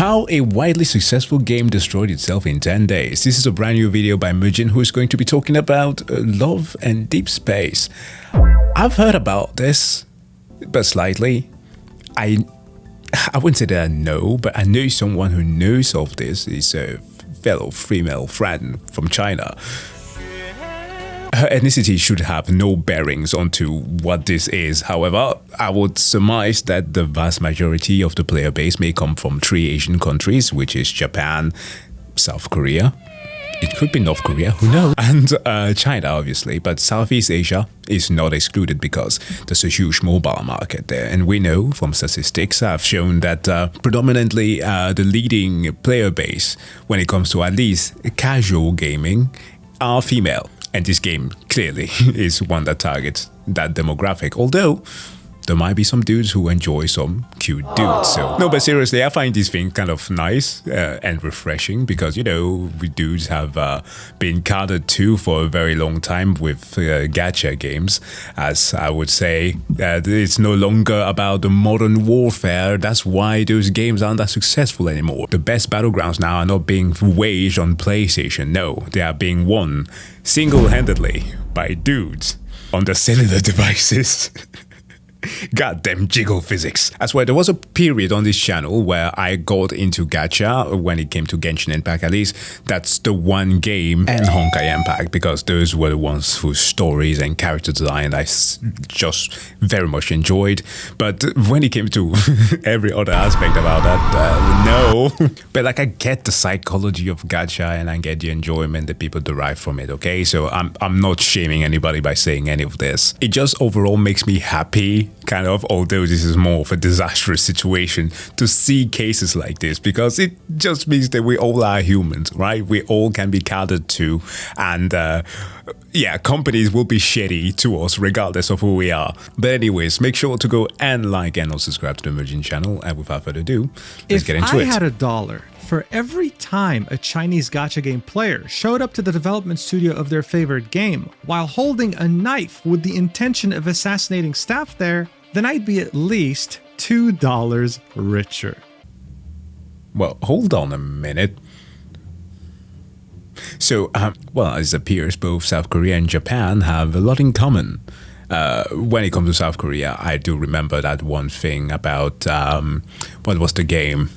How a widely successful game destroyed itself in 10 days. This is a brand new video by Mujin, who is going to be talking about love and deep space. I've heard about this, but slightly. I wouldn't say that I know, but I know someone who knows of this. Is a fellow female friend from China. Her ethnicity should have no bearings onto what this is. However, I would surmise that the vast majority of the player base may come from 3 Asian countries, which is Japan, South Korea. It could be North Korea, who knows? And China, obviously. But Southeast Asia is not excluded because there's a huge mobile market there. And we know from statistics have shown that predominantly the leading player base, when it comes to at least casual gaming, are female. And this game clearly is one that targets that demographic, although there might be some dudes who enjoy some cute dudes. So no, but seriously, I find this thing kind of nice and refreshing because, you know, we dudes have been catered to for a very long time with gacha games. As I would say, it's no longer about the modern warfare. That's why those games aren't that successful anymore. The best battlegrounds now are not being waged on PlayStation. No, they are being won single-handedly by dudes on the cellular devices. Goddamn jiggle physics. I swear, there was a period on this channel where I got into gacha when it came to Genshin Impact. At least that's the one game, and Honkai Impact, because those were the ones whose stories and character design I just very much enjoyed. But when it came to every other aspect about that, no. But like, I get the psychology of gacha and I get the enjoyment that people derive from it, okay? So I'm not shaming anybody by saying any of this. It just overall makes me happy, kind of, although this is more of a disastrous situation, to see cases like this, because it just means that we all are humans, right? We all can be catered to, and yeah, companies will be shitty to us regardless of who we are. But anyways, make sure to go and like and subscribe to the Emerging channel, and without further ado, let's get into it. If I had $1 for every time a Chinese gacha game player showed up to the development studio of their favorite game while holding a knife with the intention of assassinating staff there, then I'd be at least $2 richer. Well, hold on a minute. So, well, it appears both South Korea and Japan have a lot in common. When it comes to South Korea, I do remember that one thing about, what was the game?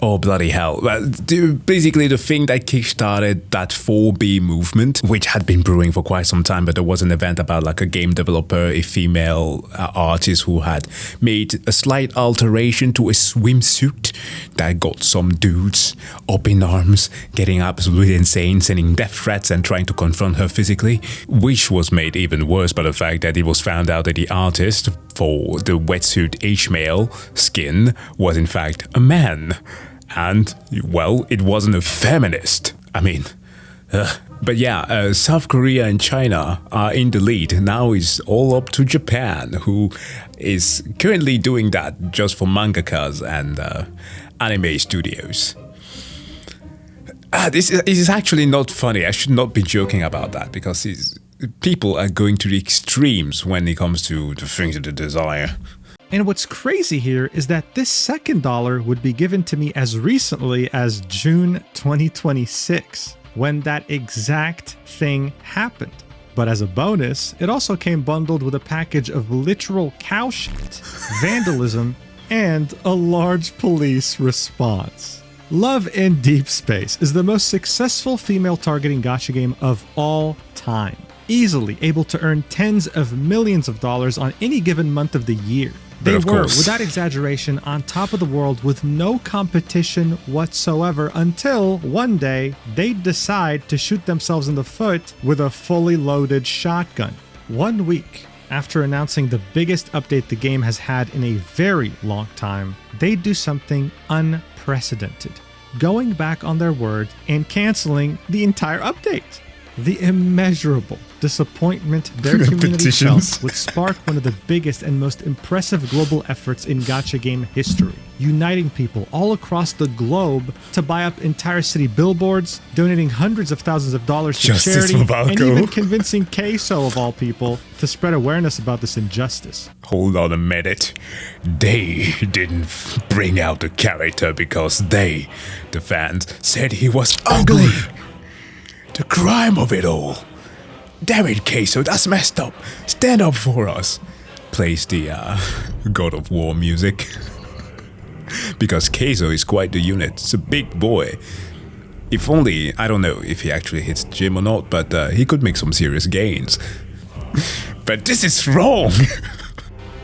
Oh, bloody hell. Basically, the thing that kickstarted that 4B movement, which had been brewing for quite some time, but there was an event about like a game developer, a female artist who had made a slight alteration to a swimsuit that got some dudes up in arms, getting absolutely insane, sending death threats and trying to confront her physically, which was made even worse by the fact that it was found out that the artist for the wetsuit H-mail skin was in fact a man. And, well, it wasn't a feminist. I mean, but yeah, South Korea and China are in the lead. Now it's all up to Japan, who is currently doing that just for mangakas and anime studios. This is actually not funny. I should not be joking about that, because people are going to the extremes when it comes to the things that they desire. And what's crazy here is that this second $1 would be given to me as recently as June 2026, when that exact thing happened. But as a bonus, it also came bundled with a package of literal cow shit, vandalism, and a large police response. Love in Deep Space is the most successful female targeting gacha game of all time, easily able to earn tens of millions of dollars on any given month of the year. They were, without exaggeration, on top of the world with no competition whatsoever until one day they'd decide to shoot themselves in the foot with a fully loaded shotgun. 1 week after announcing the biggest update the game has had in a very long time, they'd do something unprecedented, going back on their word and canceling the entire update. The immeasurable disappointment their community Petitions. felt would spark one of the biggest and most impressive global efforts in gacha game history, uniting people all across the globe to buy up entire city billboards, donating hundreds of thousands of dollars to Justice charity, for and Valko. even convincing Queso, of all people, to spread awareness about this injustice. Hold on a minute. They didn't bring out the character because they, the fans, said he was ugly. The crime of it all. Damn it, Queso, that's messed up. Stand up for us. Plays the God of War music. Because Queso is quite the unit. It's a big boy. If only, I don't know if he actually hits the gym or not, but he could make some serious gains. But this is wrong.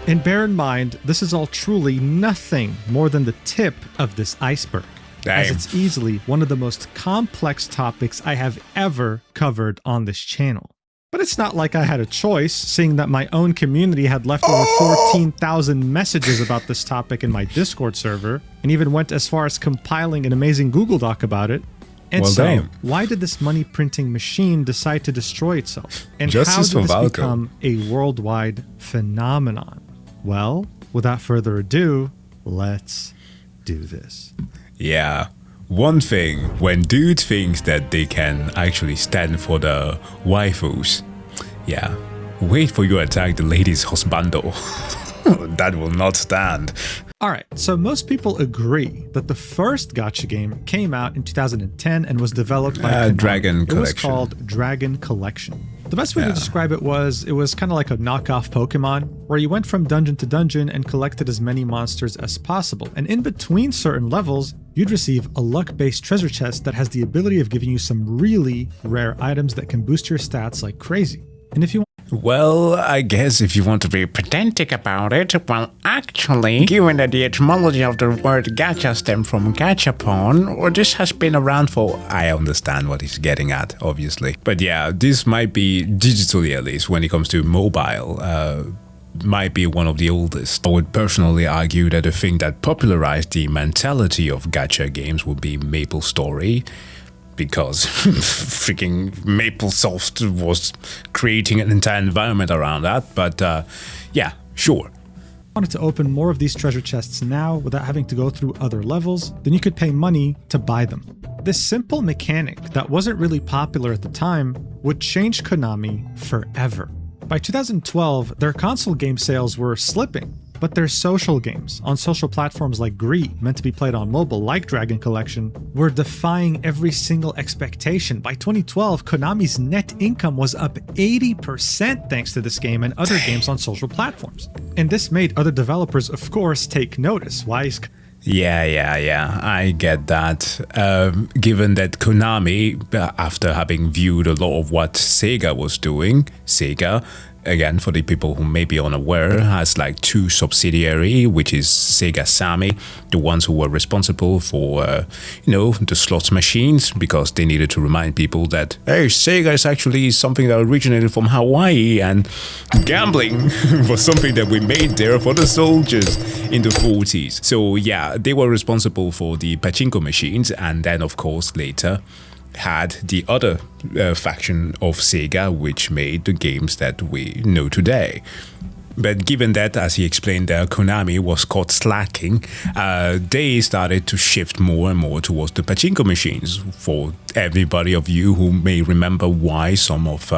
And bear in mind, this is all truly nothing more than the tip of this iceberg, as Damn. it's easily one of the most complex topics I have ever covered on this channel. But it's not like I had a choice, seeing that my own community had left over 14,000 messages about this topic in my Discord server, and even went as far as compiling an amazing Google Doc about it. And Well, so, damn. why did this money printing machine decide to destroy itself? And Justice how for did this Valko. become a worldwide phenomenon? Well, without further ado, let's do this. Yeah. One thing, when dudes think that they can actually stand for the waifus, yeah, wait for you to attack the ladies' husbando. That will not stand. Alright, so most people agree that the first gacha game came out in 2010 and was developed by Konami. Dragon It was Collection. called Dragon Collection. The best way to Yeah. describe it was kind of like a knockoff Pokemon, where you went from dungeon to dungeon and collected as many monsters as possible. And in between certain levels, you'd receive a luck-based treasure chest that has the ability of giving you some really rare items that can boost your stats like crazy. And if you Well, I guess if you want to be pedantic about it, well, actually, given that the etymology of the word gacha stemmed from gachapon, or this has been around for, I understand what he's getting at, obviously. But yeah, this might be, digitally at least, when it comes to mobile, might be one of the oldest. I would personally argue that the thing that popularized the mentality of gacha games would be MapleStory, because freaking MapleSoft was creating an entire environment around that. But yeah, sure. wanted to open more of these treasure chests now without having to go through other levels, then you could pay money to buy them. This simple mechanic that wasn't really popular at the time would change Konami forever. By 2012, their console game sales were slipping, but their social games on social platforms like Gree, meant to be played on mobile like Dragon Collection, were defying every single expectation. By 2012, Konami's net income was up 80% thanks to this game and other games on social platforms. And this made other developers, of course, take notice. Why is Yeah, I get that. Given that Konami, after having viewed a lot of what Sega was doing, Sega, again, for the people who may be unaware, has like two subsidiary, which is Sega Sammy, the ones who were responsible for, the slot machines, because they needed to remind people that, hey, Sega is actually something that originated from Hawaii, and gambling was something that we made there for the soldiers in the 40s. So yeah, they were responsible for the pachinko machines, and then of course later had the other faction of Sega, which made the games that we know today. But given that, as he explained, Konami was caught slacking, they started to shift more and more towards the pachinko machines. For everybody of you who may remember why some of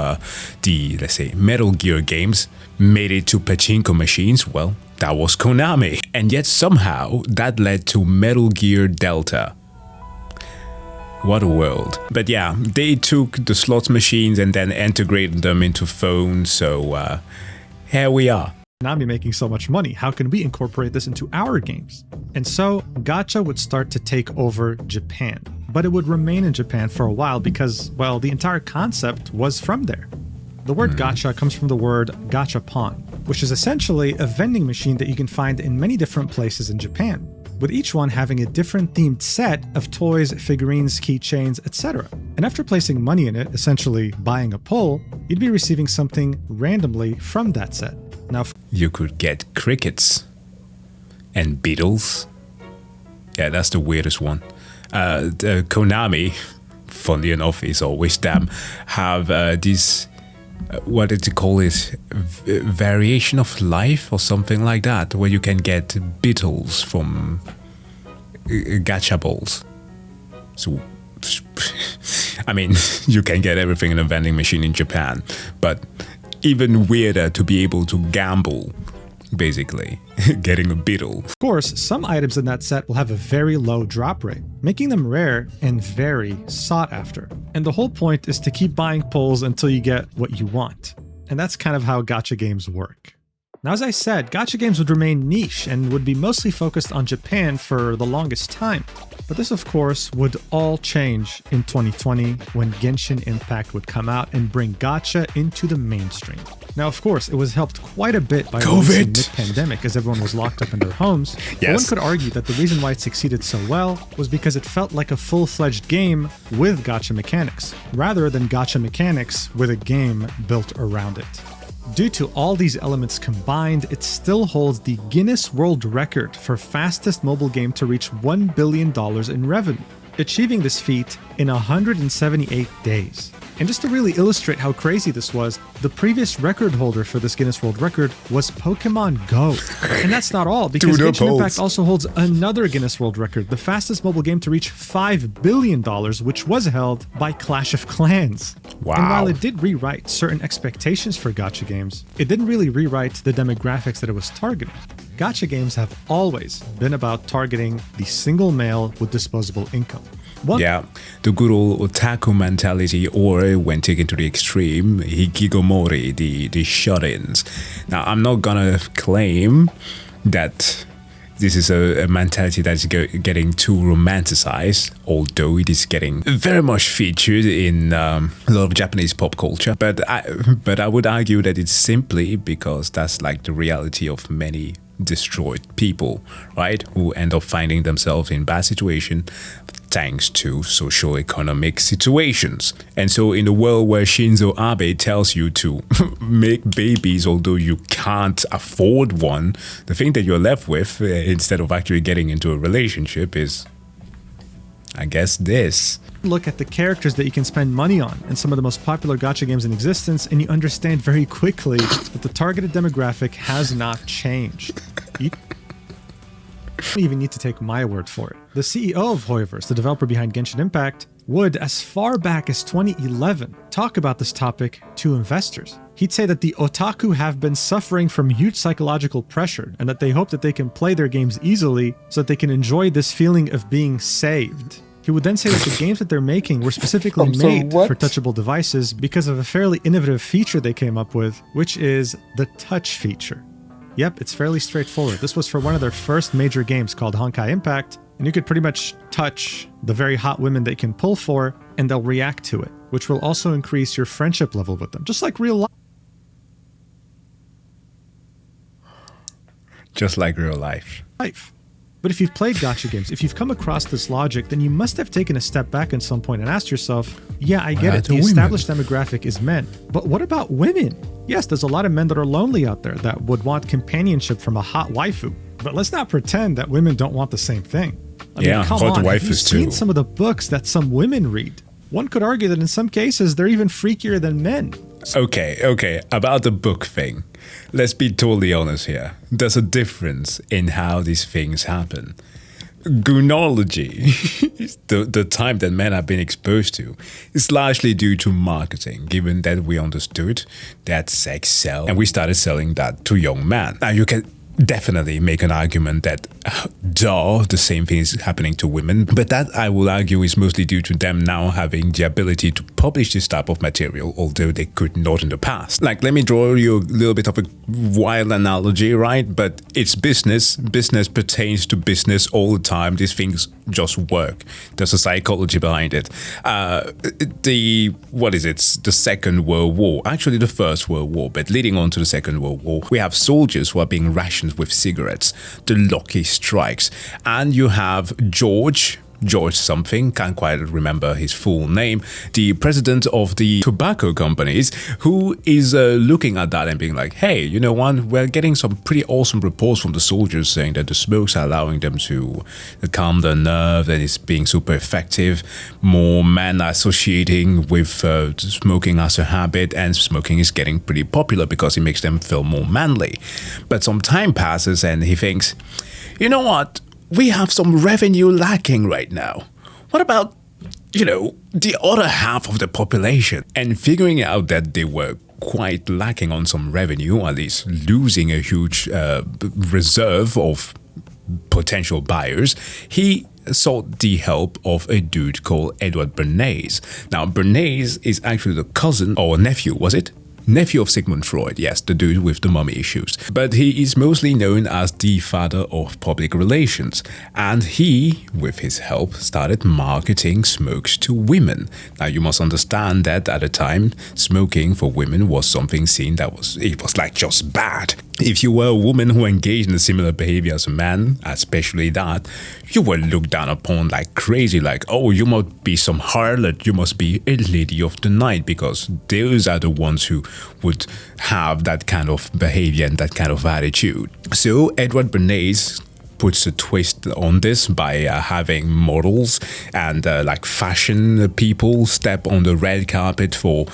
the, let's say, Metal Gear games made it to pachinko machines, well, that was Konami. And yet somehow that led to Metal Gear Delta. What a world. But yeah, they took the slot machines and then integrated them into phones, so here we are. Konami making so much money? How can we incorporate this into our games? And so, gacha would start to take over Japan. But it would remain in Japan for a while because, well, the entire concept was from there. The word gacha comes from the word gachapon, which is essentially a vending machine that you can find in many different places in Japan, with each one having a different themed set of toys, figurines, keychains, etc. And after placing money in it, essentially buying a pull, you'd be receiving something randomly from that set. Now, You could get crickets and beetles. Yeah, that's the weirdest one. The Konami, funnily enough, is always them, have these what did you call it? Variation of life or something like that, where you can get beetles from gacha balls. So, I mean, you can get everything in a vending machine in Japan, but even weirder to be able to gamble, basically, getting a beetle. Of course, some items in that set will have a very low drop rate, making them rare and very sought after. And the whole point is to keep buying pulls until you get what you want. And that's kind of how gacha games work. Now, as I said, gacha games would remain niche and would be mostly focused on Japan for the longest time. But this, of course, would all change in 2020 when Genshin Impact would come out and bring gacha into the mainstream. Now, of course, it was helped quite a bit by releasing mid-pandemic as everyone was locked up in their homes. Yes. But one could argue that the reason why it succeeded so well was because it felt like a full-fledged game with gacha mechanics, rather than gacha mechanics with a game built around it. Due to all these elements combined, it still holds the Guinness World Record for fastest mobile game to reach $1 billion in revenue, achieving this feat in 178 days. And just to really illustrate how crazy this was, the previous record holder for this Guinness World Record was Pokemon Go. And that's not all, because Genshin Impact also holds another Guinness World Record, the fastest mobile game to reach $5 billion, which was held by Clash of Clans. Wow. And while it did rewrite certain expectations for gacha games, it didn't really rewrite the demographics that it was targeting. Gacha games have always been about targeting the single male with disposable income. Yeah, the good old otaku mentality, or when taken to the extreme, hikikomori, the shut-ins. Now, I'm not gonna claim that this is a mentality that's getting too romanticized, although it is getting very much featured in a lot of Japanese pop culture. But I would argue that it's simply because that's like the reality of many destroyed people, right? Who end up finding themselves in bad situation thanks to socio-economic situations. And so in the world where Shinzo Abe tells you to make babies although you can't afford one, the thing that you're left with instead of actually getting into a relationship is, I guess, this. Look at the characters that you can spend money on in some of the most popular gacha games in existence, and you understand very quickly that the targeted demographic has not changed. You don't even need to take my word for it. The CEO of Hoyoverse, the developer behind Genshin Impact, would, as far back as 2011, talk about this topic to investors. He'd say that the otaku have been suffering from huge psychological pressure and that they hope that they can play their games easily so that they can enjoy this feeling of being saved. He would then say that the games that they're making were specifically made for touchable devices because of a fairly innovative feature they came up with, which is the touch feature. Yep, it's fairly straightforward. This was for one of their first major games called Honkai Impact, and you could pretty much touch the very hot women they can pull for, and they'll react to it, which will also increase your friendship level with them, just like real life. Just like real life. But if you've played gacha games, if you've come across this logic, then you must have taken a step back at some point and asked yourself, yeah, I get it, the established demographic is men, but what about women? Yes, there's a lot of men that are lonely out there that would want companionship from a hot waifu, but let's not pretend that women don't want the same thing. I mean, come on, have you seen some of the books that some women read? One could argue that in some cases, they're even freakier than men. Okay, about the book thing. Let's be totally honest here. There's a difference in how these things happen. Goonology, the type that men have been exposed to, is largely due to marketing, given that we understood that sex sells, and we started selling that to young men. Now, you can definitely make an argument that, the same thing is happening to women, but that, I will argue, is mostly due to them now having the ability to publish this type of material, although they could not in the past. Like, let me draw you a little bit of a wild analogy, right? But it's business. Business pertains to business all the time. These things just work. There's a psychology behind it. The Second World War, actually the First World War, but leading on to the Second World War, we have soldiers who are being rationed with cigarettes, the Lucky Strikes, and you have George, George something, can't quite remember his full name, the president of the tobacco companies, who is looking at that and being like, hey, you know what, we're getting some pretty awesome reports from the soldiers saying that the smokes are allowing them to calm their nerve, and it's being super effective. More men are associating with smoking as a habit, and smoking is getting pretty popular because it makes them feel more manly. But some time passes and he thinks, you know what, we have some revenue lacking right now. What about, the other half of the population? And figuring out that they were quite lacking on some revenue, at least losing a huge reserve of potential buyers, he sought the help of a dude called Edward Bernays. Now, Bernays is actually the cousin or nephew, was it? Nephew of Sigmund Freud, yes, the dude with the mummy issues. But he is mostly known as the father of public relations. And he, with his help, started marketing smokes to women. Now, you must understand that at the time, smoking for women was something seen that was like just bad. If you were a woman who engaged in a similar behavior as a man, especially that, you were looked down upon like crazy, like, oh, you must be some harlot, you must be a lady of the night, because those are the ones who would have that kind of behavior and that kind of attitude. So Edward Bernays puts a twist on this by having models and like fashion people step on the red carpet for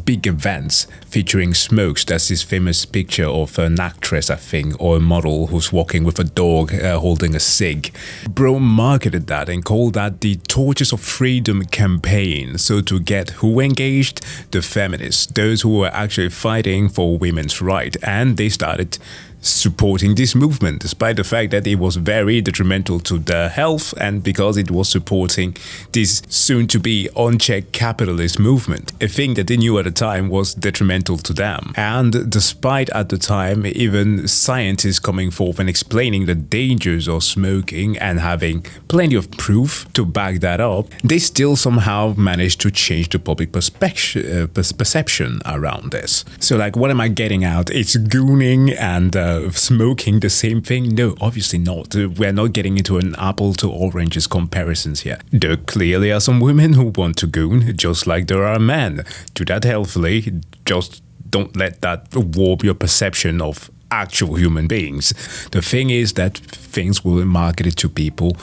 big events featuring smokes. There's this famous picture of an actress, I think, or a model who's walking with a dog holding a cig. Bro marketed that and called that the Torches of Freedom campaign. So to get who engaged? The feminists, those who were actually fighting for women's rights, and they started supporting this movement, despite the fact that it was very detrimental to their health, and because it was supporting this soon-to-be unchecked capitalist movement, a thing that they knew at the time was detrimental to them. And despite at the time even scientists coming forth and explaining the dangers of smoking and having plenty of proof to back that up, they still somehow managed to change the public perception around this. So like, what am I getting at? It's gooning and smoking the same thing? No, obviously not. We're not getting into an apple to oranges comparisons here. There clearly are some women who want to goon, just like there are men. Do that healthily. Just don't let that warp your perception of actual human beings. The thing is that things will be marketed to people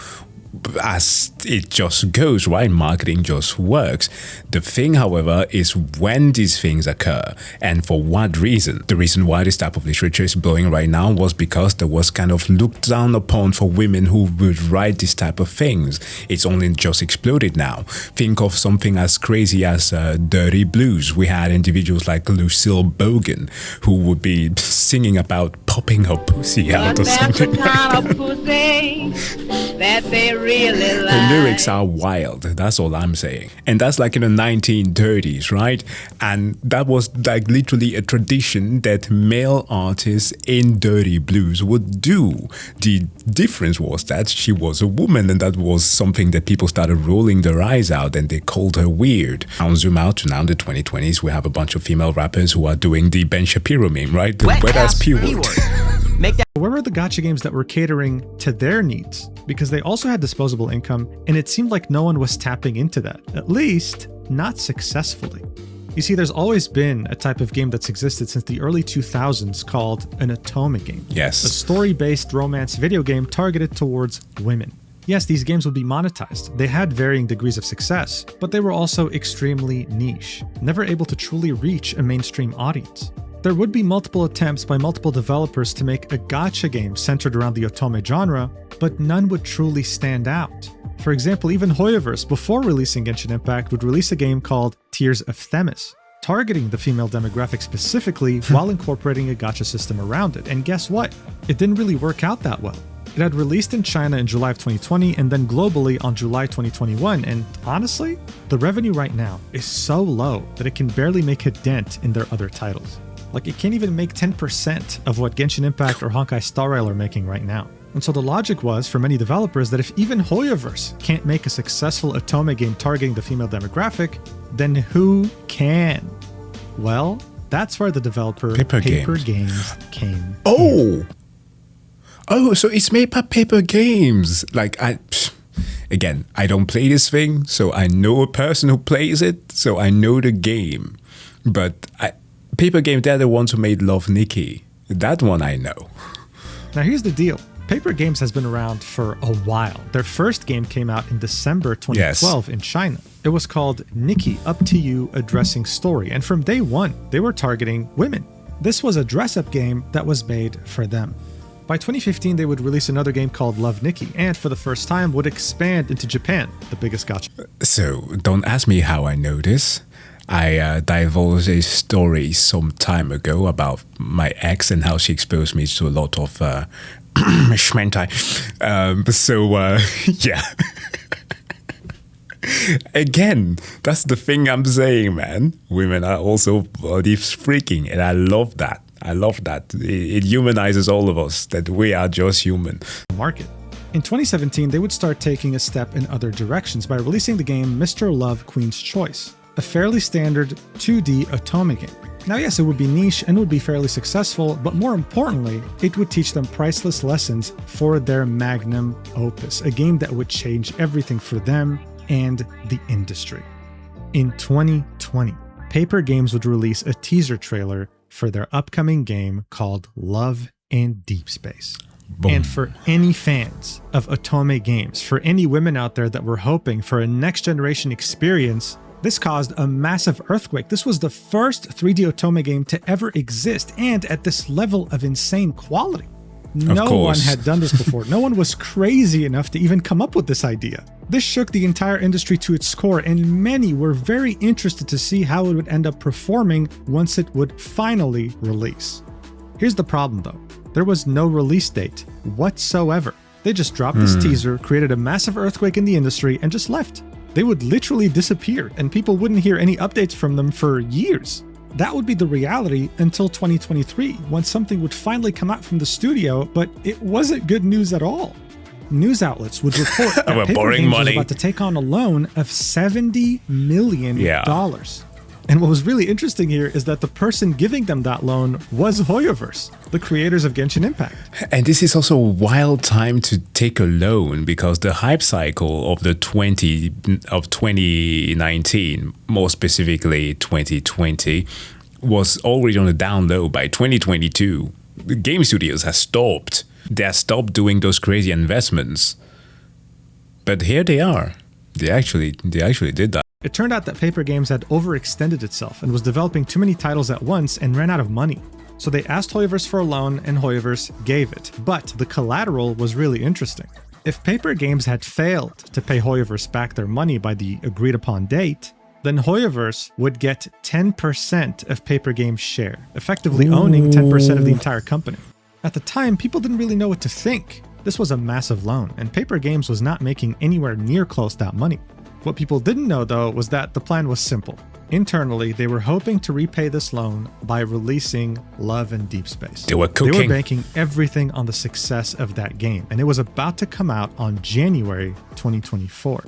as it just goes, right? Marketing just works. The thing, however, is when these things occur and for what reason. The reason why this type of literature is blowing right now was because there was kind of looked down upon for women who would write this type of things. It's only just exploded now. Think of something as crazy as Dirty Blues. We had individuals like Lucille Bogan who would be singing about popping her pussy out or something. Kind of pussy that they really like. The lyrics are wild, that's all I'm saying. And that's like in the 1930s, right? And that was like literally a tradition that male artists in Dirty Blues would do. The difference was that she was a woman, and that was something that people started rolling their eyes out and they called her weird. Now zoom out to now the 2020s, we have a bunch of female rappers who are doing the Ben Shapiro meme, right? The wet-ass P-word. Where were the gacha games that were catering to their needs? Because they also had disposable income, and it seemed like no one was tapping into that. At least, not successfully. You see, there's always been a type of game that's existed since the early 2000s called an otome game. Yes. A story-based romance video game targeted towards women. Yes, these games would be monetized. They had varying degrees of success, but they were also extremely niche, never able to truly reach a mainstream audience. There would be multiple attempts by multiple developers to make a gacha game centered around the otome genre, but none would truly stand out. For example, even Hoyoverse, before releasing Genshin Impact, would release a game called Tears of Themis, targeting the female demographic specifically while incorporating a gacha system around it. And guess what? It didn't really work out that well. It had released in China in July of 2020 and then globally on July 2021, and honestly, the revenue right now is so low that it can barely make a dent in their other titles. Like, it can't even make 10% of what Genshin Impact or Honkai Star Rail are making right now. And so the logic was, for many developers, that if even Hoyoverse can't make a successful otome game targeting the female demographic, then who can? Well, that's where the developer Paper Games came in. Oh, so it's made by Paper Games. Like, Again, I don't play this thing, so I know a person who plays it, so I know the game. But Paper Games, they're the ones who made Love Nikki. That one I know. Now here's the deal. Paper Games has been around for a while. Their first game came out in December 2012 in China. It was called Nikki Up to You, A Dressing Story, and from day one, they were targeting women. This was a dress-up game that was made for them. By 2015, they would release another game called Love Nikki, and for the first time would expand into Japan, the biggest gacha. So, don't ask me how I know this. I divulged a story some time ago about my ex and how she exposed me to a lot of schmentai. Yeah. Again, that's the thing I'm saying, man. Women are also body freaking, and I love that. I love that. It humanizes all of us, that we are just human. Market. In 2017, they would start taking a step in other directions by releasing the game Mr. Love Queen's Choice, a fairly standard 2D otome game. Now yes, it would be niche and would be fairly successful, but more importantly, it would teach them priceless lessons for their magnum opus, a game that would change everything for them and the industry. In 2020, Paper Games would release a teaser trailer for their upcoming game called Love in Deep Space. Boom. And for any fans of otome games, for any women out there that were hoping for a next generation experience, this caused a massive earthquake. This was the first 3D otome game to ever exist, and at this level of insane quality. No one had done this before. No one was crazy enough to even come up with this idea. This shook the entire industry to its core, and many were very interested to see how it would end up performing once it would finally release. Here's the problem though. There was no release date whatsoever. They just dropped this teaser, created a massive earthquake in the industry, and just left. They would literally disappear, and people wouldn't hear any updates from them for years. That would be the reality until 2023, when something would finally come out from the studio, but it wasn't good news at all. News outlets would report that Paper Games was about to take on a loan of $70 million. And what was really interesting here is that the person giving them that loan was Hoyoverse, the creators of Genshin Impact. And this is also a wild time to take a loan, because the hype cycle of 2019, more specifically 2020, was already on a down low. By 2022. The game studios have stopped. They have stopped doing those crazy investments. But here they are. They actually did that. It turned out that Paper Games had overextended itself and was developing too many titles at once and ran out of money. So they asked Hoyoverse for a loan, and Hoyoverse gave it. But the collateral was really interesting. If Paper Games had failed to pay Hoyoverse back their money by the agreed upon date, then Hoyoverse would get 10% of Paper Games' share, effectively owning 10% of the entire company. At the time, people didn't really know what to think. This was a massive loan, and Paper Games was not making anywhere near close that money. What people didn't know, though, was that the plan was simple. Internally, they were hoping to repay this loan by releasing Love in Deep Space. They were cooking. They were banking everything on the success of that game, and it was about to come out on January 2024.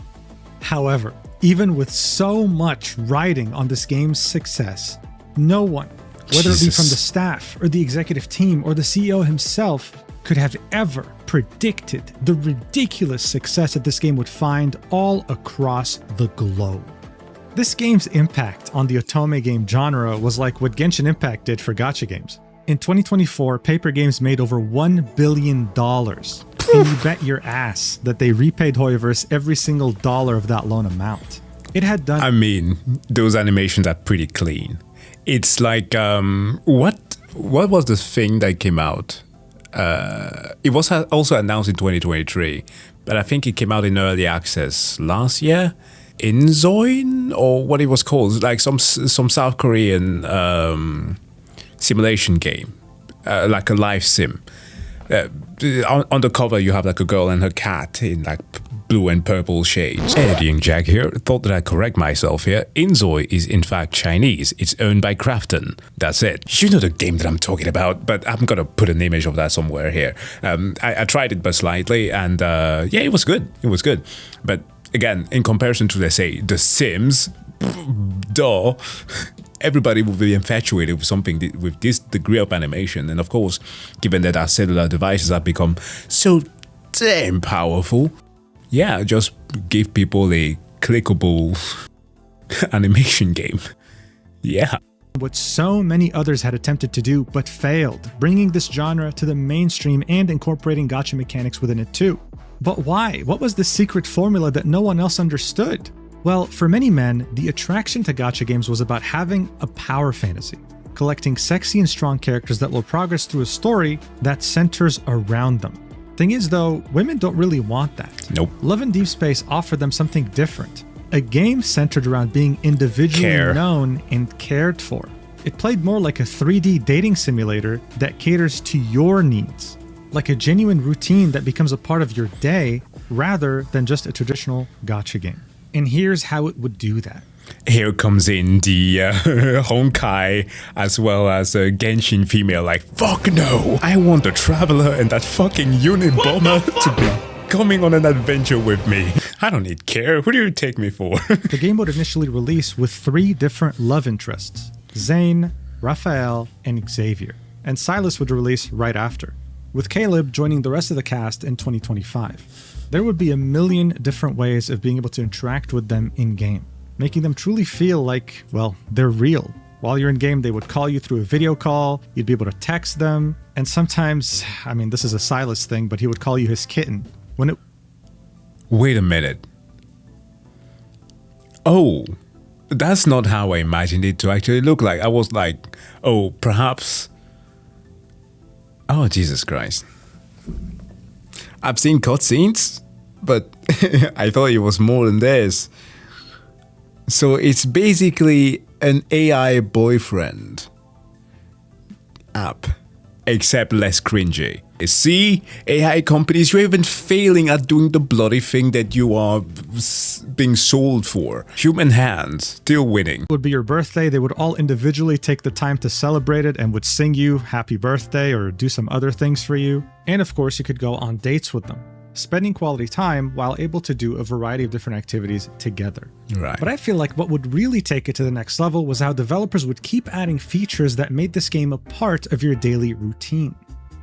However, even with so much riding on this game's success, no one, whether it be from the staff or the executive team or the CEO himself, could have ever predicted the ridiculous success that this game would find all across the globe. This game's impact on the otome game genre was like what Genshin Impact did for gacha games. In 2024, Paper Games made over $1 billion. And you bet your ass that they repaid Hoyoverse every single dollar of that loan amount. It had done... I mean, those animations are pretty clean. It's like, what was the thing that came out? It was also announced in 2023, but I think it came out in early access last year. Inzoin, or what it was called, like some South Korean simulation game, like a live sim. On the cover, you have like a girl and her cat in like blue and purple shades. Editing Jack here. Thought that I'd correct myself here. Inzoi is in fact Chinese. It's owned by Krafton. That's it. You know the game that I'm talking about, but I'm gonna put an image of that somewhere here. I tried it but slightly, and yeah, it was good. It was good. But again, in comparison to, let's say, The Sims, duh, everybody will be infatuated with something with this degree of animation. And of course, given that our cellular devices have become so damn powerful, Yeah, just give people a clickable animation game. Yeah. What so many others had attempted to do but failed, bringing this genre to the mainstream and incorporating gacha mechanics within it too. But why? What was the secret formula that no one else understood? Well, for many men, the attraction to gacha games was about having a power fantasy, collecting sexy and strong characters that will progress through a story that centers around them. Thing is though, women don't really want that. Nope. Love and Deep Space offered them something different. A game centered around being individually known and cared for. It played more like a 3D dating simulator that caters to your needs, like a genuine routine that becomes a part of your day rather than just a traditional gacha game. And here's how it would do that. Here comes in the Honkai as well as a Genshin female like, fuck no, I want the Traveler and that fucking unit bomber to be coming on an adventure with me. I don't need care. Who do you take me for? The game would initially release with 3 different love interests, Zane, Raphael, and Xavier. And Silas would release right after, with Caleb joining the rest of the cast in 2025. There would be a million different ways of being able to interact with them in-game, making them truly feel like, well, they're real. While you're in-game, they would call you through a video call, you'd be able to text them, and sometimes, I mean, this is a Silas thing, but he would call you his kitten. Wait a minute. Oh, that's not how I imagined it to actually look like. I was like, oh, perhaps... Oh, Jesus Christ. I've seen cutscenes, but I thought it was more than this. So it's basically an AI boyfriend app, except less cringy. See, AI companies, you're even failing at doing the bloody thing that you are being sold for. Human hands, still winning. It would be your birthday, they would all individually take the time to celebrate it and would sing you happy birthday or do some other things for you. And of course, you could go on dates with them, spending quality time while able to do a variety of different activities together. Right. But I feel like what would really take it to the next level was how developers would keep adding features that made this game a part of your daily routine.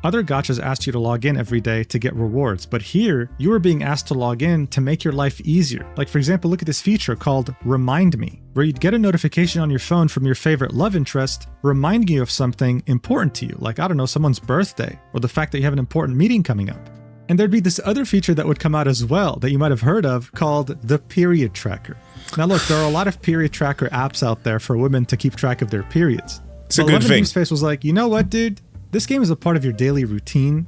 Other gachas asked you to log in every day to get rewards, but here, you were being asked to log in to make your life easier. Like for example, look at this feature called Remind Me, where you'd get a notification on your phone from your favorite love interest reminding you of something important to you, like, I don't know, someone's birthday, or the fact that you have an important meeting coming up. And there'd be this other feature that would come out as well that you might have heard of called the Period Tracker. Now look, there are a lot of period tracker apps out there for women to keep track of their periods. It's a good thing. Deep Space was like, you know what, dude? This game is a part of your daily routine.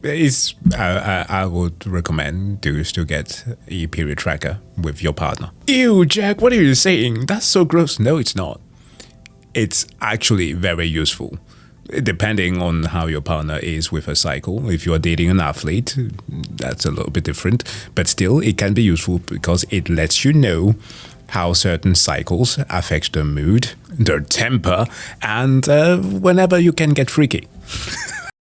I would recommend dudes to get a period tracker with your partner. Ew, Jack, what are you saying? That's so gross. No, it's not. It's actually very useful, depending on how your partner is with her cycle. If you are dating an athlete, that's a little bit different. But still, it can be useful because it lets you know how certain cycles affect their mood, their temper, and whenever you can get freaky.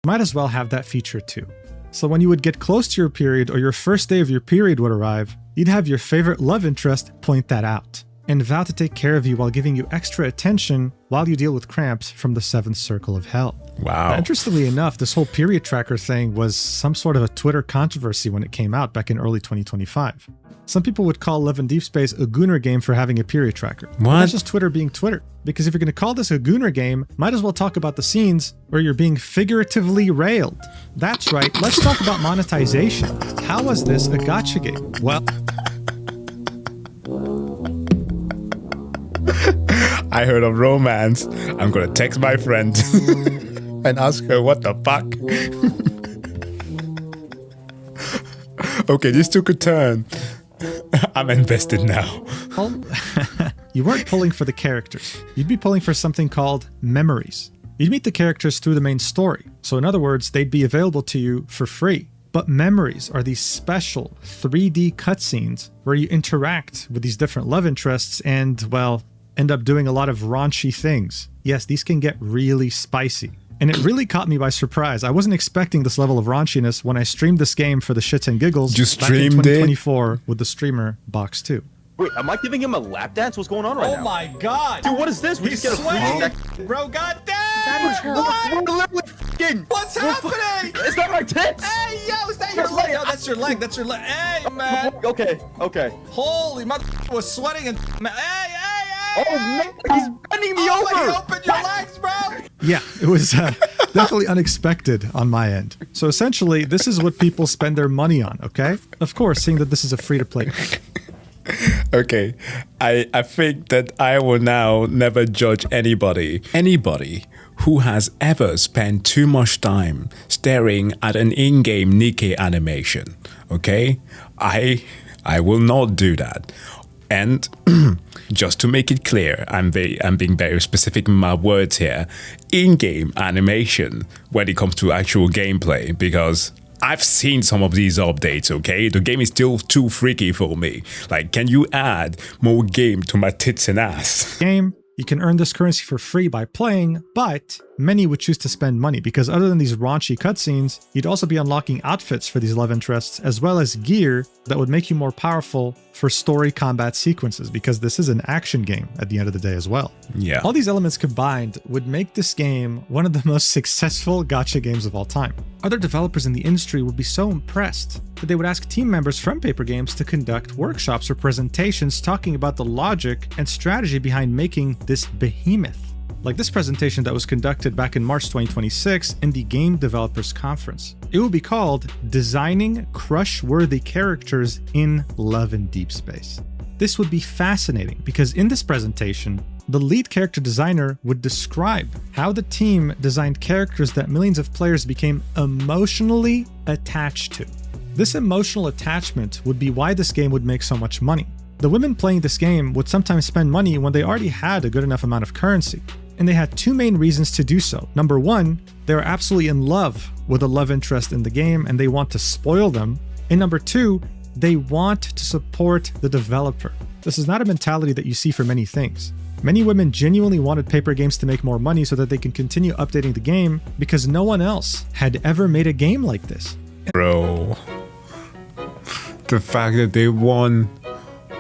Might as well have that feature too. So when you would get close to your period or your first day of your period would arrive, you'd have your favorite love interest point that out and vow to take care of you while giving you extra attention while you deal with cramps from the 7th circle of hell. Wow. Now, interestingly enough, this whole period tracker thing was some sort of a Twitter controversy when it came out back in early 2025. Some people would call Love and Deep Space a Gooner game for having a period tracker. What? That's just Twitter being Twitter. Because if you're going to call this a Gooner game, might as well talk about the scenes where you're being figuratively railed. That's right, let's talk about monetization. How was this a gacha game? Well, I heard of romance. I'm gonna text my friend and ask her what the fuck. Okay, this took a turn. I'm invested now. well, you weren't pulling for the characters. You'd be pulling for something called memories. You'd meet the characters through the main story. So in other words, they'd be available to you for free. But memories are these special 3D cutscenes where you interact with these different love interests and, well, end up doing a lot of raunchy things. Yes, these can get really spicy. And it really caught me by surprise. I wasn't expecting this level of raunchiness when I streamed this game for the shits and giggles You back in streamed it? 2024 with the streamer Box2. Wait, am I giving him a lap dance? What's going on right now? Oh my god! Dude, what is this? We He's just get a free sweating! neck. Bro, goddamn! We're literally fucking. What's happening? Is that my tits? Hey, yo, is that your leg? Oh, that's your leg. That's your leg. Hey, man. Okay. Holy mother was sweating and hey. Oh man, he's bending me over. He opened your legs, bro. Yeah, it was definitely unexpected on my end. So essentially, this is what people spend their money on, okay? Of course, seeing that this is a free-to-play. Okay, I think that I will now never judge anybody. Anybody who has ever spent too much time staring at an in-game Nikkei animation, okay? I will not do that. And just to make it clear, I'm being very specific in my words here. In-game animation when it comes to actual gameplay, because I've seen some of these updates, okay? The game is still too freaky for me. Like, can you add more game to my tits and ass? Game, you can earn this currency for free by playing, but many would choose to spend money because other than these raunchy cutscenes, you'd also be unlocking outfits for these love interests, as well as gear that would make you more powerful for story combat sequences, because this is an action game at the end of the day as well. Yeah. All these elements combined would make this game one of the most successful gacha games of all time. Other developers in the industry would be so impressed that they would ask team members from Paper Games to conduct workshops or presentations talking about the logic and strategy behind making this behemoth. Like this presentation that was conducted back in March 2026 in the Game Developers Conference. It will be called Designing Crush-Worthy Characters in Love and Deep Space. This would be fascinating because in this presentation, the lead character designer would describe how the team designed characters that millions of players became emotionally attached to. This emotional attachment would be why this game would make so much money. The women playing this game would sometimes spend money when they already had a good enough amount of currency. And they had two main reasons to do so. Number one, they are absolutely in love with a love interest in the game and they want to spoil them. And number two, they want to support the developer. This is not a mentality that you see for many things. Many women genuinely wanted Paper Games to make more money so that they can continue updating the game because no one else had ever made a game like this. Bro, the fact that they won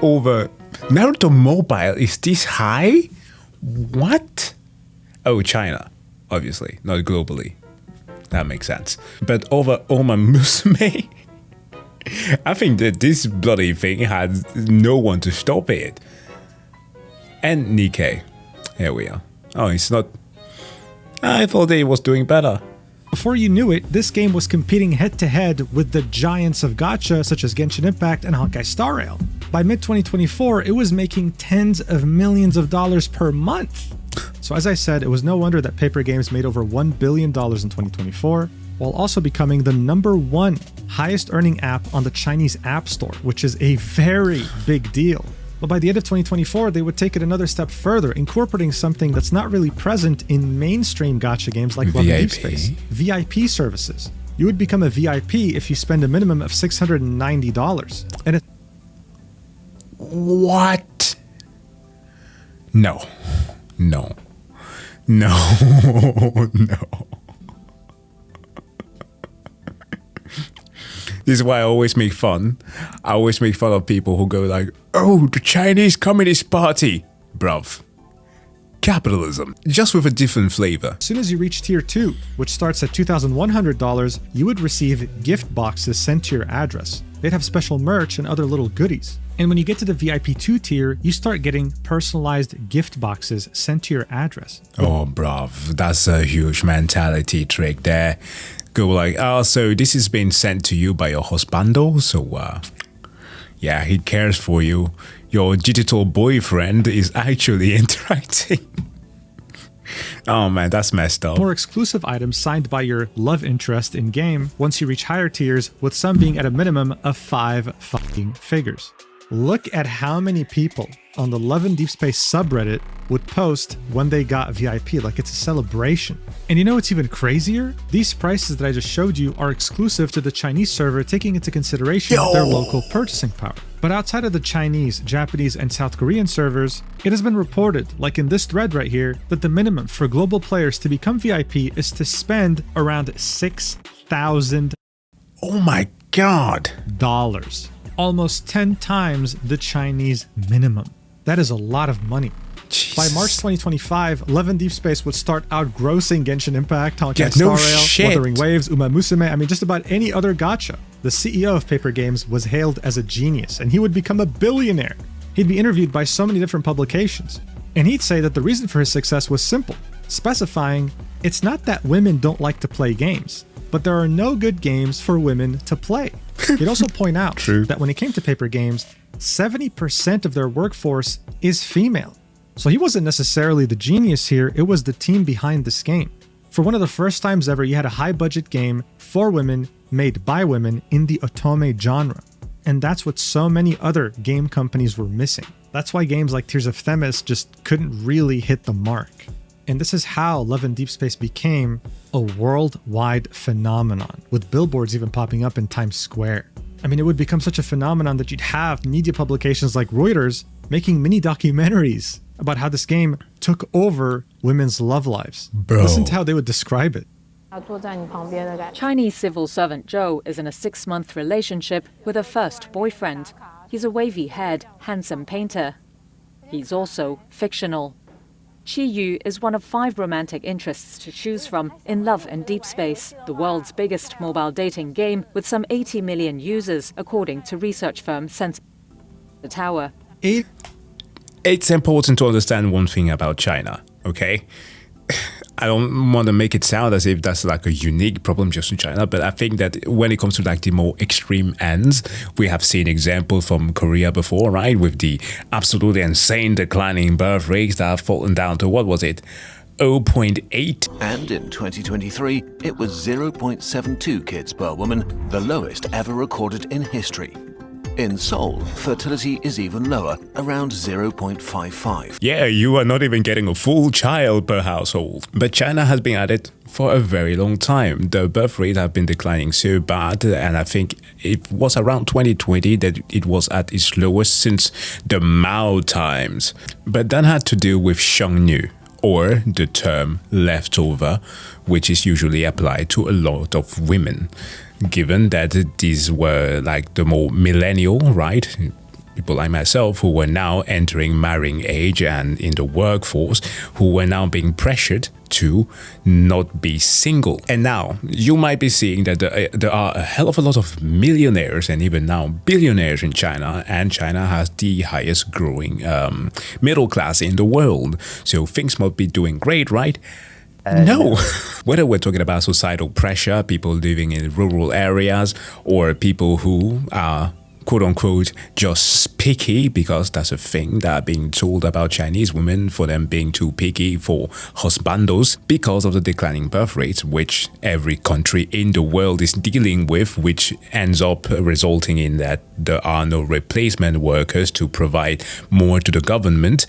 over Naruto Mobile is this high? What? Oh, China, obviously, not globally. That makes sense. But over Oma Musume, I think that this bloody thing had no one to stop it. And Nikkei, here we are. Oh, it's not. I thought it was doing better. Before you knew it, this game was competing head-to-head with the giants of gacha such as Genshin Impact and Honkai Star Rail. By mid-2024, it was making tens of millions of dollars per month. So as I said, it was no wonder that Paper Games made over $1 billion in 2024, while also becoming the #1 highest earning app on the Chinese App Store, which is a very big deal. But by the end of 2024, they would take it another step further, incorporating something that's not really present in mainstream gacha games like Love and Deep Space, VIP services. You would become a VIP if you spend a minimum of $690. And What? No. No. No. No. This is why I always make fun. I always make fun of people who go like, oh, the Chinese Communist Party. Bruv. Capitalism, just with a different flavor. as soon as you reach Tier 2, which starts at $2,100, you would receive gift boxes sent to your address. They'd have special merch and other little goodies. And when you get to the VIP 2 tier, you start getting personalized gift boxes sent to your address. Oh, bruv, that's a huge mentality trick there. Go like, oh, so this is being sent to you by your husbando, so yeah, he cares for you. Your digital boyfriend is actually interacting. Oh man, that's messed up. More exclusive items signed by your love interest in game once you reach higher tiers, with some being at a minimum of 5 fucking figures. Look at how many people on the Love and Deep Space subreddit would post when they got VIP, like it's a celebration. And you know what's even crazier? These prices that I just showed you are exclusive to the Chinese server, taking into consideration their local purchasing power. But outside of the Chinese, Japanese, and South Korean servers, it has been reported, like in this thread right here, that the minimum for global players to become VIP is to spend around $6,000. Oh my god. Almost 10 times the Chinese minimum. That is a lot of money. By March 2025, Love and Deep Space would start outgrossing Genshin Impact, Honkai Yeah, Star no Rail, shit. Wuthering Waves, Uma Musume, I mean just about any other gacha. The CEO of Paper Games was hailed as a genius, and he would become a billionaire. He'd be interviewed by so many different publications, and he'd say that the reason for his success was simple, specifying, it's not that women don't like to play games, but there are no good games for women to play. He'd also point out that when it came to Paper Games, 70% of their workforce is female. So he wasn't necessarily the genius here, it was the team behind this game. For one of the first times ever, you had a high-budget game for women made by women in the otome genre. And that's what so many other game companies were missing. That's why games like Tears of Themis just couldn't really hit the mark. And this is how Love and Deep Space became a worldwide phenomenon, with billboards even popping up in Times Square. I mean, it would become such a phenomenon that you'd have media publications like Reuters making mini documentaries about how this game took over women's love lives. Bro. Listen to how they would describe it. Chinese civil servant Zhou is in a 6-month relationship with her first boyfriend. He's a wavy-haired, handsome painter. He's also fictional. Qi Yu is one of 5 romantic interests to choose from in Love and Deep Space, the world's biggest mobile dating game with some 80 million users, according to research firm Sensor Tower. It's important to understand one thing about China, okay? I don't want to make it sound as if that's like a unique problem just in China, but I think that when it comes to like the more extreme ends, we have seen examples from Korea before, right? With the absolutely insane declining birth rates that have fallen down to, what was it? 0.8. And in 2023, it was 0.72 kids per woman, the lowest ever recorded in history. In Seoul, fertility is even lower, around 0.55. Yeah, you are not even getting a full child per household. But China has been at it for a very long time. The birth rate have been declining so bad, and I think it was around 2020 that it was at its lowest since the Mao times. But that had to do with Shengnu, or the term leftover, which is usually applied to a lot of women. Given that these were like the more millennial, right? People like myself who were now entering marrying age and in the workforce, who were now being pressured to not be single. And now you might be seeing that there are a hell of a lot of millionaires and even now billionaires in China, and China has the highest growing middle class in the world. So things must be doing great, right? No. Whether we're talking about societal pressure, people living in rural areas, or people who are quote-unquote just picky, because that's a thing that are being told about Chinese women, for them being too picky for husbandos because of the declining birth rates, which every country in the world is dealing with, which ends up resulting in that there are no replacement workers to provide more to the government.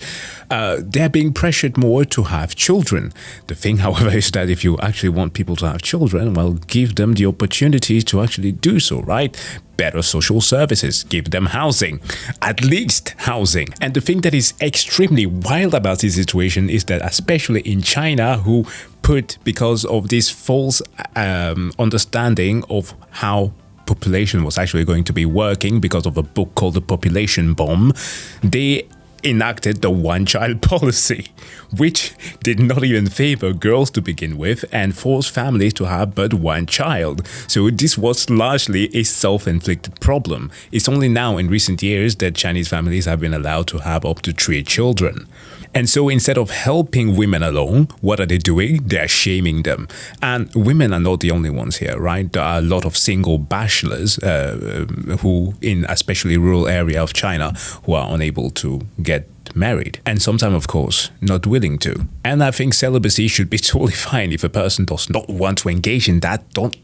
They're being pressured more to have children. The thing, however, is that if you actually want people to have children, well, give them the opportunity to actually do so, right? Better social services, give them housing, at least housing. And the thing that is extremely wild about this situation is that, especially in China, who put, because of this false understanding of how population was actually going to be working because of a book called The Population Bomb, they enacted the one-child policy, which did not even favor girls to begin with and forced families to have but one child. So this was largely a self-inflicted problem. It's only now in recent years that Chinese families have been allowed to have up to 3 children. And so instead of helping women along, what are they doing? They're shaming them. And women are not the only ones here, right? There are a lot of single bachelors who, in especially rural area of China, who are unable to get married. And sometimes, of course, not willing to. And I think celibacy should be totally fine. If a person does not want to engage in that, don't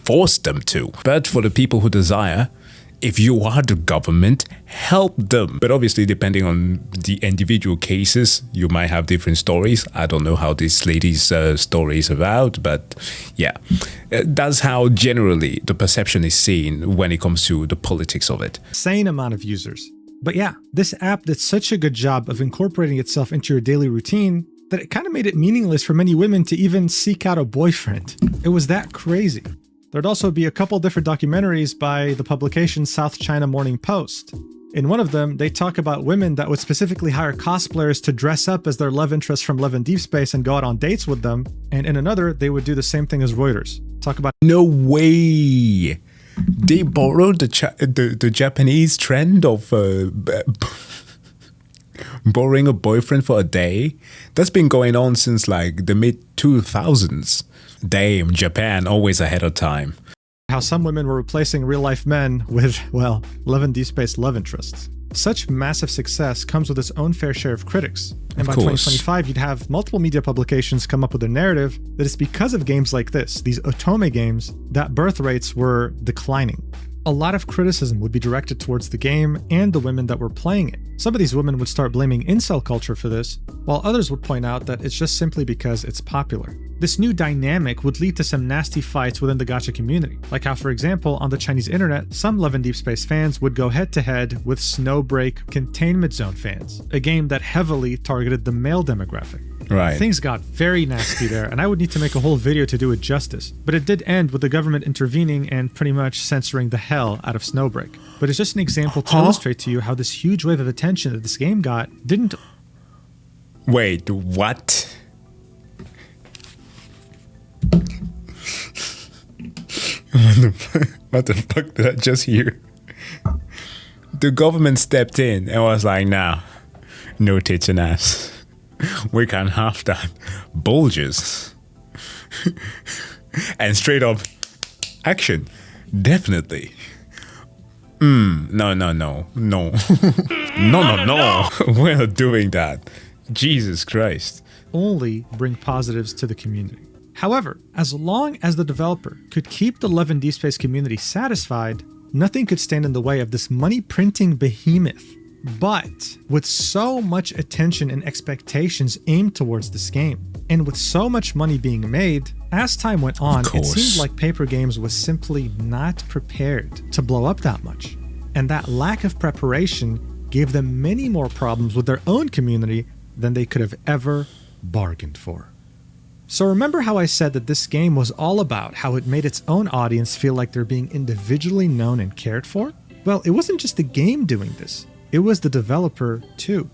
force them to. But for the people who desire, if you are the government, help them. But obviously, depending on the individual cases, you might have different stories. I don't know how this lady's story is about, but yeah, that's how generally the perception is seen when it comes to the politics of it. Insane amount of users. But yeah, this app did such a good job of incorporating itself into your daily routine that it kind of made it meaningless for many women to even seek out a boyfriend. It was that crazy. There'd also be a couple different documentaries by the publication South China Morning Post. In one of them, they talk about women that would specifically hire cosplayers to dress up as their love interest from Love and Deep Space and go out on dates with them. And in another, they would do the same thing as Reuters. Talk about No way. They borrowed the Japanese trend of borrowing a boyfriend for a day. That's been going on since like the mid-2000s. Damn, Japan, always ahead of time. how some women were replacing real-life men with, well, Love and Deep Space love interests. Such massive success comes with its own fair share of critics. And by 2025, you'd have multiple media publications come up with a narrative that it's because of games like this, these otome games, that birth rates were declining. A lot of criticism would be directed towards the game and the women that were playing it. Some of these women would start blaming incel culture for this, while others would point out that it's just simply because it's popular. This new dynamic would lead to some nasty fights within the gacha community, like how, for example, on the Chinese internet, some Love and Deep Space fans would go head-to-head with Snowbreak Containment Zone fans, a game that heavily targeted the male demographic. Right. Things got very nasty there, and I would need to make a whole video to do it justice. But it did end with the government intervening and pretty much censoring the hell out of Snowbreak. But it's just an example to illustrate to you how this huge wave of attention that this game got didn't... Wait, what? What the fuck did I just hear? The government stepped in and was like, nah, no tits and ass. We can't have that. Bulges. And straight up action. Definitely. No. No. No. We're not doing that. Jesus Christ. only bring positives to the community. However, as long as the developer could keep the Love and Deep Space community satisfied, nothing could stand in the way of this money-printing behemoth. But with so much attention and expectations aimed towards this game, and with so much money being made, as time went on, it seemed like Paper Games was simply not prepared to blow up that much. And that lack of preparation gave them many more problems with their own community than they could have ever bargained for. So remember how I said that this game was all about how it made its own audience feel like they're being individually known and cared for? Well, it wasn't just the game doing this. It was the developer too.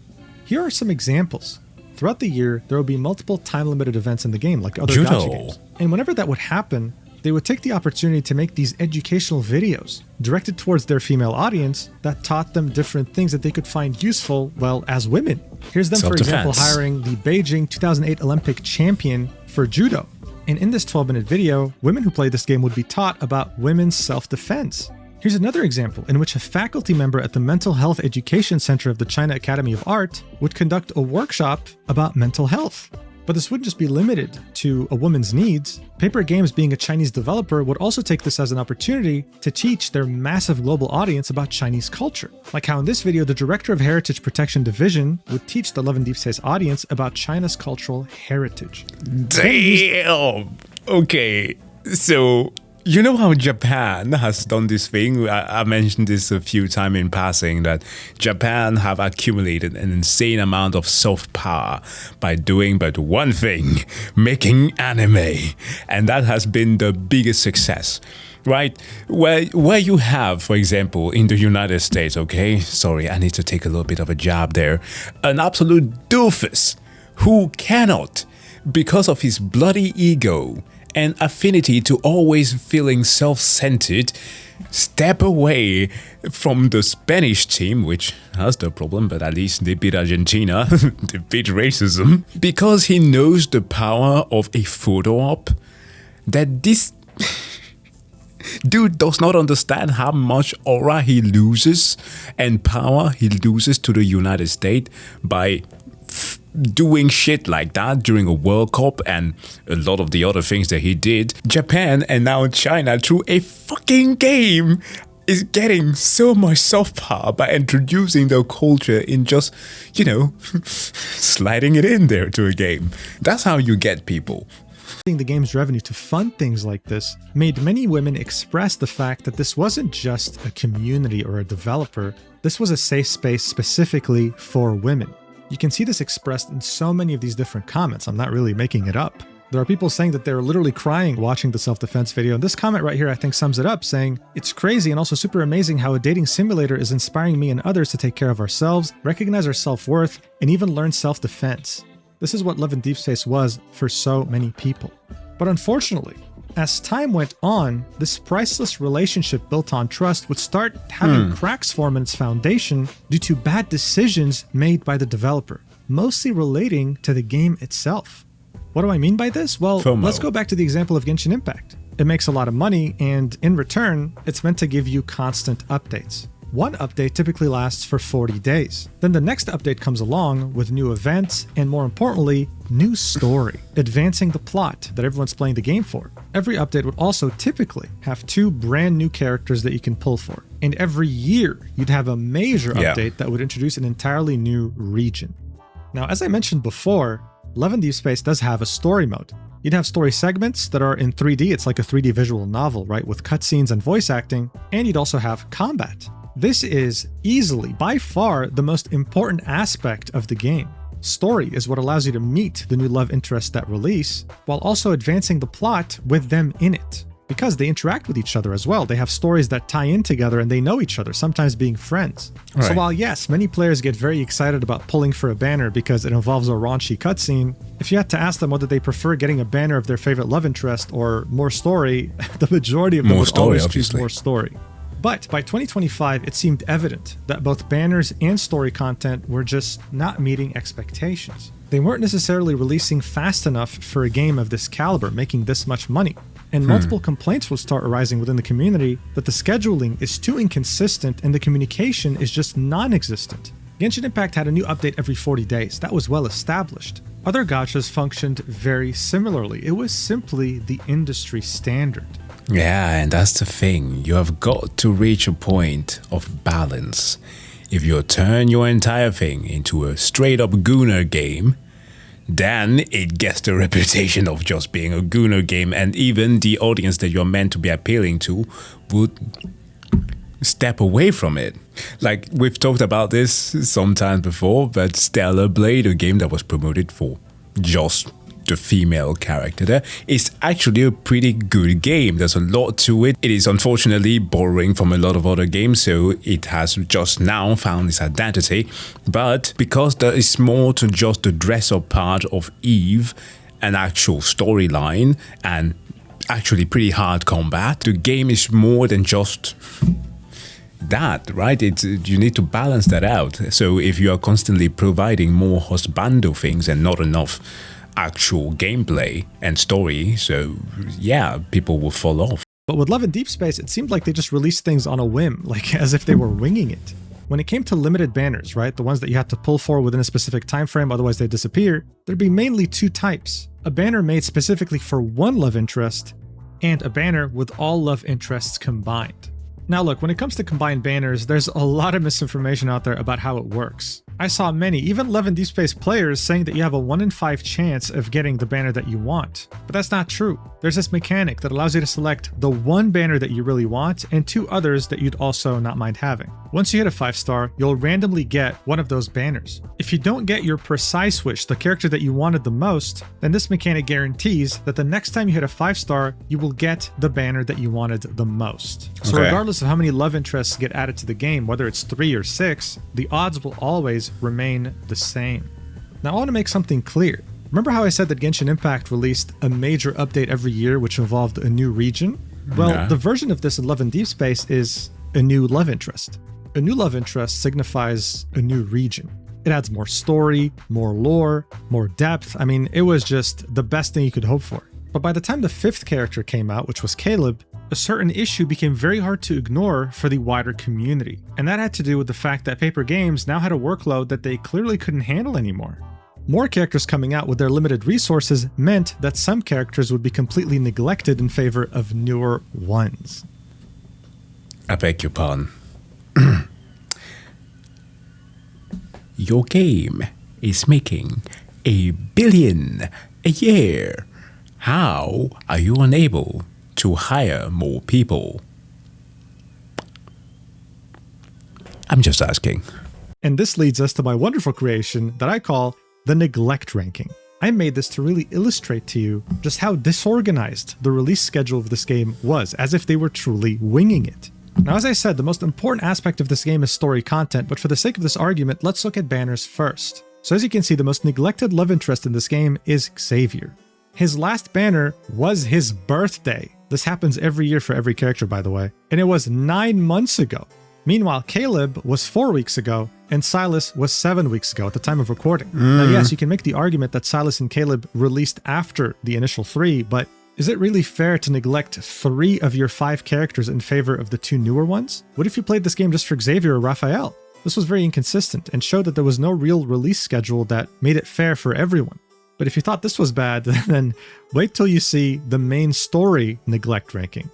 Here are some examples. Throughout the year, there will be multiple time-limited events in the game, like other gacha games. And whenever that would happen, they would take the opportunity to make these educational videos directed towards their female audience that taught them different things that they could find useful, well, as women. Here's them, for example, hiring the Beijing 2008 Olympic champion for judo. And in this 12-minute video, women who play this game would be taught about women's self-defense. Here's another example in which a faculty member at the Mental Health Education Center of the China Academy of Art would conduct a workshop about mental health. But this wouldn't just be limited to a woman's needs. Paper Games, being a Chinese developer, would also take this as an opportunity to teach their massive global audience about Chinese culture. Like how in this video, the director of Heritage Protection Division would teach the Love and Deep Space audience about China's cultural heritage. Damn! Okay, so... you know how Japan has done this thing? I mentioned this a few times in passing, that Japan have accumulated an insane amount of soft power by doing but one thing, making anime. And that has been the biggest success, right? Where you have, for example, in the United States, okay? Sorry, I need to take a little bit of a jab there. An absolute doofus who cannot, because of his bloody ego, and affinity to always feeling self-centered, step away from the Spanish team, which has the problem, but at least they beat Argentina, they beat racism, because he knows the power of a photo op, that this dude does not understand how much aura he loses and power he loses to the United States by doing shit like that during a World Cup and a lot of the other things that he did. Japan and now China, through a fucking game, is getting so much soft power by introducing their culture in just, you know, sliding it in there to a game. That's how you get people. The game's revenue to fund things like this made many women express the fact that this wasn't just a community or a developer, this was a safe space specifically for women. You can see this expressed in so many of these different comments. I'm not really making it up. There are people saying that they're literally crying watching the self-defense video, and this comment right here I think sums it up, saying, "It's crazy and also super amazing how a dating simulator is inspiring me and others to take care of ourselves, recognize our self-worth, and even learn self-defense." This is what Love in Deep Space was for so many people. But unfortunately, as time went on, this priceless relationship built on trust would start having cracks form in its foundation due to bad decisions made by the developer, mostly relating to the game itself. What do I mean by this? Well, FOMO. Let's go back to the example of Genshin Impact. It makes a lot of money, and in return, it's meant to give you constant updates. One update typically lasts for 40 days. Then the next update comes along with new events and, more importantly, new story, advancing the plot that everyone's playing the game for. Every update would also typically have 2 brand new characters that you can pull for. And every year, you'd have a major update that would introduce an entirely new region. Now, as I mentioned before, Love in Deep Space does have a story mode. You'd have story segments that are in 3D. It's like a 3D visual novel, right, with cutscenes and voice acting. And you'd also have combat. This is easily, by far, the most important aspect of the game. Story is what allows you to meet the new love interests that release, while also advancing the plot with them in it. Because they interact with each other as well. They have stories that tie in together and they know each other, sometimes being friends. So while yes, many players get very excited about pulling for a banner because it involves a raunchy cutscene, if you had to ask them whether they prefer getting a banner of their favorite love interest or more story, the majority of them would always choose more story. But by 2025, it seemed evident that both banners and story content were just not meeting expectations. They weren't necessarily releasing fast enough for a game of this caliber, making this much money. And multiple complaints will start arising within the community that the scheduling is too inconsistent and the communication is just non-existent. Genshin Impact had a new update every 40 days. That was well established. Other gachas functioned very similarly. It was simply the industry standard. Yeah, and that's the thing. You have got to reach a point of balance. If you turn your entire thing into a straight-up Gunnar game, then it gets the reputation of just being a Gunnar game, and even the audience that you're meant to be appealing to would step away from it. Like, we've talked about this sometimes before, but Stellar Blade, a game that was promoted for just the female character there, is actually a pretty good game. There's a lot to it. It is unfortunately borrowing from a lot of other games, so it has just now found its identity. But because there is more to just the dress-up part of Eve, an actual storyline, and actually pretty hard combat, the game is more than just that, right? You need to balance that out. So if you are constantly providing more husbando things and not enough actual gameplay and story, so yeah, people will fall off. But with Love in Deep Space, it seemed like they just released things on a whim, like as if they were winging it. When it came to limited banners, right, the ones that you had to pull for within a specific time frame, otherwise they disappear, there'd be mainly 2 types. A banner made specifically for one love interest, and a banner with all love interests combined. Now look, when it comes to combined banners, there's a lot of misinformation out there about how it works. I saw many, even Love in Deep Space players, saying that you have a 1 in 5 chance of getting the banner that you want. But that's not true. There's this mechanic that allows you to select the one banner that you really want and 2 others that you'd also not mind having. Once you hit a 5-star, you'll randomly get one of those banners. If you don't get your precise wish, the character that you wanted the most, then this mechanic guarantees that the next time you hit a 5-star, you will get the banner that you wanted the most. So regardless of how many love interests get added to the game, whether it's 3 or 6, the odds will always remain the same. Now I want to make something clear. Remember how I said that Genshin Impact released a major update every year which involved a new region? Well, the version of this in Love in Deep Space is a new love interest. A new love interest signifies a new region. It adds more story, more lore, more depth. I mean, it was just the best thing you could hope for. But by the time the 5th character came out, which was Caleb, a certain issue became very hard to ignore for the wider community. And that had to do with the fact that Paper Games now had a workload that they clearly couldn't handle anymore. More characters coming out with their limited resources meant that some characters would be completely neglected in favor of newer ones. I beg your pardon. Your game is making $1 billion a year. How are you unable to hire more people? I'm just asking. And this leads us to my wonderful creation that I call the neglect ranking. I made this to really illustrate to you just how disorganized the release schedule of this game was, as if they were truly winging it. Now, as I said, the most important aspect of this game is story content, but for the sake of this argument, let's look at banners first. So as you can see, the most neglected love interest in this game is Xavier. His last banner was his birthday. This happens every year for every character, by the way, and it was 9 months ago. Meanwhile, Caleb was 4 weeks ago, and Silas was 7 weeks ago at the time of recording. Now, yes, you can make the argument that Silas and Caleb released after the initial 3, but is it really fair to neglect 3 of your 5 characters in favor of the 2 newer ones? What if you played this game just for Xavier or Raphael? This was very inconsistent and showed that there was no real release schedule that made it fair for everyone. But if you thought this was bad, then wait till you see the main story neglect ranking.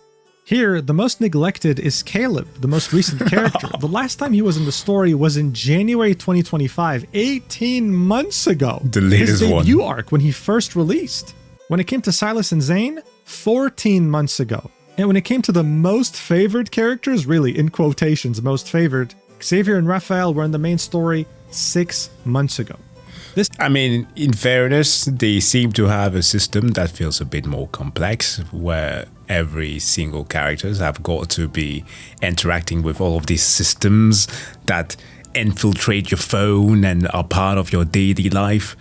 Here, the most neglected is Caleb, the most recent character. The last time he was in the story was in January 2025, 18 months ago. The latest his debut one. arc when he first released. When it came to Silas and Zane, 14 months ago. And when it came to the most favored characters, really, in quotations, most favored, Xavier and Raphael were in the main story 6 months ago. I mean, in fairness, they seem to have a system that feels a bit more complex, where every single characters have got to be interacting with all of these systems that infiltrate your phone and are part of your daily life.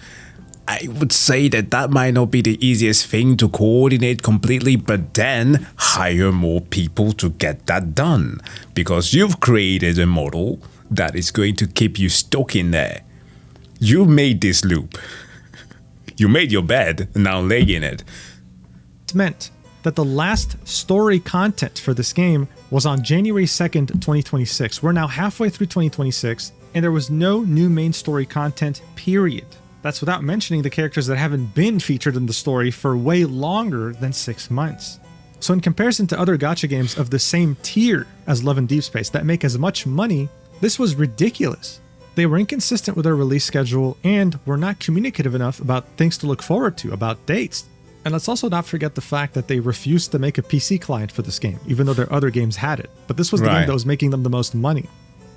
I would say that might not be the easiest thing to coordinate completely, but then hire more people to get that done, because you've created a model that is going to keep you stuck in there. You made this loop. You made your bed, now lay in it. It meant that the last story content for this game was on January 2nd, 2026. We're now halfway through 2026, and there was no new main story content, period. That's without mentioning the characters that haven't been featured in the story for way longer than 6 months. So in comparison to other gacha games of the same tier as Love and Deep Space that make as much money, this was ridiculous. They were inconsistent with their release schedule and were not communicative enough about things to look forward to, about dates. And let's also not forget the fact that they refused to make a PC client for this game, even though their other games had it. But this was the game that was making them the most money.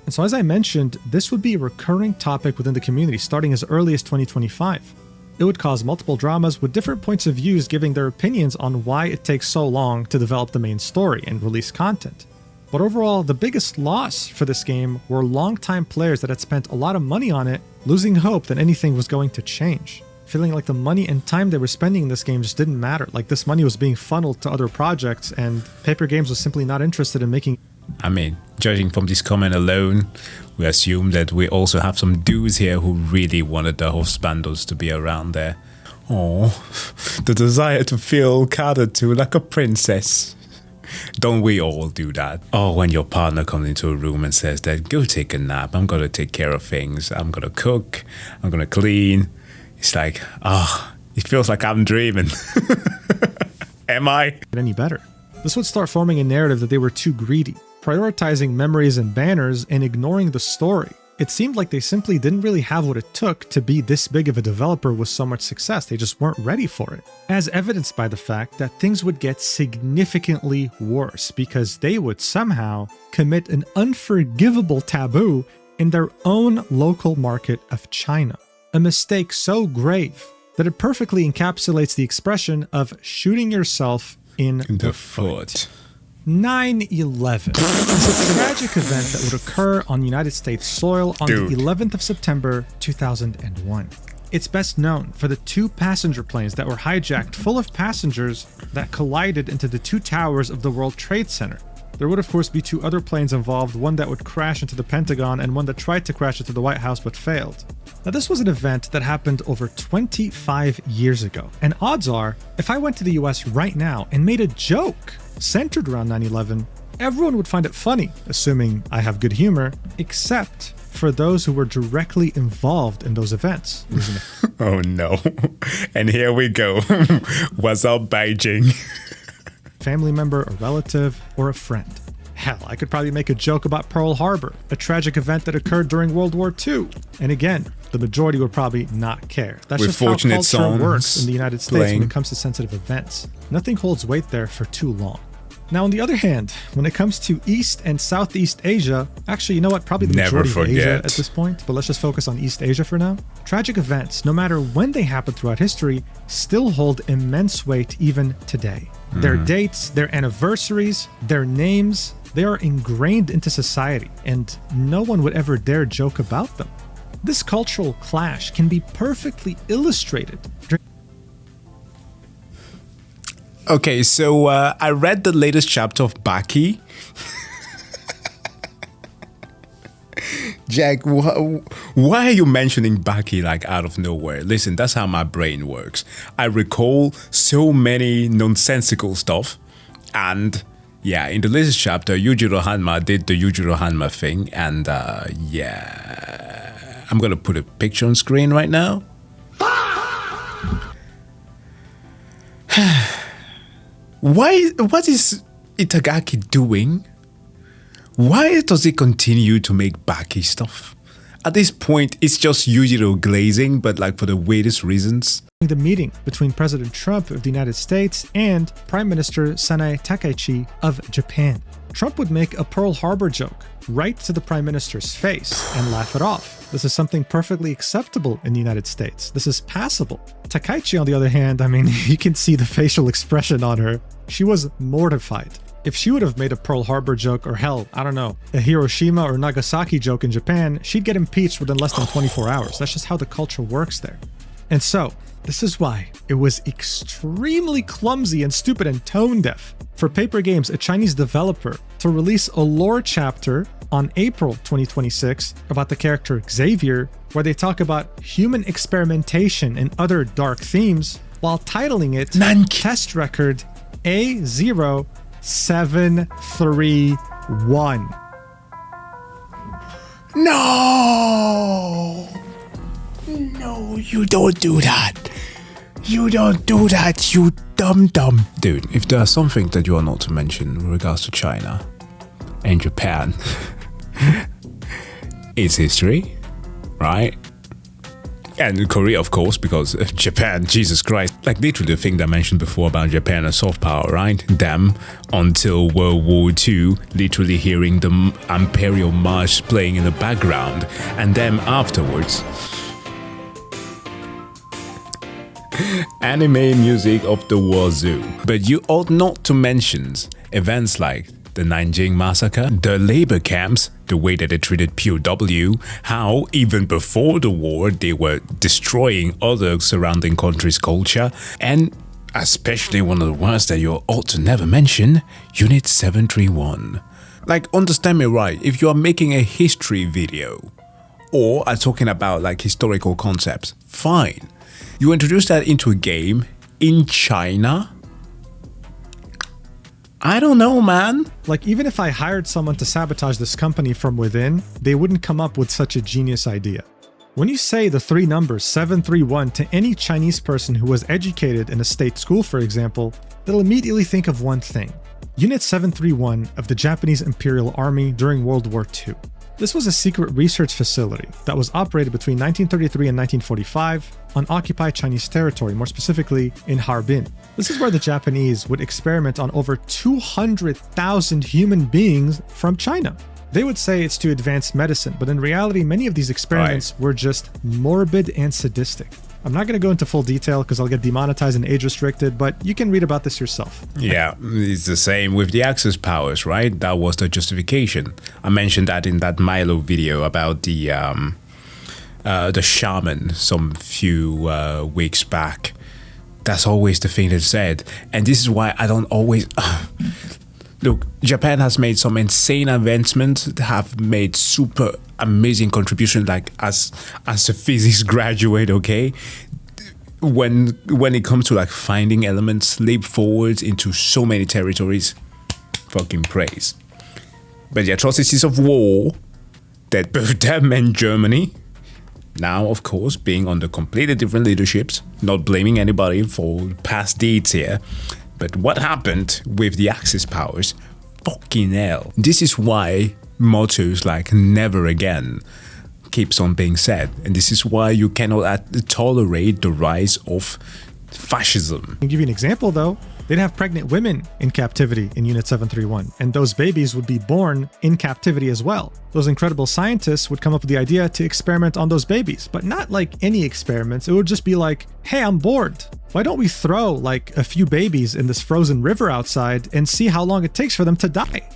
And so as I mentioned, this would be a recurring topic within the community starting as early as 2025. It would cause multiple dramas with different points of views giving their opinions on why it takes so long to develop the main story and release content. But overall, the biggest loss for this game were longtime players that had spent a lot of money on it, losing hope that anything was going to change. Feeling like the money and time they were spending in this game just didn't matter, like this money was being funneled to other projects and Paper Games was simply not interested in making. I mean, judging from this comment alone, we assume that we also have some dudes here who really wanted the husbandos to be around there. Oh, the desire to feel catered to like a princess. Don't we all do that? Oh, when your partner comes into a room and says that, go take a nap, I'm going to take care of things, I'm going to cook, I'm going to clean. It's like, it feels like I'm dreaming. Am I? Any better. This would start forming a narrative that they were too greedy, prioritizing memories and banners and ignoring the story. It seemed like they simply didn't really have what it took to be this big of a developer with so much success. They just weren't ready for it. As evidenced by the fact that things would get significantly worse because they would somehow commit an unforgivable taboo in their own local market of China. A mistake so grave that it perfectly encapsulates the expression of shooting yourself in the foot. 9/11 is a tragic event that would occur on United States soil on the 11th of September 2001. It's best known for the 2 passenger planes that were hijacked full of passengers that collided into the 2 towers of the World Trade Center. There would of course be 2 other planes involved, one that would crash into the Pentagon and one that tried to crash into the White House but failed. Now this was an event that happened over 25 years ago, and odds are, if I went to the US right now and made a joke centered around 9/11, everyone would find it funny, assuming I have good humor, except for those who were directly involved in those events. Oh no. And here we go. What's up, Beijing? Family member, a relative, or a friend. Hell, I could probably make a joke about Pearl Harbor, a tragic event that occurred during World War II. And again, the majority would probably not care. That's With just how fortunate culture works in the United States playing. when it comes to sensitive events. Nothing holds weight there for too long. Now, on the other hand, when it comes to East and Southeast Asia, actually, you know what? Probably the Never majority of Asia forget. at this point, but let's just focus on East Asia for now. Tragic events, no matter when they happen throughout history, still hold immense weight even today. Their dates, their anniversaries, their names, they are ingrained into society, and no one would ever dare joke about them. This cultural clash can be perfectly illustrated. Okay, so I read the latest chapter of Baki. Jack, why are you mentioning Baki like out of nowhere? Listen, that's how my brain works. I recall so many nonsensical stuff, and yeah, in the latest chapter, Yujiro Hanma did the Yujiro Hanma thing, and yeah, I'm gonna put a picture on screen right now. What is Itagaki doing? Why does he continue to make Baki stuff? At this point, it's just Yujiro glazing, but like for the weirdest reasons. The meeting between President Trump of the United States and Prime Minister Sanae Takaichi of Japan. Trump would make a Pearl Harbor joke right to the Prime Minister's face and laugh it off. This is something perfectly acceptable in the United States. This is passable. Takaichi, on the other hand, I mean, you can see the facial expression on her. She was mortified. If she would have made a Pearl Harbor joke, or hell, I don't know, a Hiroshima or Nagasaki joke in Japan, she'd get impeached within less than 24 hours. That's just how the culture works there. And so, this is why it was extremely clumsy and stupid and tone deaf for Paper Games, a Chinese developer, to release a lore chapter on April 2026 about the character Xavier, where they talk about human experimentation and other dark themes, while titling it Test Record A0731. No! No, you don't do that. You don't do that, you dumb. Dude, if there's something that you are not to mention in regards to China and Japan, it's history, right? And Korea, of course, because Japan, Jesus Christ, like literally the thing that I mentioned before about Japan and soft power, right? Them, until World War II, literally hearing the Imperial March playing in the background, and them afterwards. Anime music of the wazoo. But you ought not to mention events like the Nanjing massacre, the labor camps, the way that they treated POW, how even before the war they were destroying other surrounding countries' culture, and especially one of the ones that you ought to never mention, Unit 731. Like, understand me right, if you are making a history video or are talking about like historical concepts, fine. You introduce that into a game in China? I don't know, man. Like, even if I hired someone to sabotage this company from within, they wouldn't come up with such a genius idea. When you say the three numbers 731 to any Chinese person who was educated in a state school, for example, they'll immediately think of one thing: Unit 731 of the Japanese Imperial Army during World War II. This was a secret research facility that was operated between 1933 and 1945 on occupied Chinese territory, more specifically in Harbin. This is where the Japanese would experiment on over 200,000 human beings from China. They would say it's to advance medicine, but in reality, many of these experiments were just morbid and sadistic. I'm not going to go into full detail because I'll get demonetized and age restricted, but you can read about this yourself. Yeah, it's the same with the Axis powers, right? That was the justification. I mentioned that in that Milo video about the shaman some few weeks back. That's always the thing that's said. And this is why I don't always... Look, Japan has made some insane advancements, have made super amazing contributions, like as a physics graduate, okay? When it comes to like finding elements, leap forwards into so many territories, fucking praise. But the atrocities of war that both them and Germany, now of course being under completely different leaderships, not blaming anybody for past deeds here, but what happened with the Axis powers, fucking hell. This is why mottos like never again keeps on being said. And this is why you cannot tolerate the rise of fascism. I'll give you an example though. They'd have pregnant women in captivity in Unit 731, and those babies would be born in captivity as well. Those incredible scientists would come up with the idea to experiment on those babies, but not like any experiments. It would just be like, hey, I'm bored. Why don't we throw like a few babies in this frozen river outside and see how long it takes for them to die?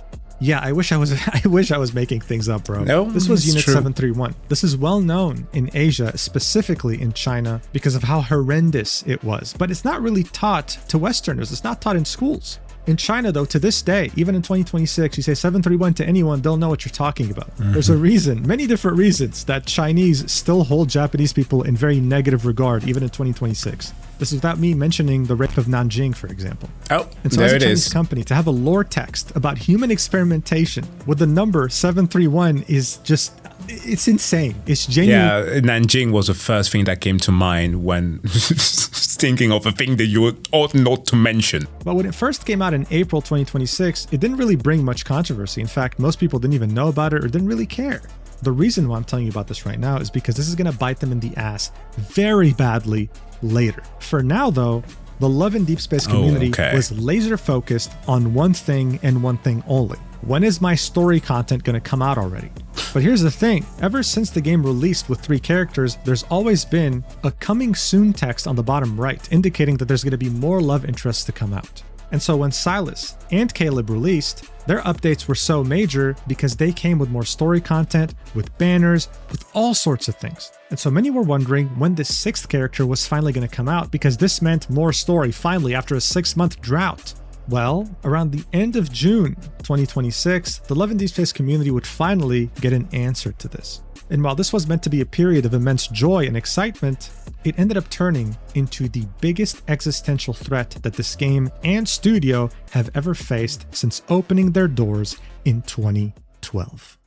Yeah, I wish I was making things up, bro. No, this was it's Unit true. 731. This is well known in Asia, specifically in China, because of how horrendous it was. But it's not really taught to Westerners. It's not taught in schools. In China, though, to this day, even in 2026, you say 731 to anyone, they'll know what you're talking about. There's a reason, many different reasons, that Chinese still hold Japanese people in very negative regard, even in 2026. This is without me mentioning the rape of Nanjing, for example. Oh, And so there as a it Chinese is. company, to have a lore text about human experimentation with the number 731 is just, it's insane. It's genuine. Yeah, Nanjing was the first thing that came to mind when thinking of a thing that you ought not to mention. But when it first came out in April 2026, it didn't really bring much controversy. In fact, most people didn't even know about it or didn't really care. The reason why I'm telling you about this right now is because this is going to bite them in the ass very badly later. For now, though, the Love and Deep Space community okay. was laser focused on one thing and one thing only. When is my story content going to come out already? But here's the thing. Ever since the game released with 3 characters, there's always been a coming soon text on the bottom right, indicating that there's going to be more love interests to come out. And so when Silas and Caleb released, their updates were so major because they came with more story content, with banners, with all sorts of things. And so many were wondering when this 6th character was finally going to come out, because this meant more story finally after a 6-month drought. Well, around the end of June 2026, the Love and Deep Space community would finally get an answer to this. And while this was meant to be a period of immense joy and excitement, it ended up turning into the biggest existential threat that this game and studio have ever faced since opening their doors in 2012.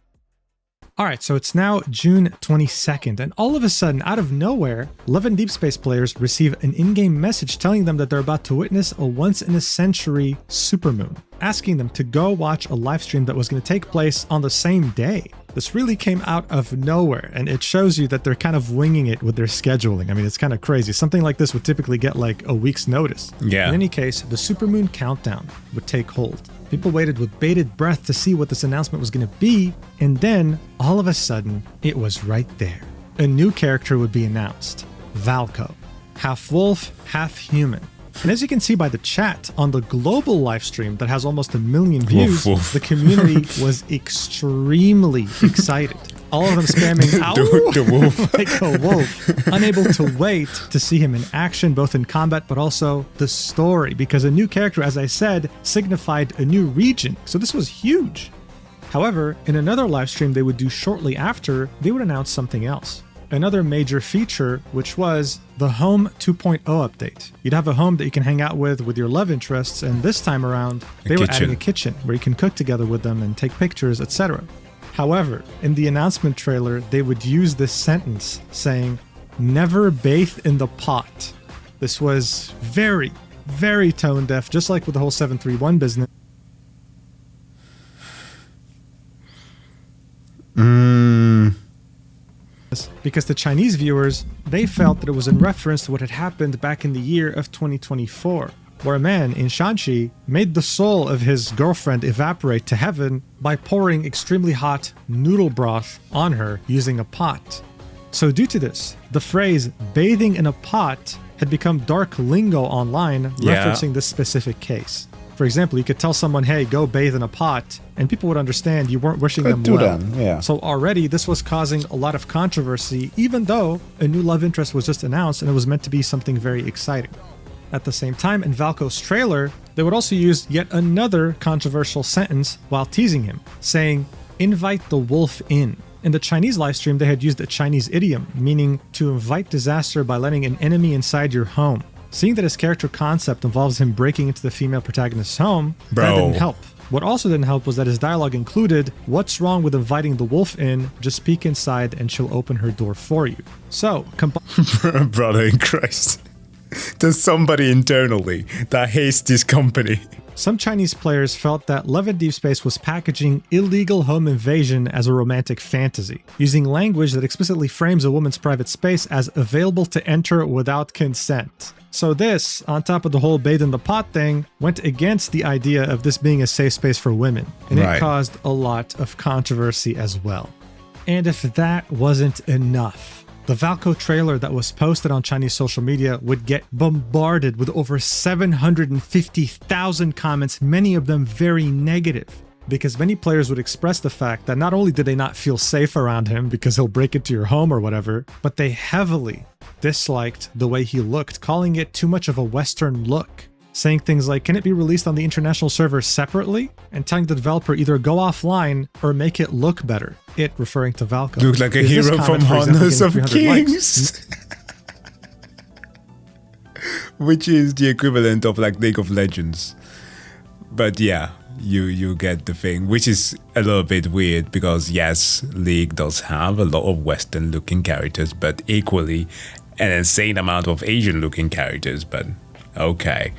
All right, so it's now June 22nd, and all of a sudden, out of nowhere, Love and Deep Space players receive an in-game message telling them that they're about to witness a once-in-a-century supermoon, asking them to go watch a live stream that was going to take place on the same day. This really came out of nowhere, and it shows you that they're kind of winging it with their scheduling. I mean, it's kind of crazy. Something like this would typically get like a week's notice. Yeah. In any case, the supermoon countdown would take hold. People waited with bated breath to see what this announcement was going to be, and then, all of a sudden, it was right there. A new character would be announced, Valko. Half wolf, half human. And as you can see by the chat, on the global live stream that has almost 1 million views, Woof, woof. the community was extremely excited. All of them spamming, ow, The wolf. like a wolf, unable to wait to see him in action, both in combat, but also the story, because a new character, as I said, signified a new region. So this was huge. However, in another live stream they would do shortly after, they would announce something else. Another major feature, which was the Home 2.0 update. You'd have a home that you can hang out with your love interests, and this time around, they were adding a kitchen where you can cook together with them and take pictures, etc. However, in the announcement trailer, they would use this sentence saying, "Never bathe in the pot." This was very, very tone deaf, just like with the whole 731 business. Because the Chinese viewers, they felt that it was in reference to what had happened back in the year of 2024, where a man in Shanxi made the soul of his girlfriend evaporate to heaven by pouring extremely hot noodle broth on her using a pot. So due to this, the phrase bathing in a pot had become dark lingo online, referencing this specific case. For example, you could tell someone, hey, go bathe in a pot, and people would understand you weren't wishing them well. So already this was causing a lot of controversy, even though a new love interest was just announced and it was meant to be something very exciting. At the same time, in Valko's trailer, they would also use yet another controversial sentence while teasing him, saying, invite the wolf in. In the Chinese livestream, they had used a Chinese idiom, meaning to invite disaster by letting an enemy inside your home. Seeing that his character concept involves him breaking into the female protagonist's home, that didn't help. What also didn't help was that his dialogue included, what's wrong with inviting the wolf in? Just peek inside and she'll open her door for you. So, Brother in Christ. There's somebody internally that hates this company. Some Chinese players felt that Love and Deep Space was packaging illegal home invasion as a romantic fantasy, using language that explicitly frames a woman's private space as available to enter without consent. So this, on top of the whole bait in the pot thing, went against the idea of this being a safe space for women, and Right. it caused a lot of controversy as well. And if that wasn't enough, the Valco trailer that was posted on Chinese social media would get bombarded with over 750,000 comments, many of them very negative, because many players would express the fact that not only did they not feel safe around him because he'll break into your home or whatever, but they heavily disliked the way he looked, calling it too much of a Western look, saying things like, can it be released on the international server separately? And telling the developer either go offline or make it look better. It referring to Valco. Looks like a Here's this hero from comment, for example, Honors of getting 300 likes. Kings. Which is the equivalent of like League of Legends. But yeah, you get the thing, which is a little bit weird because yes, League does have a lot of Western looking characters, but equally an insane amount of Asian looking characters, but okay.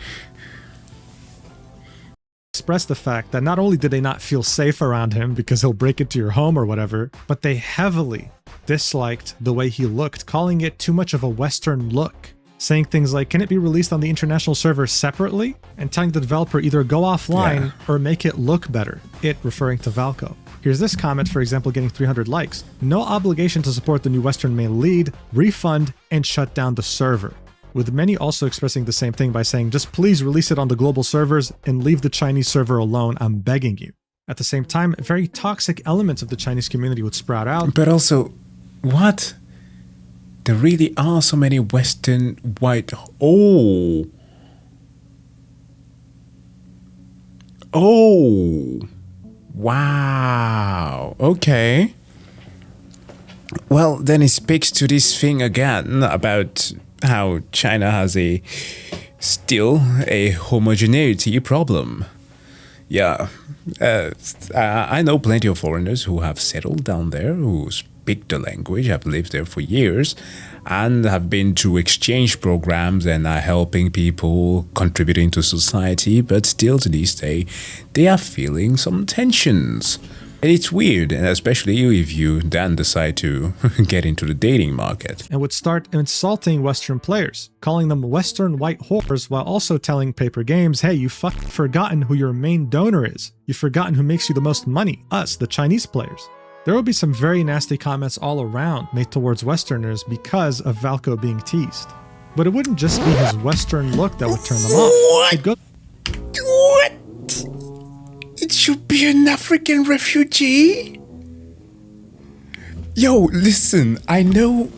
Express the fact that not only did they not feel safe around him because he'll break into your home or whatever, but they heavily disliked the way he looked, calling it too much of a Western look, saying things like, can it be released on the international server separately? And telling the developer either go offline or make it look better, it referring to Valco. Here's this comment, for example, getting 300 likes. No obligation to support the new Western main lead, refund, and shut down the server. With many also expressing the same thing by saying, just please release it on the global servers and leave the Chinese server alone, I'm begging you. At the same time, very toxic elements of the Chinese community would sprout out. But also, what? There really are so many Western white... Oh! Wow. Okay. Well, then it speaks to this thing again about how China has still a homogeneity problem. Yeah, I know plenty of foreigners who have settled down there, who speak the language, have lived there for years, and have been to exchange programs and are helping people, contributing to society, but still to this day, they are feeling some tensions. And it's weird, and especially if you then decide to get into the dating market. And would start insulting Western players, calling them Western white whores, while also telling Paper Games, hey, you fucking forgotten who your main donor is. You've forgotten who makes you the most money, us, the Chinese players. There will be some very nasty comments all around made towards Westerners because of Valco being teased. But it wouldn't just be his Western look that would turn them off. It'd go What? It should be an African refugee? Yo, listen, I know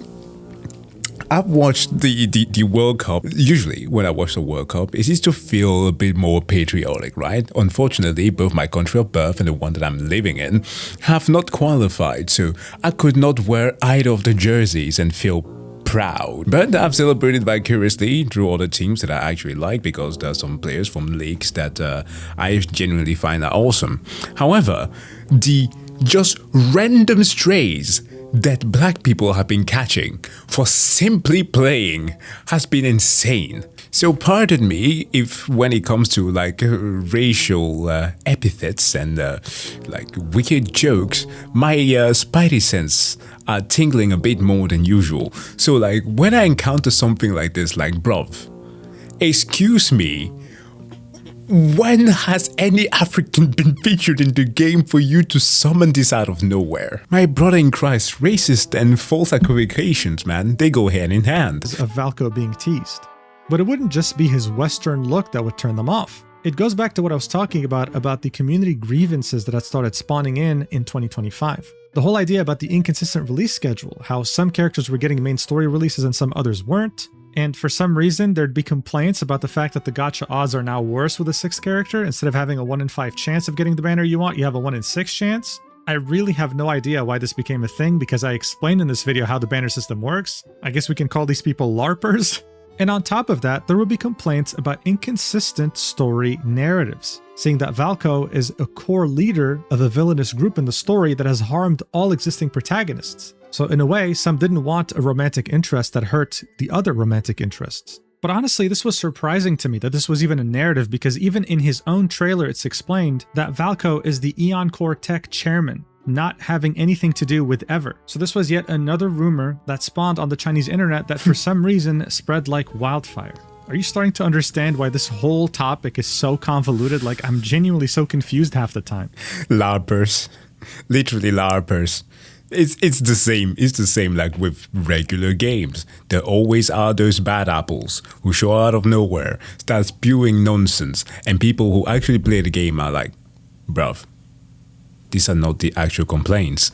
I've watched the World Cup. Usually when I watch the World Cup, it is to feel a bit more patriotic, right? Unfortunately, both my country of birth and the one that I'm living in have not qualified, so I could not wear either of the jerseys and feel proud. But I've celebrated vicariously through other teams that I actually like, because there are some players from leagues that I genuinely find are awesome. However, the just random strays that black people have been catching for simply playing has been insane. So pardon me if when it comes to like racial epithets and like wicked jokes, my spidey sense are tingling a bit more than usual. So like when I encounter something like this, like bruv, excuse me, when has any African been featured in the game for you to summon this out of nowhere? My brother in Christ, racist and false equivocations, man, they go hand in hand. of Valco being teased. But it wouldn't just be his Western look that would turn them off. It goes back to what I was talking about the community grievances that had started spawning in 2025. The whole idea about the inconsistent release schedule, how some characters were getting main story releases and some others weren't, and for some reason there'd be complaints about the fact that the gacha odds are now worse with a 6th character. Instead of having a 1 in 5 chance of getting the banner you want, you have a 1 in 6 chance. I really have no idea why this became a thing, because I explained in this video how the banner system works. I guess we can call these people LARPers. And on top of that, there will be complaints about inconsistent story narratives, saying that Valco is a core leader of a villainous group in the story that has harmed all existing protagonists. So in a way, some didn't want a romantic interest that hurt the other romantic interests. But honestly, this was surprising to me that this was even a narrative, because even in his own trailer it's explained that Valco is the Eon Core Tech chairman, not having anything to do with Ever. So this was yet another rumor that spawned on the Chinese internet that for some reason spread like wildfire. Are you starting to understand why this whole topic is so convoluted? Like, I'm genuinely so confused half the time. LARPers. Literally LARPers. It's the same. It's the same like with regular games. There always are those bad apples who show out of nowhere, start spewing nonsense, and people who actually play the game are like, bruv, these are not the actual complaints.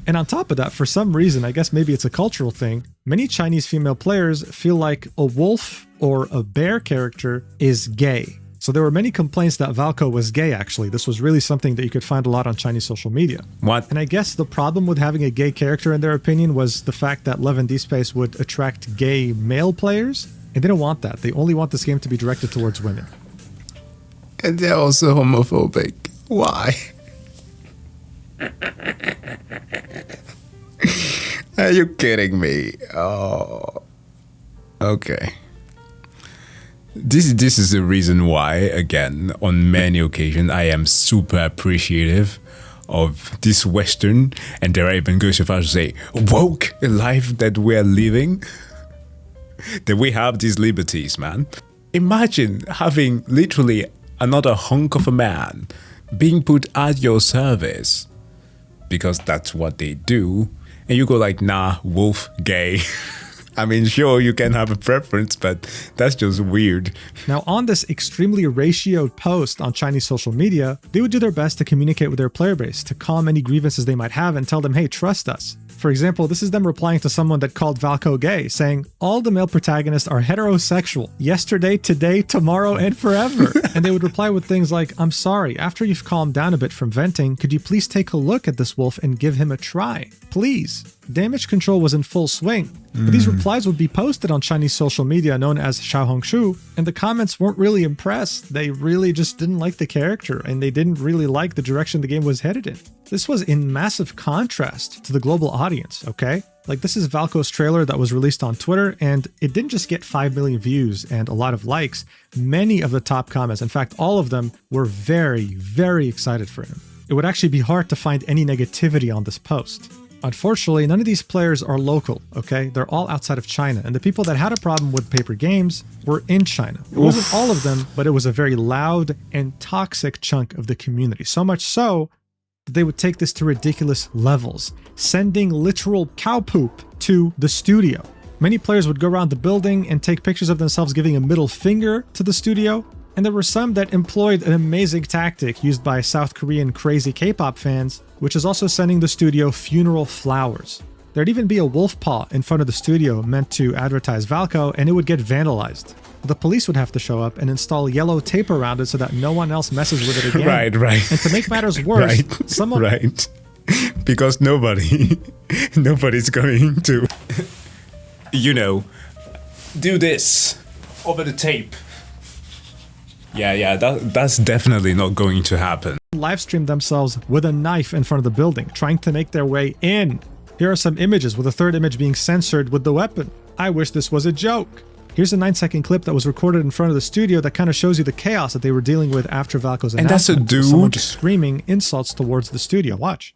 And on top of that, for some reason, I guess maybe it's a cultural thing, many Chinese female players feel like a wolf or a bear character is gay. So there were many complaints that Valko was gay, actually. This was really something that you could find a lot on Chinese social media. What? And I guess the problem with having a gay character, in their opinion, was the fact that Love and Deep Space would attract gay male players. And they don't want that. They only want this game to be directed towards women. And they're also homophobic. Why? Are you kidding me? Oh. Okay. This is the reason why, again, on many occasions, I am super appreciative of this Western, and dare I even go so far as to say, woke life that we're living, that we have these liberties, man. Imagine having literally another hunk of a man being put at your service, because that's what they do, and you go like, nah, wolf, gay. I mean, sure, you can have a preference, but that's just weird. Now, on this extremely ratioed post on Chinese social media, they would do their best to communicate with their player base, to calm any grievances they might have and tell them, hey, trust us. For example, this is them replying to someone that called Valko gay, saying, all the male protagonists are heterosexual, yesterday, today, tomorrow, and forever. And they would reply with things like, I'm sorry, after you've calmed down a bit from venting, could you please take a look at this wolf and give him a try? Please. Damage control was in full swing. But these replies would be posted on Chinese social media known as Xiaohongshu, and the comments weren't really impressed. They really just didn't like the character, and they didn't really like the direction the game was headed in. This was in massive contrast to the global audience, okay? Like, this is Valko's trailer that was released on Twitter, and it didn't just get 5 million views and a lot of likes. Many of the top comments, in fact, all of them, were very, very excited for him. It would actually be hard to find any negativity on this post. Unfortunately, none of these players are local, okay? They're all outside of China, and the people that had a problem with Paper Games were in China. It wasn't all of them, but it was a very loud and toxic chunk of the community. So much so that they would take this to ridiculous levels, sending literal cow poop to the studio. Many players would go around the building and take pictures of themselves giving a middle finger to the studio, and there were some that employed an amazing tactic used by South Korean crazy K-pop fans, which is also sending the studio funeral flowers. There'd even be a wolf paw in front of the studio meant to advertise Valko, and it would get vandalized. The police would have to show up and install yellow tape around it so that no one else messes with it again. Right. And to make matters worse, someone... Right. Because nobody's going to, do this over the tape. Yeah, that's definitely not going to happen. Live streamed themselves with a knife in front of the building, trying to make their way in. Here are some images, with a third image being censored with the weapon. I wish this was a joke. Here's a 9-second clip that was recorded in front of the studio that kind of shows you the chaos that they were dealing with after Valko's announcement. And that's a dude? Someone just screaming insults towards the studio. Watch.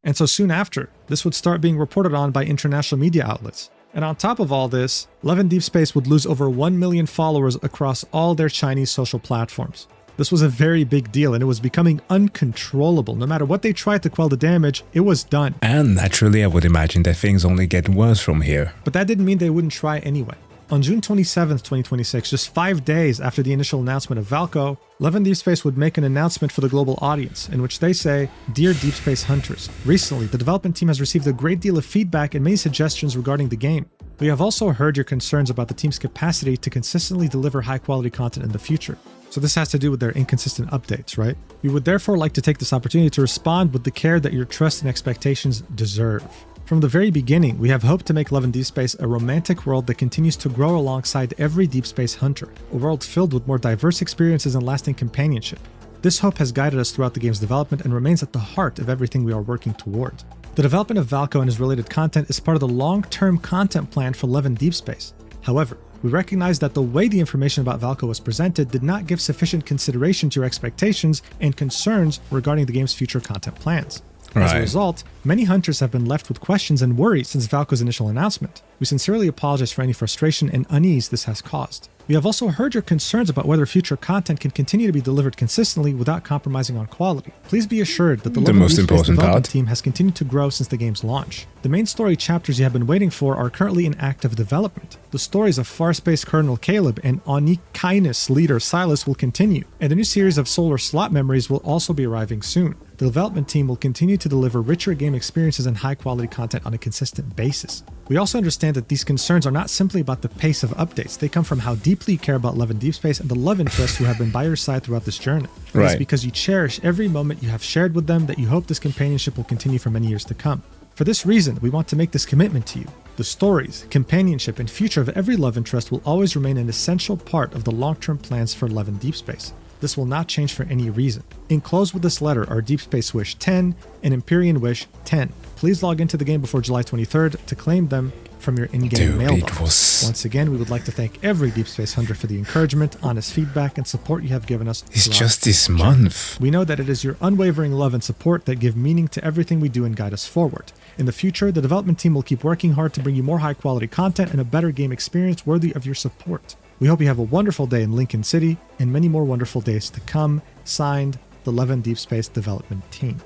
And so soon after, this would start being reported on by international media outlets. And on top of all this, Love and Deep Space would lose over 1 million followers across all their Chinese social platforms. This was a very big deal, and it was becoming uncontrollable. No matter what they tried to quell the damage, it was done. And naturally, I would imagine that things only get worse from here. But that didn't mean they wouldn't try anyway. On June 27th, 2026, just 5 days after the initial announcement of Valko, Love and Deep Space would make an announcement for the global audience, in which they say, Dear Deep Space Hunters, recently the development team has received a great deal of feedback and many suggestions regarding the game. We have also heard your concerns about the team's capacity to consistently deliver high-quality content in the future. So this has to do with their inconsistent updates, right? We would therefore like to take this opportunity to respond with the care that your trust and expectations deserve. From the very beginning, we have hoped to make Love and Deep Space a romantic world that continues to grow alongside every Deep Space hunter, a world filled with more diverse experiences and lasting companionship. This hope has guided us throughout the game's development and remains at the heart of everything we are working toward. The development of Valko and his related content is part of the long-term content plan for Love and Deep Space. However, we recognize that the way the information about Valko was presented did not give sufficient consideration to your expectations and concerns regarding the game's future content plans. As a Right. result, many hunters have been left with questions and worries since Valco's initial announcement. We sincerely apologize for any frustration and unease this has caused. We have also heard your concerns about whether future content can continue to be delivered consistently without compromising on quality. Please be assured that the The Love and most Deep Space important development part. team has continued to grow since the game's launch. The main story chapters you have been waiting for are currently in active development. The stories of Farspace Colonel Caleb and Onikinus leader Silas will continue, and a new series of Solar Slot Memories will also be arriving soon. The development team will continue to deliver richer game experiences and high-quality content on a consistent basis. We also understand that these concerns are not simply about the pace of updates. They come from how deeply you care about Love and Deep Space and the love interests who have been by your side throughout this journey. It is Right. because you cherish every moment you have shared with them that you hope this companionship will continue for many years to come. For this reason, we want to make this commitment to you. The stories, companionship, and future of every love interest will always remain an essential part of the long-term plans for Love and Deep Space. This will not change for any reason. Enclosed with this letter are Deep Space Wish 10 and Empyrean Wish 10. Please log into the game before July 23rd to claim them from your in-game Dude, mailbox. it was... Once again, we would like to thank every Deep Space Hunter for the encouragement, honest feedback, and support you have given us. It's throughout just this month. We know that it is your unwavering love and support that give meaning to everything we do and guide us forward. In the future, the development team will keep working hard to bring you more high-quality content and a better game experience worthy of your support. We hope you have a wonderful day in Lincoln City and many more wonderful days to come. Signed, the Love and Deep Space Development Team.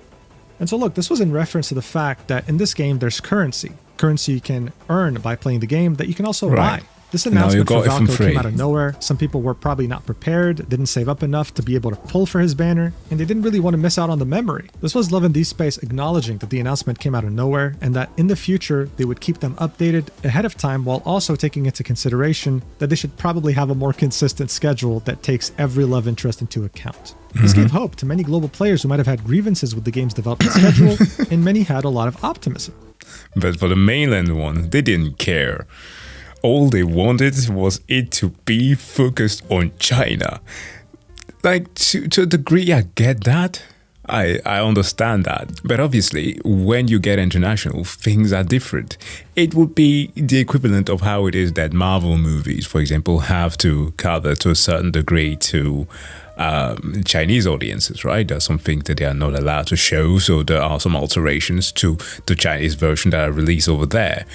And so look, this was in reference to the fact that in this game there's currency. Currency you can earn by playing the game that you can also Right. buy. This Now you announcement for got it from Valco free. came out of nowhere. Some people were probably not prepared, didn't save up enough to be able to pull for his banner, and they didn't really want to miss out on the memory. This was Love and Deep Space acknowledging that the announcement came out of nowhere and that in the future they would keep them updated ahead of time while also taking into consideration that they should probably have a more consistent schedule that takes every love interest into account. This gave hope to many global players who might have had grievances with the game's development schedule, and many had a lot of optimism. But for the mainland one, they didn't care. All they wanted was it to be focused on China. Like, to a degree, I get that. I understand that. But obviously, when you get international, things are different. It would be the equivalent of how it is that Marvel movies, for example, have to cater to a certain degree to Chinese audiences, right? There's some things that they are not allowed to show, so there are some alterations to the Chinese version that are released over there.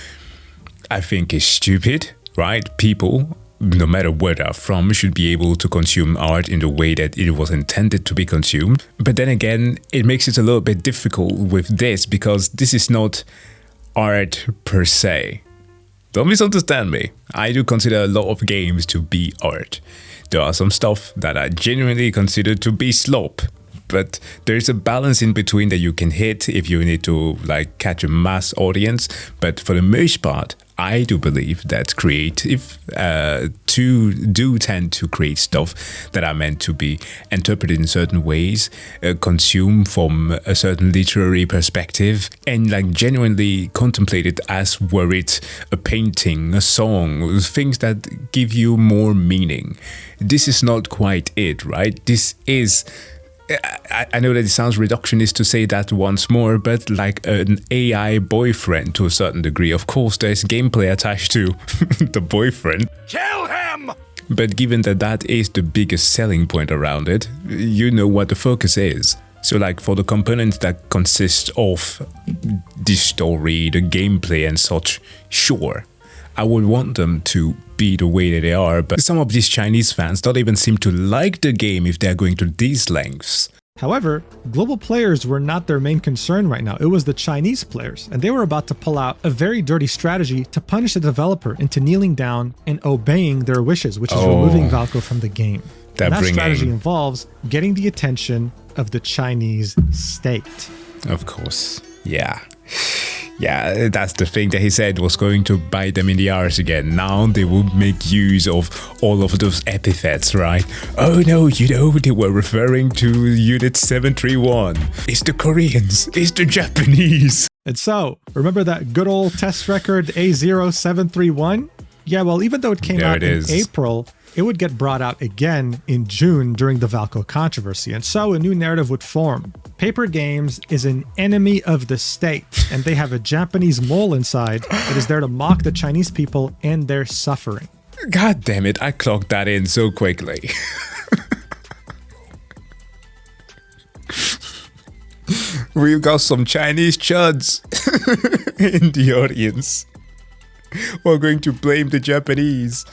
I think it's stupid, right? People, no matter where they're from, should be able to consume art in the way that it was intended to be consumed. But then again, it makes it a little bit difficult with this because this is not art per se. Don't misunderstand me. I do consider a lot of games to be art. There are some stuff that I genuinely consider to be slop. But there's a balance in between that you can hit if you need to like catch a mass audience. But for the most part, I do believe that creative do tend to create stuff that are meant to be interpreted in certain ways, consumed from a certain literary perspective, and like genuinely contemplated as were it a painting, a song, things that give you more meaning. This is not quite it, right? This is... I know that it sounds reductionist to say that once more, but like an AI boyfriend to a certain degree. Of course, there's gameplay attached to the boyfriend. Kill him! But given that that is the biggest selling point around it, you know what the focus is. So like for the components that consist of the story, the gameplay and such, sure, I would want them to be the way that they are, but some of these Chinese fans don't even seem to like the game if they're going to these lengths. However, global players were not their main concern right now. It was the Chinese players, and they were about to pull out a very dirty strategy to punish the developer into kneeling down and obeying their wishes, which is removing Valco from the game. And that strategy involves getting the attention of the Chinese state. Of course. Yeah. Yeah, that's the thing that he said was going to bite them in the arse again. Now they will make use of all of those epithets, right? Oh no, you know, they were referring to Unit 731. It's the Koreans. It's the Japanese. And so, remember that good old test record A0731? Yeah, well, even though it came out in April, it would get brought out again in June during the Valco controversy. And so a new narrative would form. Paper Games is an enemy of the state, and they have a Japanese mole inside that is there to mock the Chinese people and their suffering. God damn it, I clocked that in so quickly. We've got some Chinese chuds in the audience. We're going to blame the Japanese.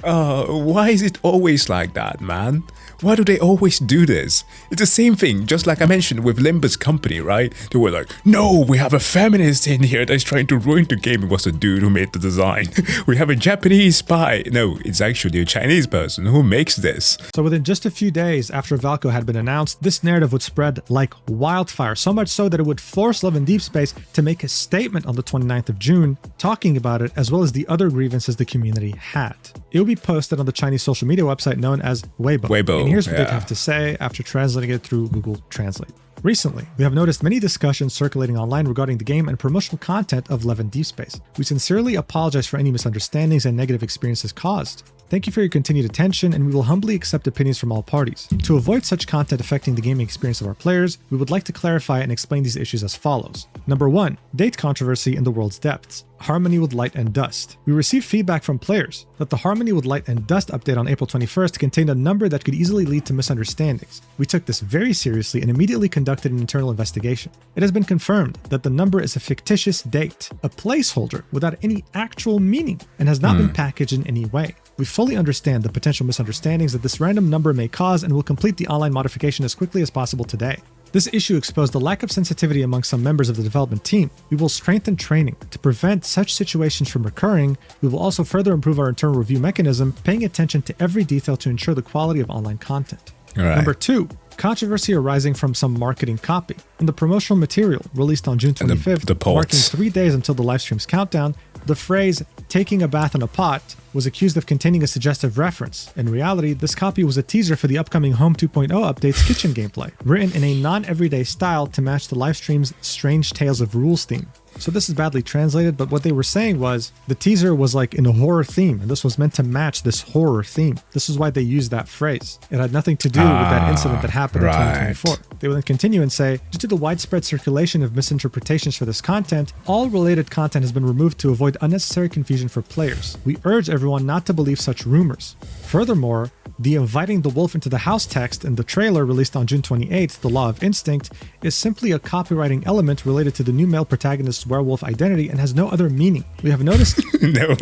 Why is it always like that, man? Why do they always do this? It's the same thing, just like I mentioned with Limber's company, right? They were like, no, we have a feminist in here that's trying to ruin the game. It was a dude who made the design. We have a Japanese spy. No, it's actually a Chinese person who makes this. So within just a few days after Valko had been announced, this narrative would spread like wildfire, so much so that it would force Love and Deep Space to make a statement on the 29th of June talking about it, as well as the other grievances the community had. It would be posted on the Chinese social media website known as Weibo. And here's what they'd have to say after translating it through Google Translate. Recently, we have noticed many discussions circulating online regarding the game and promotional content of Love and Deep Space. We sincerely apologize for any misunderstandings and negative experiences caused. Thank you for your continued attention, and we will humbly accept opinions from all parties. To avoid such content affecting the gaming experience of our players, we would like to clarify and explain these issues as follows. Number 1. Date controversy in the world's depths. Harmony with Light and Dust. We received feedback from players that the Harmony with Light and Dust update on April 21st contained a number that could easily lead to misunderstandings. We took this very seriously and immediately conducted an internal investigation. It has been confirmed that the number is a fictitious date, a placeholder without any actual meaning, and has not been packaged in any way. We fully understand the potential misunderstandings that this random number may cause and will complete the online modification as quickly as possible today. This issue exposed the lack of sensitivity among some members of the development team. We will strengthen training to prevent such situations from recurring. We will also further improve our internal review mechanism, paying attention to every detail to ensure the quality of online content. Right. Number 2. Controversy arising from some marketing copy. In the promotional material released on June 25th, marking 3 days until the livestream's countdown, the phrase, taking a bath in a pot, was accused of containing a suggestive reference. In reality, this copy was a teaser for the upcoming Home 2.0 update's kitchen gameplay, written in a non-everyday style to match the livestream's Strange Tales of Rules theme. So this is badly translated, but what they were saying was the teaser was like in a horror theme, and this was meant to match this horror theme. This is why they used that phrase. It had nothing to do with that incident that happened in 2024. They would then continue and say, due to the widespread circulation of misinterpretations for this content, all related content has been removed to avoid unnecessary confusion for players. We urge everyone not to believe such rumors. Furthermore, the inviting the wolf into the house text in the trailer released on June 28th, The Law of Instinct, is simply a copywriting element related to the new male protagonist's werewolf identity and has no other meaning. We have noticed... No.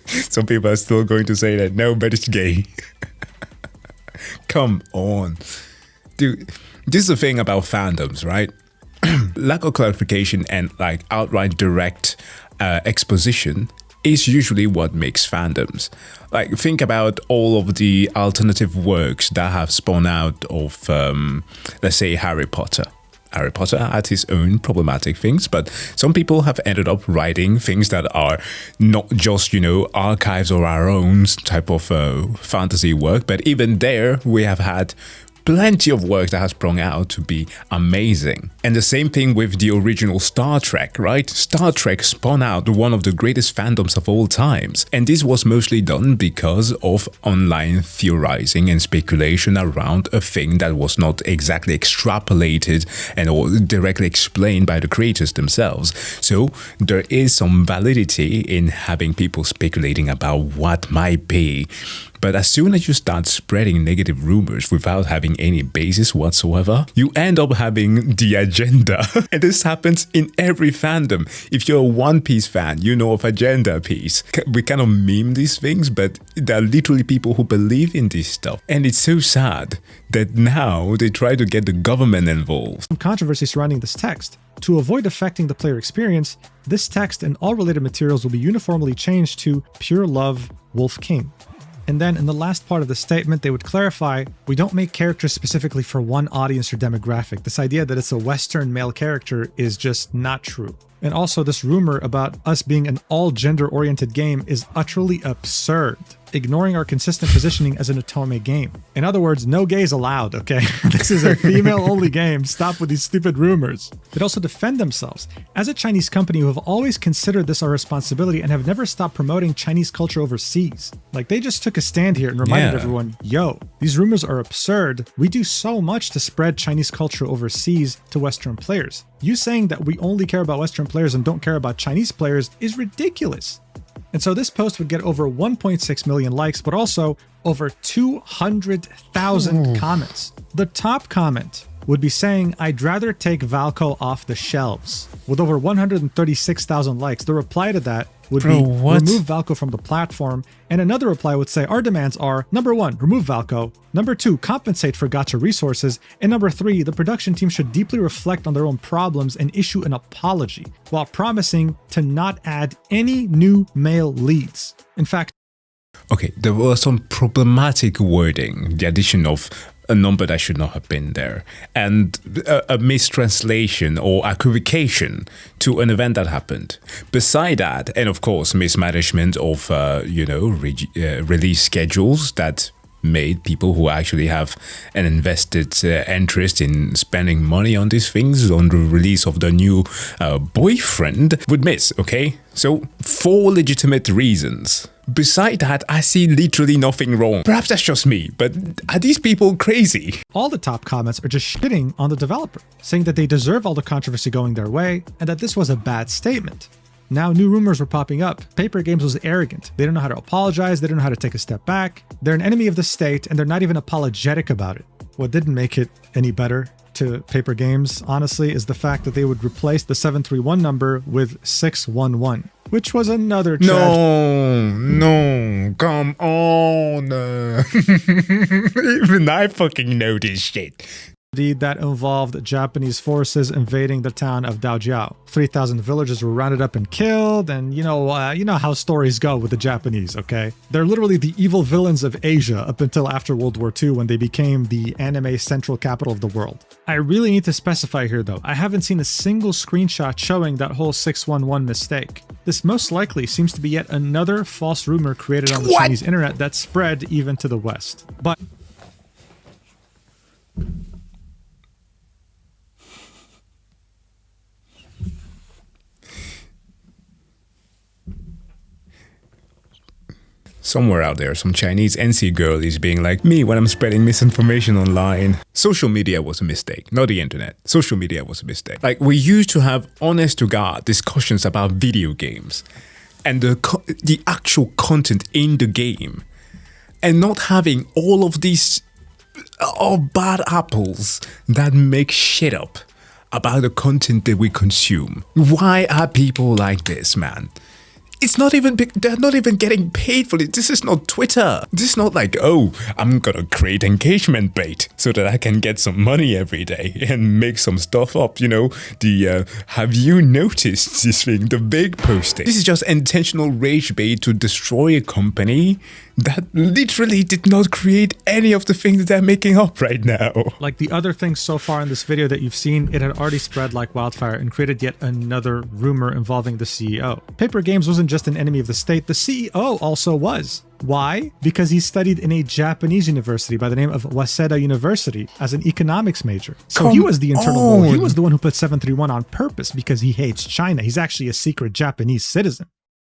Some people are still going to say that, no, but it's gay. Come on. Dude, this is the thing about fandoms, right? Lack of clarification and like outright direct exposition is usually what makes fandoms. Like, think about all of the alternative works that have spun out of, let's say, Harry Potter. Harry Potter had his own problematic things, but some people have ended up writing things that are not just, you know, archives or our own type of fantasy work, but even there we have had plenty of work that has sprung out to be amazing. And the same thing with the original Star Trek, right? Star Trek spun out one of the greatest fandoms of all times. And this was mostly done because of online theorizing and speculation around a thing that was not exactly extrapolated and or directly explained by the creators themselves. So there is some validity in having people speculating about what might be. But as soon as you start spreading negative rumors without having any basis whatsoever, you end up having the agenda. And this happens in every fandom. If you're a One Piece fan, you know of Agenda Piece. We kind of meme these things, but there are literally people who believe in this stuff. And it's so sad that now they try to get the government involved. Some controversy surrounding this text. To avoid affecting the player experience, this text and all related materials will be uniformly changed to Pure Love Wolf King. And then in the last part of the statement, they would clarify, we don't make characters specifically for one audience or demographic. This idea that it's a Western male character is just not true. And also this rumor about us being an all-gender-oriented game is utterly absurd, ignoring our consistent positioning as an otome game. In other words, no gays allowed, okay? This is a female-only game. Stop with these stupid rumors. They'd also defend themselves. As a Chinese company who have always considered this our responsibility and have never stopped promoting Chinese culture overseas. Like, they just took a stand here and reminded everyone, yo, these rumors are absurd. We do so much to spread Chinese culture overseas to Western players. You saying that we only care about Western players and don't care about Chinese players is ridiculous. And so this post would get over 1.6 million likes, but also over 200,000 comments. The top comment would be saying, "I'd rather take Valco off the shelves." With over 136,000 likes, the reply to that would be, "Remove Valco from the platform." And another reply would say, "Our demands are, number 1, remove Valco. Number 2, compensate for gacha resources. And number 3, the production team should deeply reflect on their own problems and issue an apology, while promising to not add any new male leads." In fact, Okay, there was some problematic wording, the addition of a number that should not have been there, and a mistranslation or equivocation to an event that happened. Beside that, and of course, mismanagement of, release schedules that made people who actually have an invested interest in spending money on these things on the release of the new boyfriend would miss, okay? So 4 legitimate reasons. Beside that, I see literally nothing wrong. Perhaps that's just me, but are these people crazy? all the top comments are just shitting on the developer, saying that they deserve all the controversy going their way and that this was a bad statement. Now, new rumors were popping up. Paper Games was arrogant. They don't know how to apologize. They don't know how to take a step back. They're an enemy of the state, and they're not even apologetic about it. What didn't make it any better to Paper Games, honestly, is the fact that they would replace the 731 number with 611, which was another No, come on. Even I fucking know this shit. that involved Japanese forces invading the town of Daojiao. 3,000 villagers were rounded up and killed, and you know how stories go with the Japanese, okay? They're literally the evil villains of Asia up until after World War II, when they became the anime central capital of the world. I really need to specify here though, I haven't seen a single screenshot showing that whole 611 mistake. This most likely seems to be yet another false rumor created on the Chinese internet that spread even to the West. But somewhere out there, some Chinese NC girl is being like me when I'm spreading misinformation online. Social media was a mistake, not the internet. Social media was a mistake. Like, we used to have honest-to-God discussions about video games and the actual content in the game, and not having all of these bad apples that make shit up about the content that we consume. Why are people like this, man? It's not even, they're not even getting paid for it. This is not Twitter. This is not like, oh, I'm gonna create engagement bait so that I can get some money every day and make some stuff up, you know, have you noticed this thing, the big posting. This is just intentional rage bait to destroy a company that literally did not create any of the things that they're making up right now. like the other things so far in this video that you've seen, it had already spread like wildfire and created yet another rumor involving the CEO. Paper Games wasn't just an enemy of the state, the CEO also was. Why? Because he studied in a Japanese university by the name of Waseda University as an economics major. So he was the internal mole. He was the one who put 731 on purpose because he hates China. He's actually a secret Japanese citizen.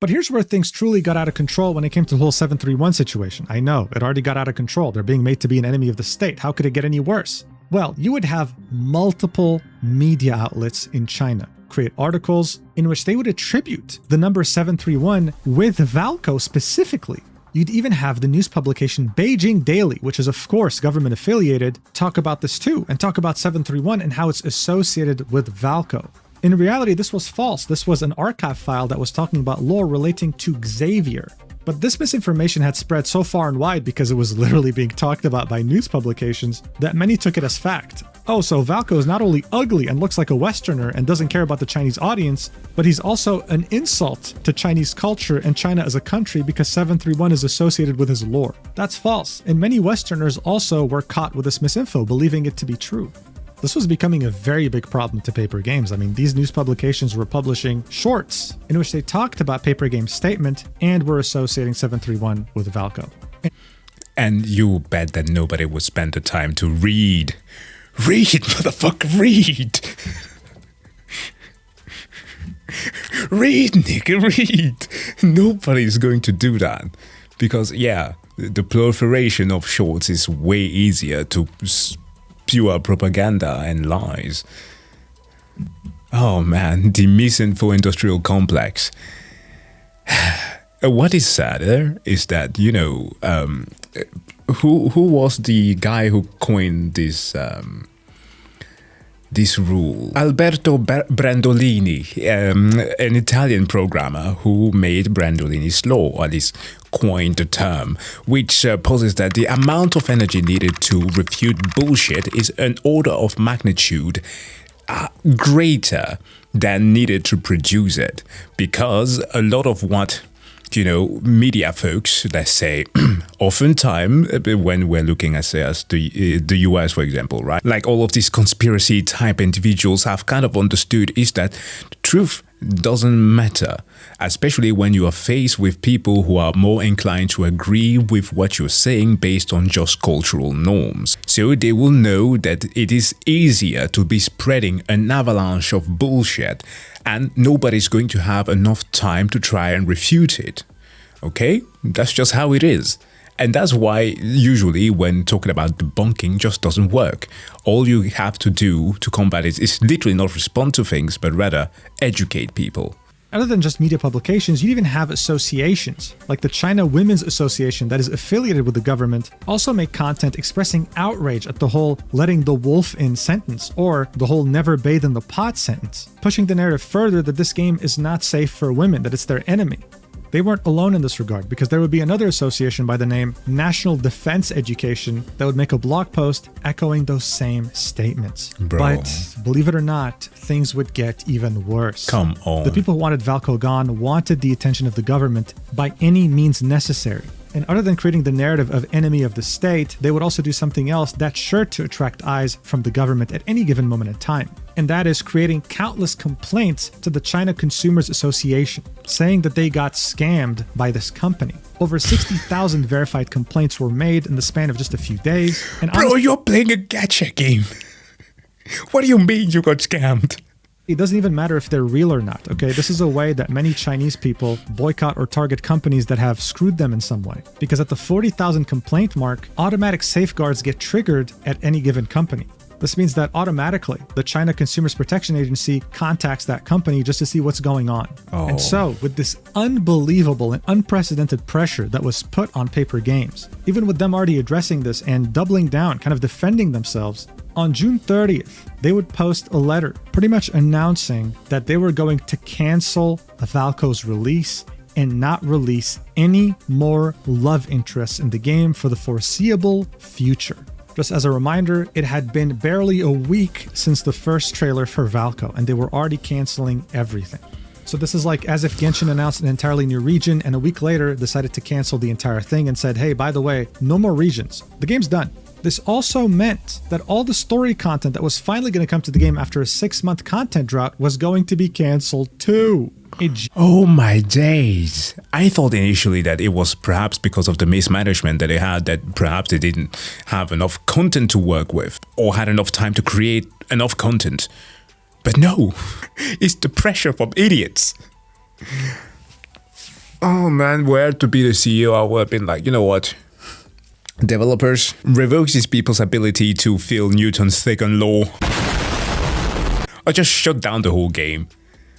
But here's where things truly got out of control when it came to the whole 731 situation. I know, it already got out of control. They're being made to be an enemy of the state. How could it get any worse? Well, you would have multiple media outlets in China create articles in which they would attribute the number 731 with Valco specifically. You'd even have the news publication Beijing Daily, which is of course government affiliated, talk about this too, and talk about 731 and how it's associated with Valco. In reality, this was false. This was an archive file that was talking about lore relating to Xavier. But this misinformation had spread so far and wide because it was literally being talked about by news publications that many took it as fact. Oh, so Valco is not only ugly and looks like a Westerner and doesn't care about the Chinese audience, but he's also an insult to Chinese culture and China as a country because 731 is associated with his lore. That's false, and many Westerners also were caught with this misinfo, believing it to be true. This was becoming a very big problem to Paper Games. I mean, these news publications were publishing shorts in which they talked about Paper Games' statement and were associating 731 with Valco. And you bet that nobody would spend the time to read. Read, motherfucker, read. Read, nigga, read. Nobody's going to do that. Because, yeah, the proliferation of shorts is way easier to pure propaganda and lies. Oh man, the misinfo industrial complex. What is sadder is that, you know, who was the guy who coined this this rule. Alberto Brandolini, an Italian programmer who made Brandolini's law, or at least coined the term, which posits that the amount of energy needed to refute bullshit is an order of magnitude greater than needed to produce it, because a lot of what media folks, let's say, oftentimes when we're looking at, say, as the US, for example, right? Like all of these conspiracy type individuals have kind of understood is that the truth doesn't matter, especially when you are faced with people who are more inclined to agree with what you're saying based on just cultural norms. So they will know that it is easier to be spreading an avalanche of bullshit, and nobody's going to have enough time to try and refute it. Okay? That's just how it is. And that's why usually when talking about debunking just doesn't work. All you have to do to combat it is literally not respond to things, but rather educate people. Other than just media publications, you even have associations, like the China Women's Association that is affiliated with the government, also make content expressing outrage at the whole letting the wolf in sentence, or the whole never bathe in the pot sentence, pushing the narrative further that this game is not safe for women, that it's their enemy. They weren't alone in this regard, because there would be another association by the name National Defense Education that would make a blog post echoing those same statements. Bro. But believe it or not, things would get even worse. Come on. The people who wanted Valco gone wanted the attention of the government by any means necessary. And other than creating the narrative of enemy of the state, they would also do something else that's sure to attract eyes from the government at any given moment in time. And that is creating countless complaints to the China Consumers Association, saying that they got scammed by this company. Over 60,000 verified complaints were made in the span of just a few days. And Bro, you're playing a gacha game. What do you mean you got scammed? It doesn't even matter if they're real or not, okay? This is a way that many Chinese people boycott or target companies that have screwed them in some way. Because at the 40,000 complaint mark, automatic safeguards get triggered at any given company. This means that automatically, the China Consumers Protection Agency contacts that company just to see what's going on. Oh. And so, with this unbelievable and unprecedented pressure that was put on Paper Games, even with them already addressing this and doubling down, kind of defending themselves, on June 30th, they would post a letter pretty much announcing that they were going to cancel Valco's release and not release any more love interests in the game for the foreseeable future. Just as a reminder, it had been barely a week since the first trailer for Valco, and they were already canceling everything. So this is like as if Genshin announced an entirely new region and a week later decided to cancel the entire thing and said, hey, by the way, no more regions. The game's done. This also meant that all the story content that was finally going to come to the game after a 6-month content drought was going to be canceled too. Oh my days. I thought initially that it was perhaps because of the mismanagement that they had, that perhaps they didn't have enough content to work with or had enough time to create enough content. But no, it's the pressure from idiots. Oh man, were to be the CEO, I would have been like, you know what? Developers, revoke these people's ability to feel Newton's second law. Or just shut down the whole game.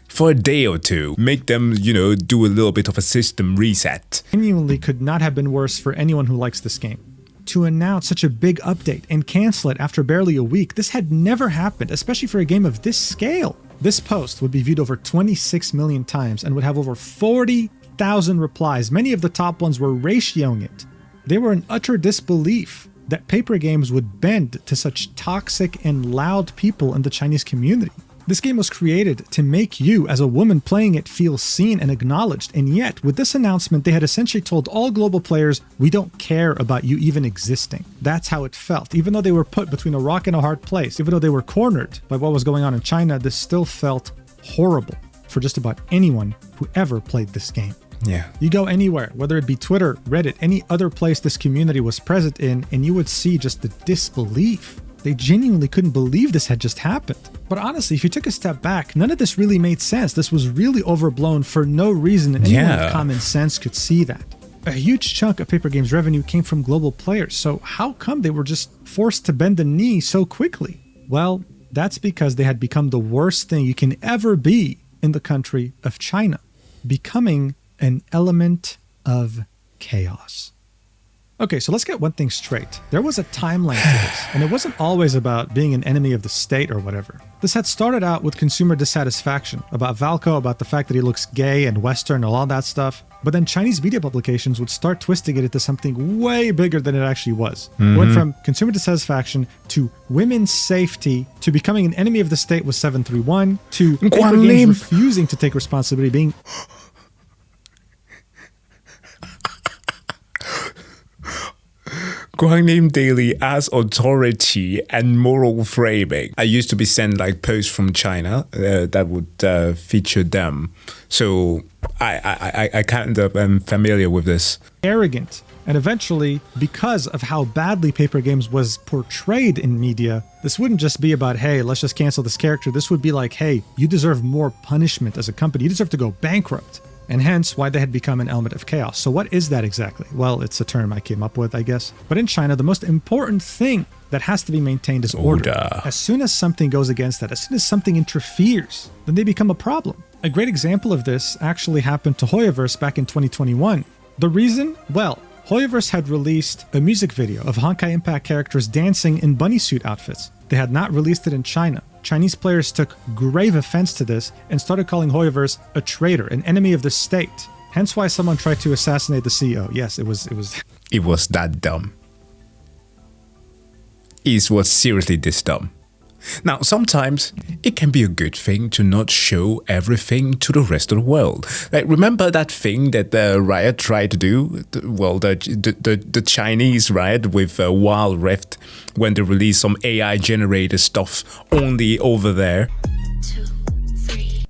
For a day or two. Make them, do a little bit of a system reset. Genuinely could not have been worse for anyone who likes this game. To announce such a big update and cancel it after barely a week, this had never happened, especially for a game of this scale. This post would be viewed over 26 million times and would have over 40,000 replies. Many of the top ones were ratioing it. They were in utter disbelief that Paper Games would bend to such toxic and loud people in the Chinese community. This game was created to make you, as a woman playing it, feel seen and acknowledged, and yet, with this announcement, they had essentially told all global players, we don't care about you even existing. That's how it felt. Even though they were put between a rock and a hard place, even though they were cornered by what was going on in China, this still felt horrible for just about anyone who ever played this game. Yeah. You go anywhere, whether it be Twitter, Reddit, any other place this community was present in, and you would see just the disbelief. They genuinely couldn't believe this had just happened. But honestly, if you took a step back, none of this really made sense. This was really overblown for no reason, and anyone with common sense could see that. A huge chunk of Paper Games revenue came from global players, so how come they were just forced to bend the knee so quickly? Well, that's because they had become the worst thing you can ever be in the country of China, becoming an element of chaos. Okay, so let's get one thing straight. There was a timeline to this, and it wasn't always about being an enemy of the state or whatever. This had started out with consumer dissatisfaction about Valco, about the fact that he looks gay and Western and all that stuff. But then Chinese media publications would start twisting it into something way bigger than it actually was. It went from consumer dissatisfaction to women's safety to becoming an enemy of the state with 731 to paper games refusing to take responsibility, being Guangnim Daily as authority and moral framing. I used to be sent like posts from China that would feature them. So I kind of am familiar with this. arrogant. And eventually, because of how badly Paper Games was portrayed in media, this wouldn't just be about, hey, let's just cancel this character. This would be like, hey, you deserve more punishment as a company. You deserve to go bankrupt. And hence why they had become an element of chaos. So what is that exactly? Well, it's a term I came up with, I guess. But in China, the most important thing that has to be maintained is order. As soon as something goes against that, as soon as something interferes, then they become a problem. A great example of this actually happened to Hoyoverse back in 2021. The reason? Well, Hoyoverse had released a music video of Honkai Impact characters dancing in bunny suit outfits. They had not released it in China. Chinese players took grave offense to this and started calling Hoyoverse a traitor, an enemy of the state. Hence why someone tried to assassinate the CEO. Yes, it was It was that dumb. It was seriously this dumb. Now, sometimes it can be a good thing to not show everything to the rest of the world. Like, remember that thing that the Riot tried to do? The Chinese Riot with Wild Rift when they released some AI-generated stuff only over there. 2, 3.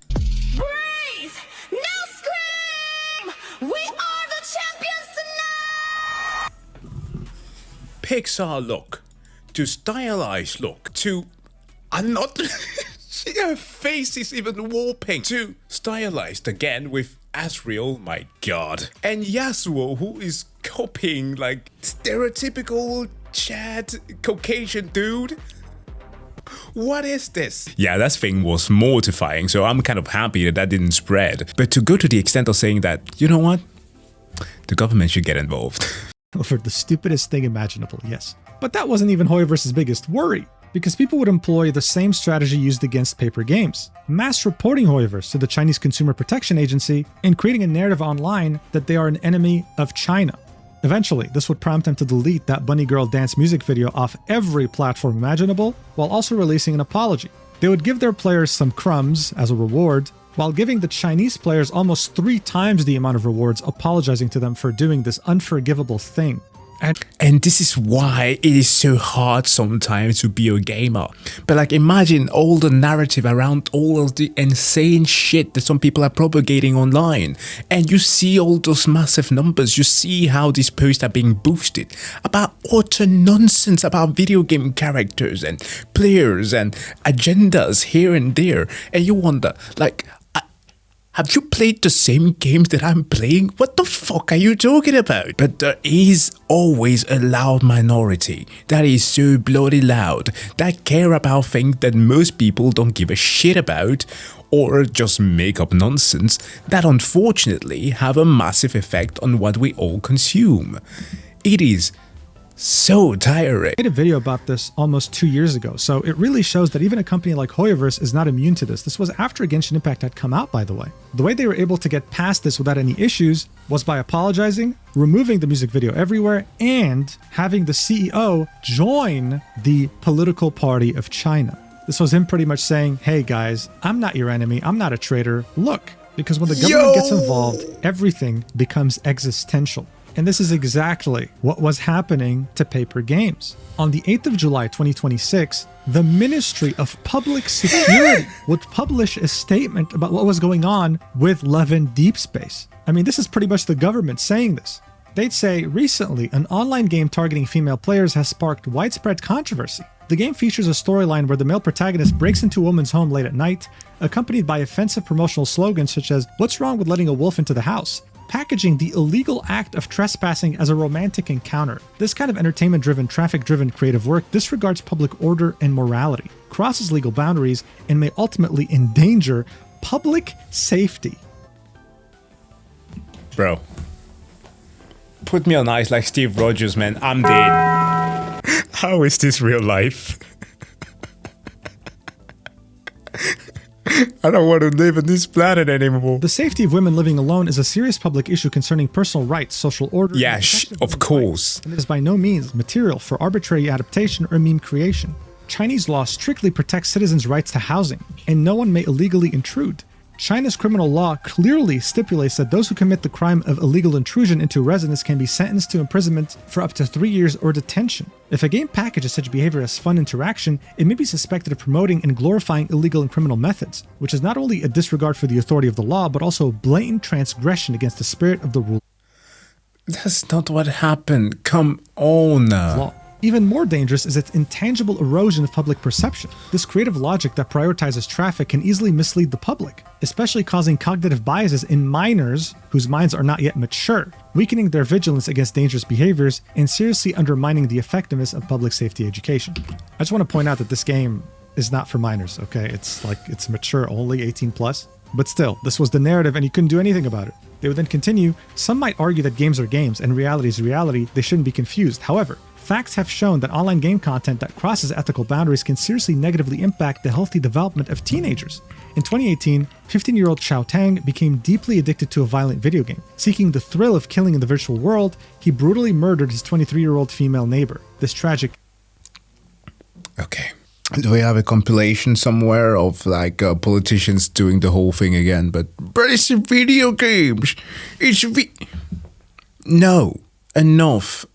Breathe! No scream! We are the champions tonight! Pixar look, to stylized look, to... I'm not... Her face is even warping. To stylized again with Asriel, my god. And Yasuo, who is copying like stereotypical Chad Caucasian dude. What is this? Yeah, that thing was mortifying, so I'm kind of happy that that didn't spread. But to go to the extent of saying that, you know what? The government should get involved. over the stupidest thing imaginable, yes. But that wasn't even Hoyoverse's biggest worry, because people would employ the same strategy used against Paper Games, mass reporting Hoyoverse to the Chinese Consumer Protection Agency and creating a narrative online that they are an enemy of China. Eventually, this would prompt them to delete that Bunny Girl dance music video off every platform imaginable, while also releasing an apology. They would give their players some crumbs as a reward, while giving the Chinese players almost 3 times the amount of rewards, apologizing to them for doing this unforgivable thing. And this is why it is so hard sometimes to be a gamer. But like, imagine all the narrative around all of the insane shit that some people are propagating online. And you see all those massive numbers. You see how these posts are being boosted about utter nonsense about video game characters and players and agendas here and there. And you wonder, like, have you played the same games that I'm playing? What the fuck are you talking about? But there is always a loud minority that is so bloody loud, that care about things that most people don't give a shit about, or just make up nonsense, that unfortunately have a massive effect on what we all consume. It is so tiring. I made a video about this almost 2 years ago, so it really shows that even a company like Hoyoverse is not immune to this. This was after Genshin Impact had come out, by the way. The way they were able to get past this without any issues was by apologizing, removing the music video everywhere, and having the CEO join the political party of China. This was him pretty much saying, hey guys, I'm not your enemy, I'm not a traitor, look. Because when the government gets involved, everything becomes existential. And this is exactly what was happening to Paper Games. On the 8th of July 2026, the Ministry of Public Security would publish a statement about what was going on with Levin Deep Space. I mean, this is pretty much the government saying this. They'd say, recently, an online game targeting female players has sparked widespread controversy. The game features a storyline where the male protagonist breaks into a woman's home late at night, accompanied by offensive promotional slogans such as, "What's wrong with letting a wolf into the house?" packaging the illegal act of trespassing as a romantic encounter. This kind of entertainment-driven, traffic-driven creative work disregards public order and morality, crosses legal boundaries, and may ultimately endanger public safety. Bro. put me on ice like Steve Rogers, man. I'm dead. How is this real life? I don't want to live on this planet anymore. The safety of women living alone is a serious public issue concerning personal rights, social order. Yeah, and the protection of women's course. rights, and it is by no means material for arbitrary adaptation or meme creation. Chinese law strictly protects citizens' rights to housing, and no one may illegally intrude. China's criminal law clearly stipulates that those who commit the crime of illegal intrusion into a residence can be sentenced to imprisonment for up to 3 years or detention. If a game packages such behavior as fun interaction, it may be suspected of promoting and glorifying illegal and criminal methods, which is not only a disregard for the authority of the law, but also a blatant transgression against the spirit of the rule. That's not what happened. Come on. Law. Even more dangerous is its intangible erosion of public perception. This creative logic that prioritizes traffic can easily mislead the public, especially causing cognitive biases in minors whose minds are not yet mature, weakening their vigilance against dangerous behaviors and seriously undermining the effectiveness of public safety education. I just want to point out that this game is not for minors, okay? It's mature only, 18 plus. But still, this was the narrative and you couldn't do anything about it. They would then continue. Some might argue that games are games and reality is reality. They shouldn't be confused. However, facts have shown that online game content that crosses ethical boundaries can seriously negatively impact the healthy development of teenagers. In 2018, 15-year-old Xiao Tang became deeply addicted to a violent video game. Seeking the thrill of killing in the virtual world, he brutally murdered his 23-year-old female neighbor. This tragic... Okay. Do we have a compilation somewhere of like politicians doing the whole thing again? But it's video games. No. Enough,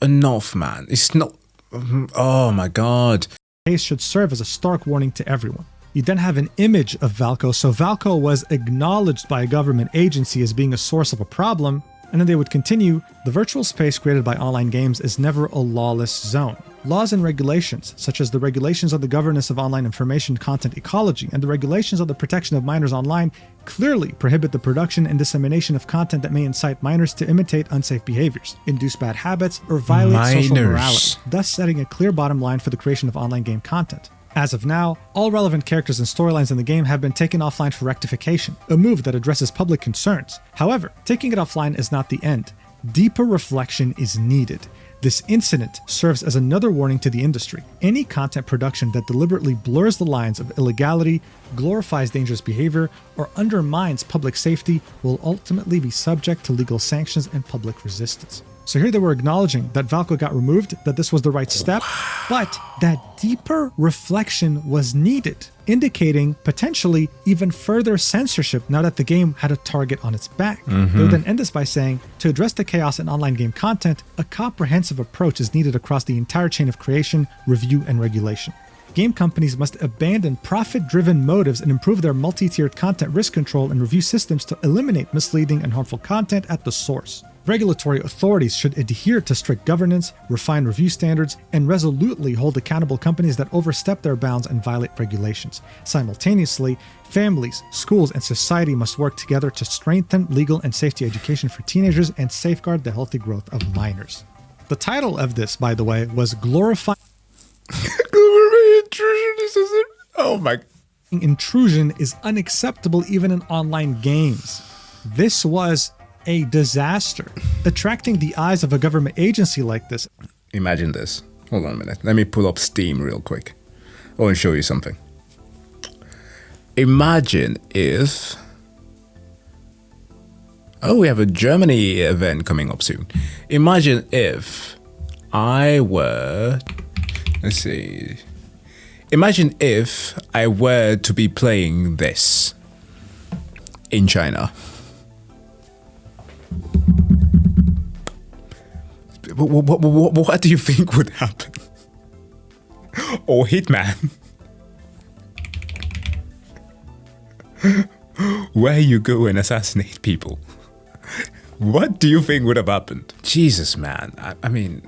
man. It's not... Oh my god. Case should serve as a stark warning to everyone. You then have an image of Valco, so Valco was acknowledged by a government agency as being a source of a problem, and then they would continue, the virtual space created by online games is never a lawless zone. Laws and regulations, such as the regulations on the governance of online information content ecology and the regulations on the protection of minors online, clearly prohibit the production and dissemination of content that may incite minors to imitate unsafe behaviors, induce bad habits, or violate social morality, thus setting a clear bottom line for the creation of online game content. As of now, all relevant characters and storylines in the game have been taken offline for rectification, a move that addresses public concerns. However, taking it offline is not the end. Deeper reflection is needed. This incident serves as another warning to the industry. Any content production that deliberately blurs the lines of illegality, glorifies dangerous behavior, or undermines public safety will ultimately be subject to legal sanctions and public resistance. So here they were acknowledging that Valco got removed, that this was the right step, but that deeper reflection was needed, indicating potentially even further censorship now that the game had a target on its back. They would then end this by saying, to address the chaos in online game content, a comprehensive approach is needed across the entire chain of creation, review, and regulation. Game companies must abandon profit-driven motives and improve their multi-tiered content risk control and review systems to eliminate misleading and harmful content at the source. Regulatory authorities should adhere to strict governance, refine review standards, and resolutely hold accountable companies that overstep their bounds and violate regulations. Simultaneously, families, schools, and society must work together to strengthen legal and safety education for teenagers and safeguard the healthy growth of minors. The title of this, by the way, was Glorifying Intrusion. Oh my... Intrusion is unacceptable even in online games. This was a disaster. Attracting the eyes of a government agency like this. Imagine this. Hold on a minute. Let me pull up Steam real quick. I want to show you something. Imagine if... Oh, we have a Germany event coming up soon. Imagine if I were... Let's see. Imagine if I were to be playing this in China. What do you think would happen? Or Hitman? Where you go and assassinate people? What do you think would have happened? Jesus, man. I mean...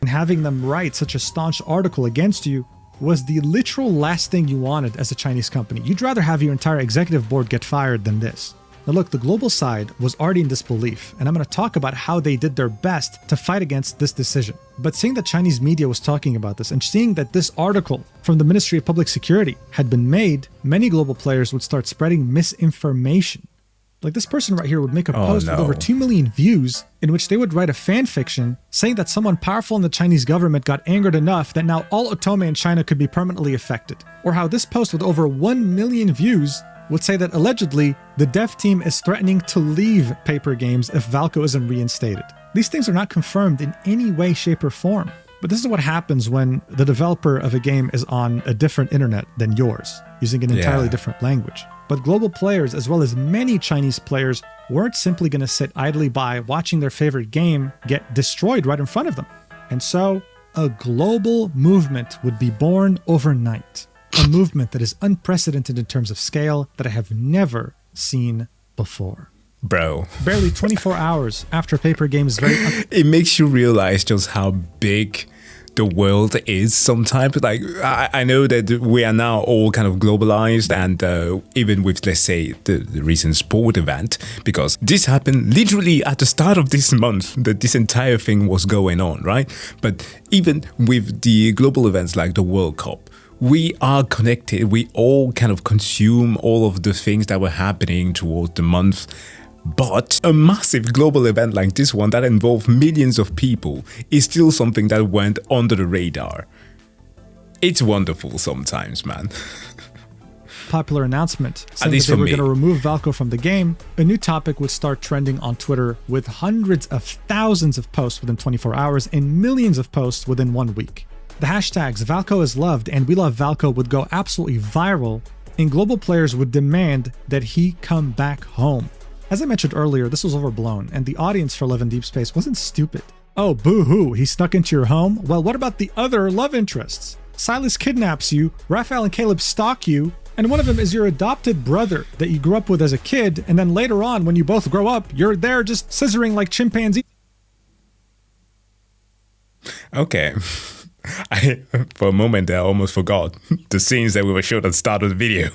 And having them write such a staunch article against you was the literal last thing you wanted as a Chinese company. You'd rather have your entire executive board get fired than this. Now look, the global side was already in disbelief, and I'm going to talk about how they did their best to fight against this decision. But seeing that Chinese media was talking about this, and seeing that this article from the Ministry of Public Security had been made, many global players would start spreading misinformation. Like this person right here would make a Oh, post with no. over 2 million views in which they would write a fan fiction saying that someone powerful in the Chinese government got angered enough that now all otome in China could be permanently affected. Or how this post with over 1 million views would say that allegedly the dev team is threatening to leave Paper Games if Valko isn't reinstated. These things are not confirmed in any way, shape, or form. But this is what happens when the developer of a game is on a different internet than yours, using an entirely Yeah. different language. But global players, as well as many Chinese players, weren't simply going to sit idly by watching their favorite game get destroyed right in front of them. And so, a global movement would be born overnight. A movement that is unprecedented in terms of scale that I have never seen before. Bro, Barely 24 hours after Paper Games' very it makes you realize just how big the world is sometimes. Like, I know that we are now all kind of globalized, and even with, let's say, the recent sport event, because this happened literally at the start of this month, that this entire thing was going on, right? But even with the global events like the World Cup, we are connected. We all kind of consume all of the things that were happening towards the month. But a massive global event like this one that involved millions of people is still something that went under the radar. It's wonderful sometimes, man. popular announcement saying that least they for were me. going to remove Valko from the game, a new topic would start trending on Twitter with hundreds of thousands of posts within 24 hours and millions of posts within 1 week. The hashtags Valko is loved and We Love Valko would go absolutely viral, and global players would demand that he come back home. As I mentioned earlier, this was overblown, and the audience for Love in Deep Space wasn't stupid. Oh, boo-hoo, he snuck into your home? Well, what about the other love interests? Silas kidnaps you, Raphael and Caleb stalk you, and one of them is your adopted brother that you grew up with as a kid, and then later on, when you both grow up, you're there just scissoring like chimpanzees. Okay. For a moment there, I almost forgot the scenes that we were showed at the start of the video.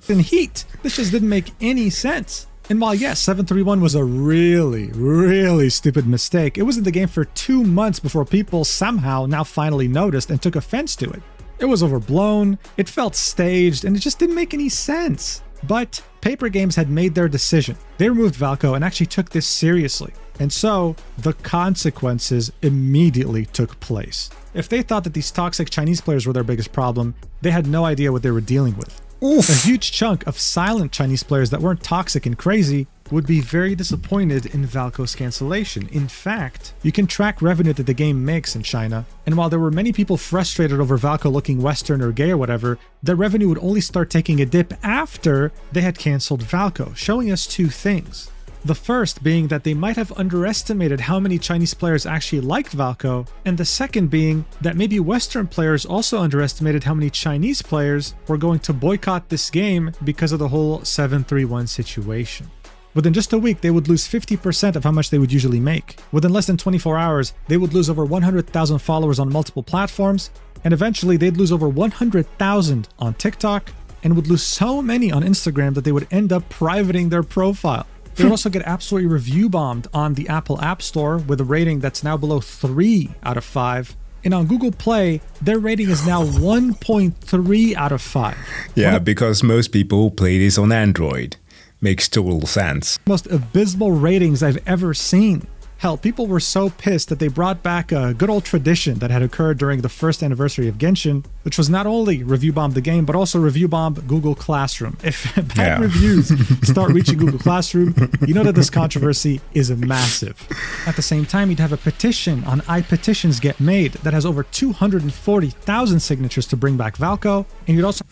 In heat. This just didn't make any sense. And while yes, 731 was a really stupid mistake, it was in the game for 2 months before people somehow now finally noticed and took offense to it. It was overblown, it felt staged, and it just didn't make any sense. But Paper Games had made their decision. They removed Valko and actually took this seriously. And so, the consequences immediately took place. If they thought that these toxic Chinese players were their biggest problem, they had no idea what they were dealing with. Oof. A huge chunk of silent Chinese players that weren't toxic and crazy would be very disappointed in Valko's cancellation. In fact, you can track revenue that the game makes in China, and while there were many people frustrated over Valko looking Western or gay or whatever, their revenue would only start taking a dip after they had canceled Valko, showing us two things. The first being that they might have underestimated how many Chinese players actually liked Valko, and the second being that maybe Western players also underestimated how many Chinese players were going to boycott this game because of the whole 731 situation. Within just a week, they would lose 50% of how much they would usually make. Within less than 24 hours, they would lose over 100,000 followers on multiple platforms, and eventually they'd lose over 100,000 on TikTok, and would lose so many on Instagram that they would end up privating their profile. They would also get absolutely review bombed on the Apple App Store with a rating that's now below 3 out of 5. And on Google Play, their rating is now 1.3 out of 5. Yeah, because most people play this on Android. Makes total sense. Most abysmal ratings I've ever seen. Hell, people were so pissed that they brought back a good old tradition that had occurred during the first anniversary of Genshin, which was not only review bomb the game, but also review bomb Google Classroom. If bad reviews start reaching Google Classroom, you know that this controversy is massive. At the same time, you'd have a petition on iPetitions Get Made that has over 240,000 signatures to bring back Valko, and you'd also...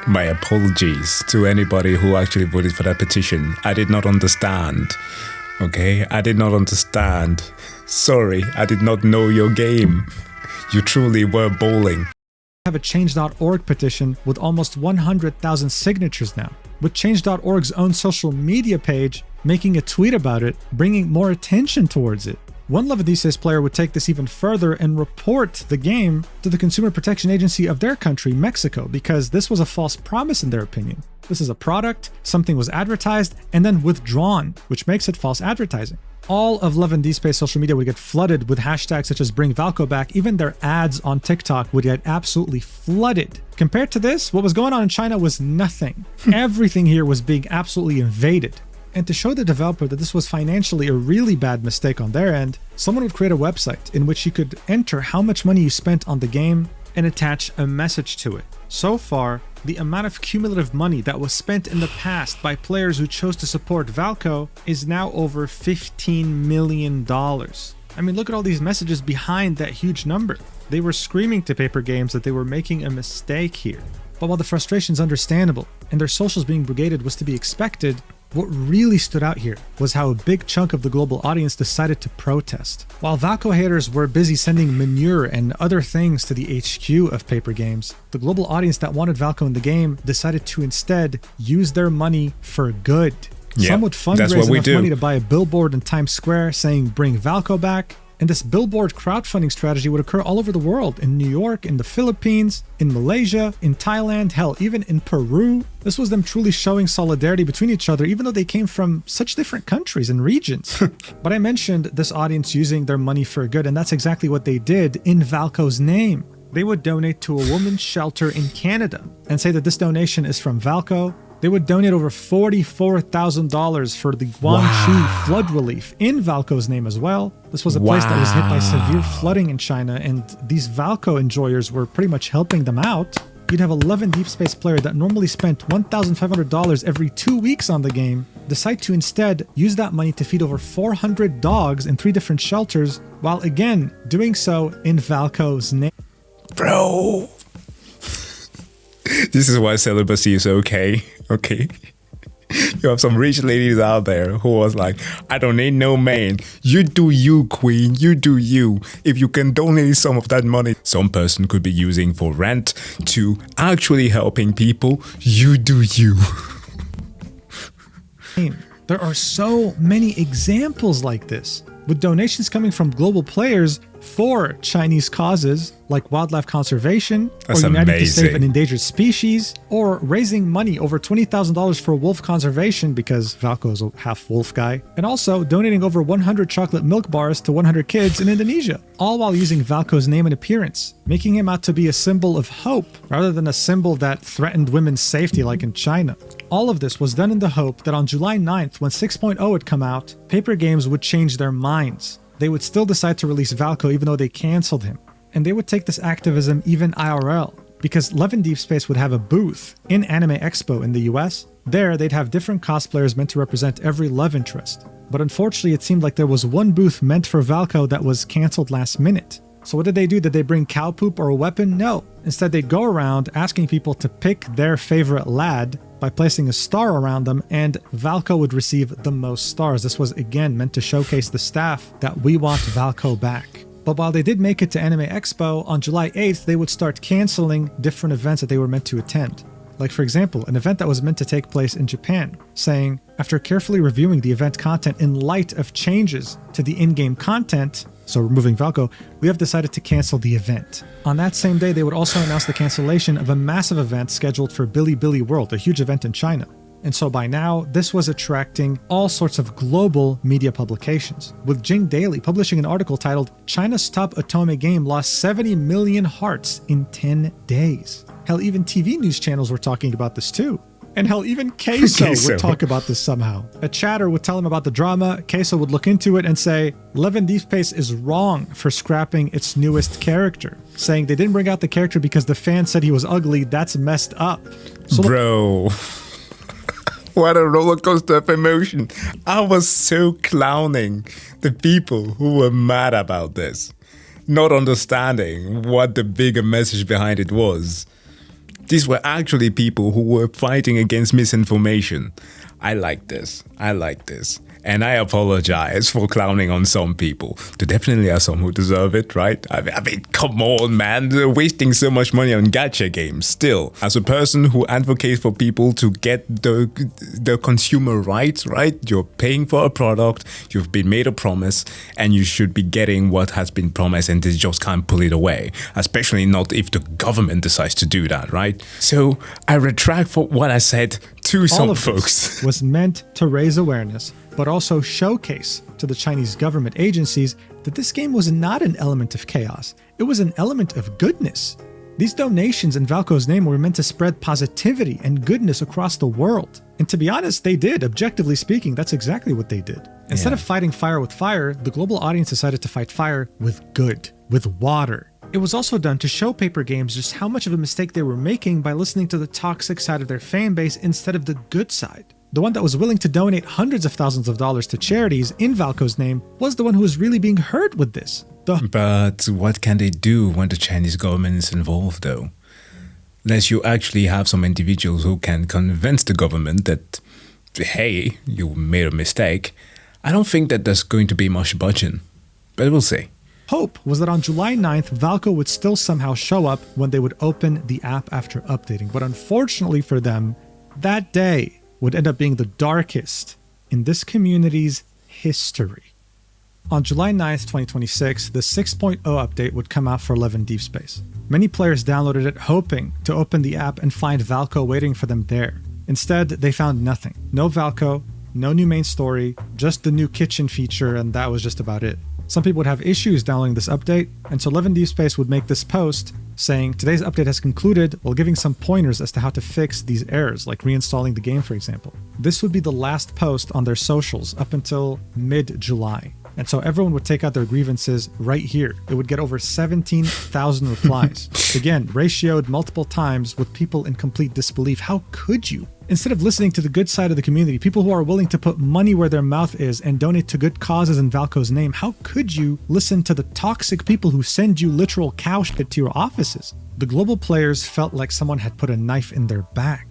My apologies to anybody who actually voted for that petition. I did not understand. Okay, I did not understand. Sorry, I did not know your game. You truly were bowling. Have a Change.org petition with almost 100,000 signatures now, with Change.org's own social media page making a tweet about it, bringing more attention towards it. One Love and Deep Space player would take this even further and report the game to the Consumer Protection Agency of their country, Mexico, because this was a false promise in their opinion. This is a product, something was advertised and then withdrawn, which makes it false advertising. All of Love and Deep Space social media would get flooded with hashtags such as Bring Valko Back. Even their ads on TikTok would get absolutely flooded. Compared to this, what was going on in China was nothing. Everything here was being absolutely invaded. And to show the developer that this was financially a really bad mistake on their end, someone would create a website in which you could enter how much money you spent on the game and attach a message to it. So far, the amount of cumulative money that was spent in the past by players who chose to support Valko is now over $15 million. I mean, look at all these messages behind that huge number. They were screaming to Paper Games that they were making a mistake here. But while the frustration is understandable and their socials being brigaded was to be expected, what really stood out here was how a big chunk of the global audience decided to protest. While Valko haters were busy sending manure and other things to the HQ of Paper Games, the global audience that wanted Valko in the game decided to instead use their money for good. Some would fundraise enough money to buy a billboard in Times Square saying "Bring Valko Back," and this billboard crowdfunding strategy would occur all over the world, in New York, in the Philippines, in Malaysia, in Thailand, hell, even in Peru. This was them truly showing solidarity between each other, even though they came from such different countries and regions. But I mentioned this audience using their money for good, and that's exactly what they did in Valko's name. They would donate to a women's shelter in Canada and say that this donation is from Valko. They would donate over $44,000 for the Guangxi flood relief in Valko's name as well. This was a place that was hit by severe flooding in China, and these Valko enjoyers were pretty much helping them out. You'd have 11 Deep Space player that normally spent $1,500 every 2 weeks on the game decide to instead use that money to feed over 400 dogs in 3 different shelters, while again doing so in Valko's name. Bro, this is why celibacy is okay. Okay. You have some rich ladies out there who was like, I don't need no man. You do you, queen. You do you. If you can donate some of that money some person could be using for rent to actually helping people, you do you. There are so many examples like this, with donations coming from global players for Chinese causes like wildlife conservation, or uniting to save an endangered species, or raising money over $20,000 for wolf conservation because Valko is a half wolf guy, and also donating over 100 chocolate milk bars to 100 kids in Indonesia, all while using Valko's name and appearance, making him out to be a symbol of hope rather than a symbol that threatened women's safety like in China. All of this was done in the hope that on July 9th, when 6.0 had come out, Paper Games would change their minds. They would still decide to release Valko even though they cancelled him. And they would take this activism even IRL, because Love and Deep Space would have a booth in Anime Expo in the US. There, they'd have different cosplayers meant to represent every love interest. But unfortunately, it seemed like there was one booth meant for Valko that was cancelled last minute. So what did they do? Did they bring cow poop or a weapon? No. Instead, they'd go around asking people to pick their favorite lad by placing a star around them, and Valko would receive the most stars. This was again meant to showcase the staff that we want Valko back. But while they did make it to Anime Expo, on July 8th, they would start canceling different events that they were meant to attend. Like for example, an event that was meant to take place in Japan, saying, after carefully reviewing the event content in light of changes to the in-game content, so removing Valko, we have decided to cancel the event. On that same day, they would also announce the cancellation of a massive event scheduled for Bilibili World, a huge event in China. And so by now, this was attracting all sorts of global media publications, with Jing Daily publishing an article titled, China's top Otome game lost 70 million hearts in 10 days. Hell, even TV news channels were talking about this too. And hell, even Queso would talk about this somehow. A chatter would tell him about the drama, Queso would look into it and say, Love and Deep Space is wrong for scrapping its newest character, saying they didn't bring out the character because the fans said he was ugly, that's messed up. So bro, what a roller coaster of emotion. I was so clowning the people who were mad about this, not understanding what the bigger message behind it was. These were actually people who were fighting against misinformation. I like this. I like this. And I apologize for clowning on some people. There definitely are some who deserve it, right? I mean, come on, man. They're wasting so much money on gacha games. Still, as a person who advocates for people to get the consumer rights, right? You're paying for a product, you've been made a promise, and you should be getting what has been promised, and they just can't pull it away. Especially not if the government decides to do that, right? So I retract for what I said to some All of folks. this was meant to raise awareness, but also showcase to the Chinese government agencies that this game was not an element of chaos. It was an element of goodness. These donations in Valco's name were meant to spread positivity and goodness across the world. And to be honest, they did. Objectively speaking, that's exactly what they did. Instead of fighting fire with fire, the global audience decided to fight fire with good, with water. It was also done to show Paper Games just how much of a mistake they were making by listening to the toxic side of their fan base instead of the good side. The one that was willing to donate hundreds of thousands of dollars to charities in Valco's name was the one who was really being hurt with this. But what can they do when the Chinese government is involved, though? Unless you actually have some individuals who can convince the government that, hey, you made a mistake, I don't think that there's going to be much budging. But we'll see. Hope was that on July 9th, Valco would still somehow show up when they would open the app after updating. But unfortunately for them, that day would end up being the darkest in this community's history. On July 9th, 2026, the 6.0 update would come out for 11 Deep Space. Many players downloaded it hoping to open the app and find Valco waiting for them there. Instead, they found nothing. No Valco, no new main story, just the new kitchen feature, and that was just about it. Some people would have issues downloading this update, and so 11 Deep Space would make this post saying, today's update has concluded, while giving some pointers as to how to fix these errors, like reinstalling the game, for example. This would be the last post on their socials up until mid-July. And so everyone would take out their grievances right here. It would get over 17,000 replies. Again, ratioed multiple times with people in complete disbelief. How could you? Instead of listening to the good side of the community, people who are willing to put money where their mouth is and donate to good causes in Valco's name, how could you listen to the toxic people who send you literal cow shit to your offices? The global players felt like someone had put a knife in their back.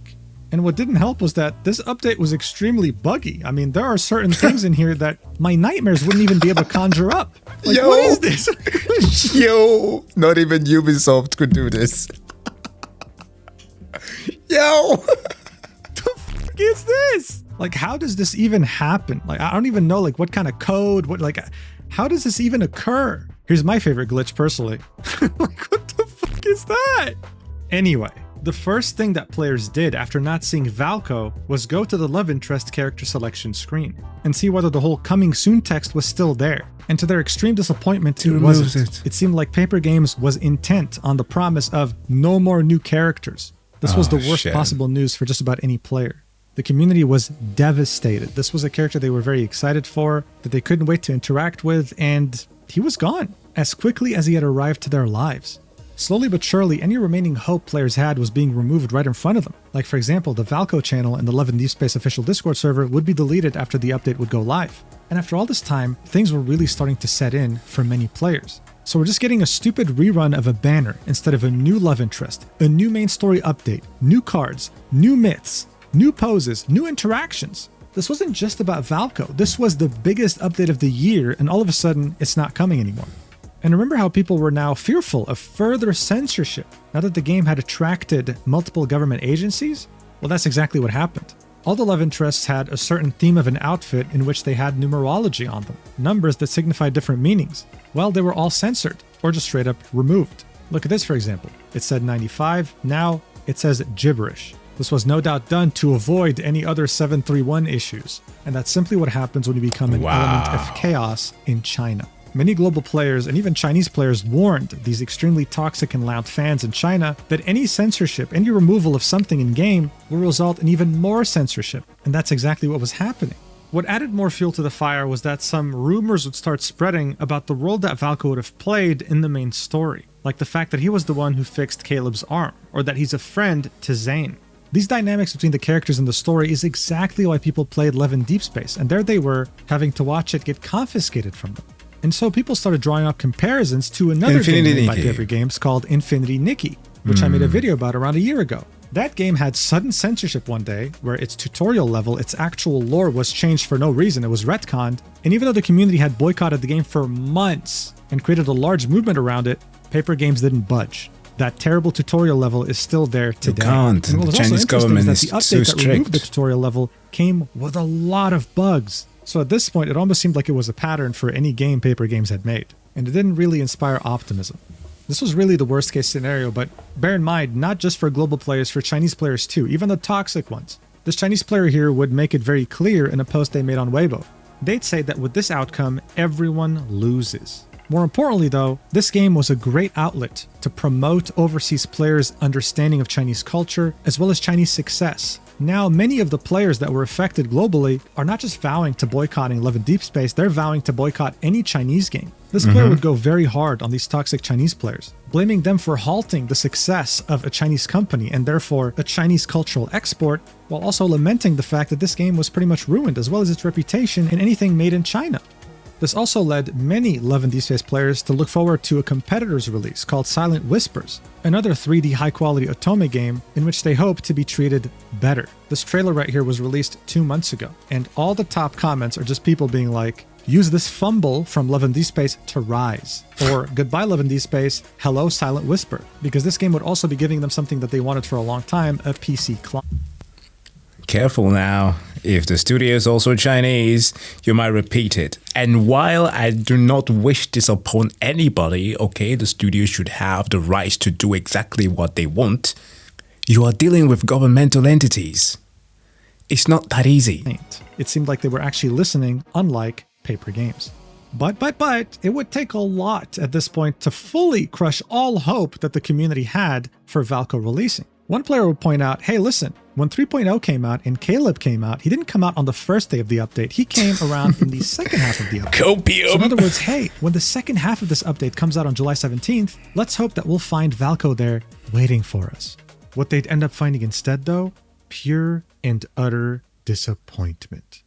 And what didn't help was that this update was extremely buggy. I mean, there are certain things in here that my nightmares wouldn't even be able to conjure up. Like, Yo. what is this? Yo, not even Ubisoft could do this. Yo. The fuck is this? Like, how does this even happen? Like, I don't even know, like, what kind of code, how does this even occur? Here's my favorite glitch, personally. Like, what the fuck is that? Anyway, the first thing that players did after not seeing Valco was go to the love interest character selection screen and see whether the whole coming soon text was still there. And to their extreme disappointment, it wasn't. It seemed like Paper Games was intent on the promise of no more new characters. This was the worst possible news for just about any player. The community was devastated. This was a character they were very excited for, that they couldn't wait to interact with, and he was gone as quickly as he had arrived to their lives. Slowly but surely, any remaining hope players had was being removed right in front of them. Like, for example, the Valco channel and the 11 Deep Space official Discord server would be deleted after the update would go live. And after all this time, things were really starting to set in for many players. So we're just getting a stupid rerun of a banner instead of a new love interest, a new main story update, new cards, new myths, new poses, new interactions. This wasn't just about Valco. This was the biggest update of the year, and all of a sudden, it's not coming anymore. And remember how people were now fearful of further censorship now that the game had attracted multiple government agencies? Well, that's exactly what happened. All the love interests had a certain theme of an outfit in which they had numerology on them, numbers that signified different meanings. Well, they were all censored, or just straight up removed. Look at this, for example. It said 95, now it says gibberish. This was no doubt done to avoid any other 731 issues, and that's simply what happens when you become an element of chaos in China. Many global players and even Chinese players warned these extremely toxic and loud fans in China that any censorship, any removal of something in-game will result in even more censorship, and that's exactly what was happening. What added more fuel to the fire was that some rumors would start spreading about the role that Valco would have played in the main story, like the fact that he was the one who fixed Caleb's arm, or that he's a friend to Zane. These dynamics between the characters in the story is exactly why people played 11 Deep Space, and there they were, having to watch it get confiscated from them. And so people started drawing up comparisons to another game made by Paper Games called Infinity Nikki, which I made a video about around a year ago. That game had sudden censorship one day, where its tutorial level, its actual lore was changed for no reason, it was retconned, and even though the community had boycotted the game for months and created a large movement around it, Paper Games didn't budge. That terrible tutorial level is still there today. You can't. And what was The Chinese also interesting government is is that the so update that removed strict. the tutorial level came with a lot of bugs. So at this point, it almost seemed like it was a pattern for any game Paper Games had made, and it didn't really inspire optimism. This was really the worst case scenario, but bear in mind, not just for global players, for Chinese players too, even the toxic ones. This Chinese player here would make it very clear in a post they made on Weibo. They'd say that with this outcome, everyone loses. More importantly though, this game was a great outlet to promote overseas players' understanding of Chinese culture as well as Chinese success. Now, many of the players that were affected globally are not just vowing to boycotting Love and Deep Space, they're vowing to boycott any Chinese game. This player would go very hard on these toxic Chinese players, blaming them for halting the success of a Chinese company and therefore a Chinese cultural export, while also lamenting the fact that this game was pretty much ruined as well as its reputation in anything made in China. This also led many Love and Deep Space players to look forward to a competitor's release called Silent Whispers, another 3D high-quality Otome game in which they hope to be treated better. This trailer right here was released 2 months ago, and all the top comments are just people being like, use this fumble from Love and Deep Space to rise, or goodbye Love and Deep Space, hello Silent Whisper, because this game would also be giving them something that they wanted for a long time, a PC clone. Careful now. If the studio is also Chinese, you might repeat it. And while I do not wish this upon anybody, okay, the studio should have the right to do exactly what they want, you are dealing with governmental entities. It's not that easy. It seemed like they were actually listening, unlike Paper Games. But it would take a lot at this point to fully crush all hope that the community had for Valko releasing. One player would point out, hey, listen, when 3.0 came out and Caleb came out, he didn't come out on the first day of the update. He came around in the second half of the update. Copium! So in other words, hey, when the second half of this update comes out on July 17th, let's hope that we'll find Valko there waiting for us. What they'd end up finding instead, though, pure and utter disappointment.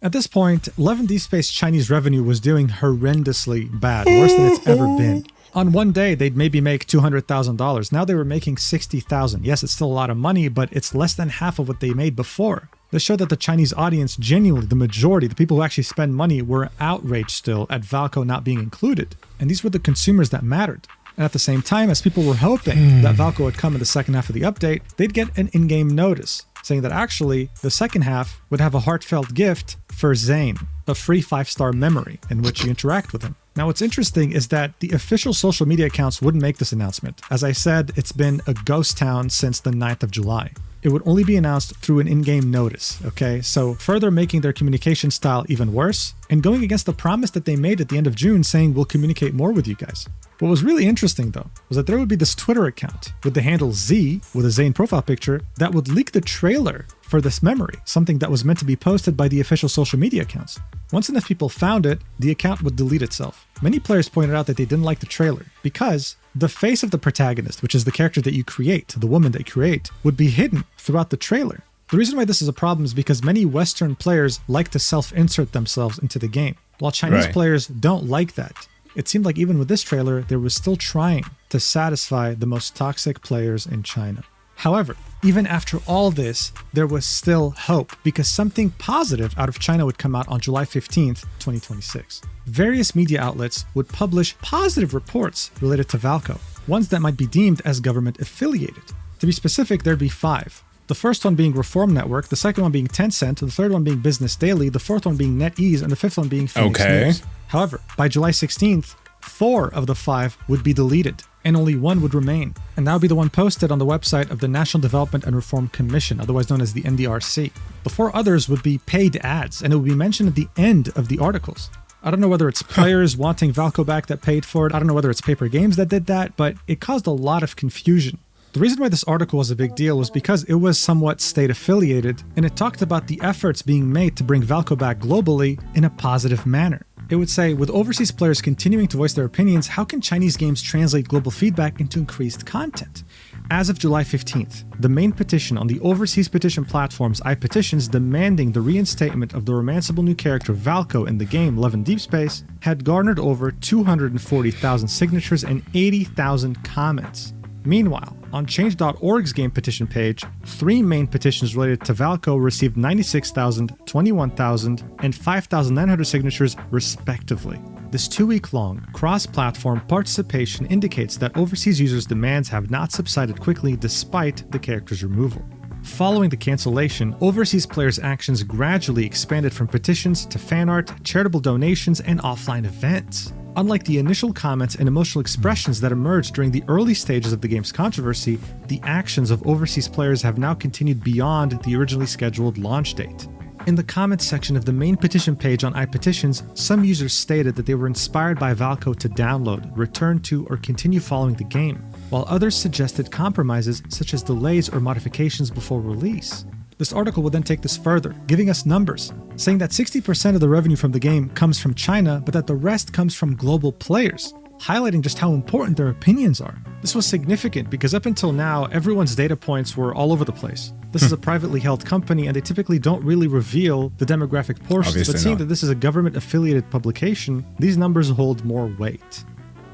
At this point, Love and Deep Space Chinese revenue was doing horrendously bad, worse than it's ever been. On one day, they'd maybe make $200,000. Now they were making $60,000. Yes, it's still a lot of money, but it's less than half of what they made before. This showed that the Chinese audience, genuinely, the majority, the people who actually spend money, were outraged still at Valko not being included. And these were the consumers that mattered. And at the same time, as people were hoping that Valko would come in the second half of the update, they'd get an in-game notice saying that actually the second half would have a heartfelt gift for Zane, a free 5-star memory in which you interact with him. Now, what's interesting is that the official social media accounts wouldn't make this announcement. As I said, it's been a ghost town since the 9th of July. It would only be announced through an in-game notice, okay? So further making their communication style even worse and going against the promise that they made at the end of June saying we'll communicate more with you guys. What was really interesting though was that there would be this Twitter account with the handle Z with a Zane profile picture that would leak the trailer for this memory, something that was meant to be posted by the official social media accounts. Once enough people found it, the account would delete itself. Many players pointed out that they didn't like the trailer because the face of the protagonist, which is the character that you create, the woman that you create, would be hidden throughout the trailer. The reason why this is a problem is because many Western players like to self-insert themselves into the game, while Chinese players don't like that. It seemed like even with this trailer, they were still trying to satisfy the most toxic players in China. However, even after all this, there was still hope because something positive out of China would come out on July 15th, 2026. Various media outlets would publish positive reports related to Valko, ones that might be deemed as government affiliated. To be specific, there'd be 5. The first one being Reform Network, the second one being Tencent, the third one being Business Daily, the fourth one being NetEase, and the fifth one being Phoenix News. However, by July 16th, 4 of the 5 would be deleted, and only 1 would remain. And that would be the one posted on the website of the National Development and Reform Commission, otherwise known as the NDRC. The 4 others would be paid ads, and it would be mentioned at the end of the articles. I don't know whether it's players wanting Valko back that paid for it, I don't know whether it's Paper Games that did that, but it caused a lot of confusion. The reason why this article was a big deal was because it was somewhat state-affiliated, and it talked about the efforts being made to bring Valko back globally in a positive manner. It would say, with overseas players continuing to voice their opinions, how can Chinese games translate global feedback into increased content? As of July 15th, the main petition on the overseas petition platforms iPetitions demanding the reinstatement of the romanceable new character Valko in the game Love and Deep Space had garnered over 240,000 signatures and 80,000 comments. Meanwhile, on Change.org's game petition page, 3 main petitions related to Valco received 96,000, 21,000, and 5,900 signatures respectively. This 2-week-long cross-platform participation indicates that overseas users' demands have not subsided quickly despite the character's removal. Following the cancellation, overseas players' actions gradually expanded from petitions to fan art, charitable donations, and offline events. Unlike the initial comments and emotional expressions that emerged during the early stages of the game's controversy, the actions of overseas players have now continued beyond the originally scheduled launch date. In the comments section of the main petition page on iPetitions, some users stated that they were inspired by Valco to download, return to, or continue following the game, while others suggested compromises such as delays or modifications before release. This article will then take this further, giving us numbers, saying that 60% of the revenue from the game comes from China, but that the rest comes from global players, highlighting just how important their opinions are. This was significant because up until now, everyone's data points were all over the place. This is a privately held company, and they typically don't really reveal the demographic portions, Obviously but seeing not. that this is a government-affiliated publication, these numbers hold more weight.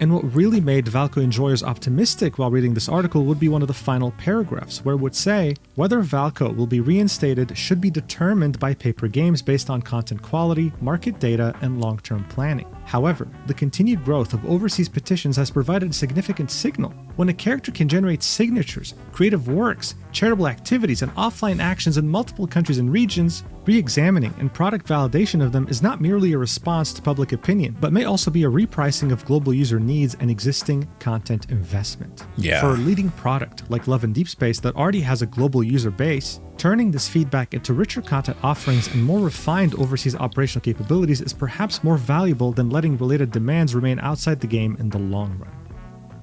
And what really made Valco enjoyers optimistic while reading this article would be one of the final paragraphs, where it would say, whether Valco will be reinstated should be determined by Paper Games based on content quality, market data, and long-term planning. However, the continued growth of overseas petitions has provided a significant signal. When a character can generate signatures, creative works, charitable activities, and offline actions in multiple countries and regions, re-examining and product validation of them is not merely a response to public opinion, but may also be a repricing of global user needs and existing content investment. Yeah. For a leading product like Love and Deep Space that already has a global user base, turning this feedback into richer content offerings and more refined overseas operational capabilities is perhaps more valuable than letting related demands remain outside the game in the long run.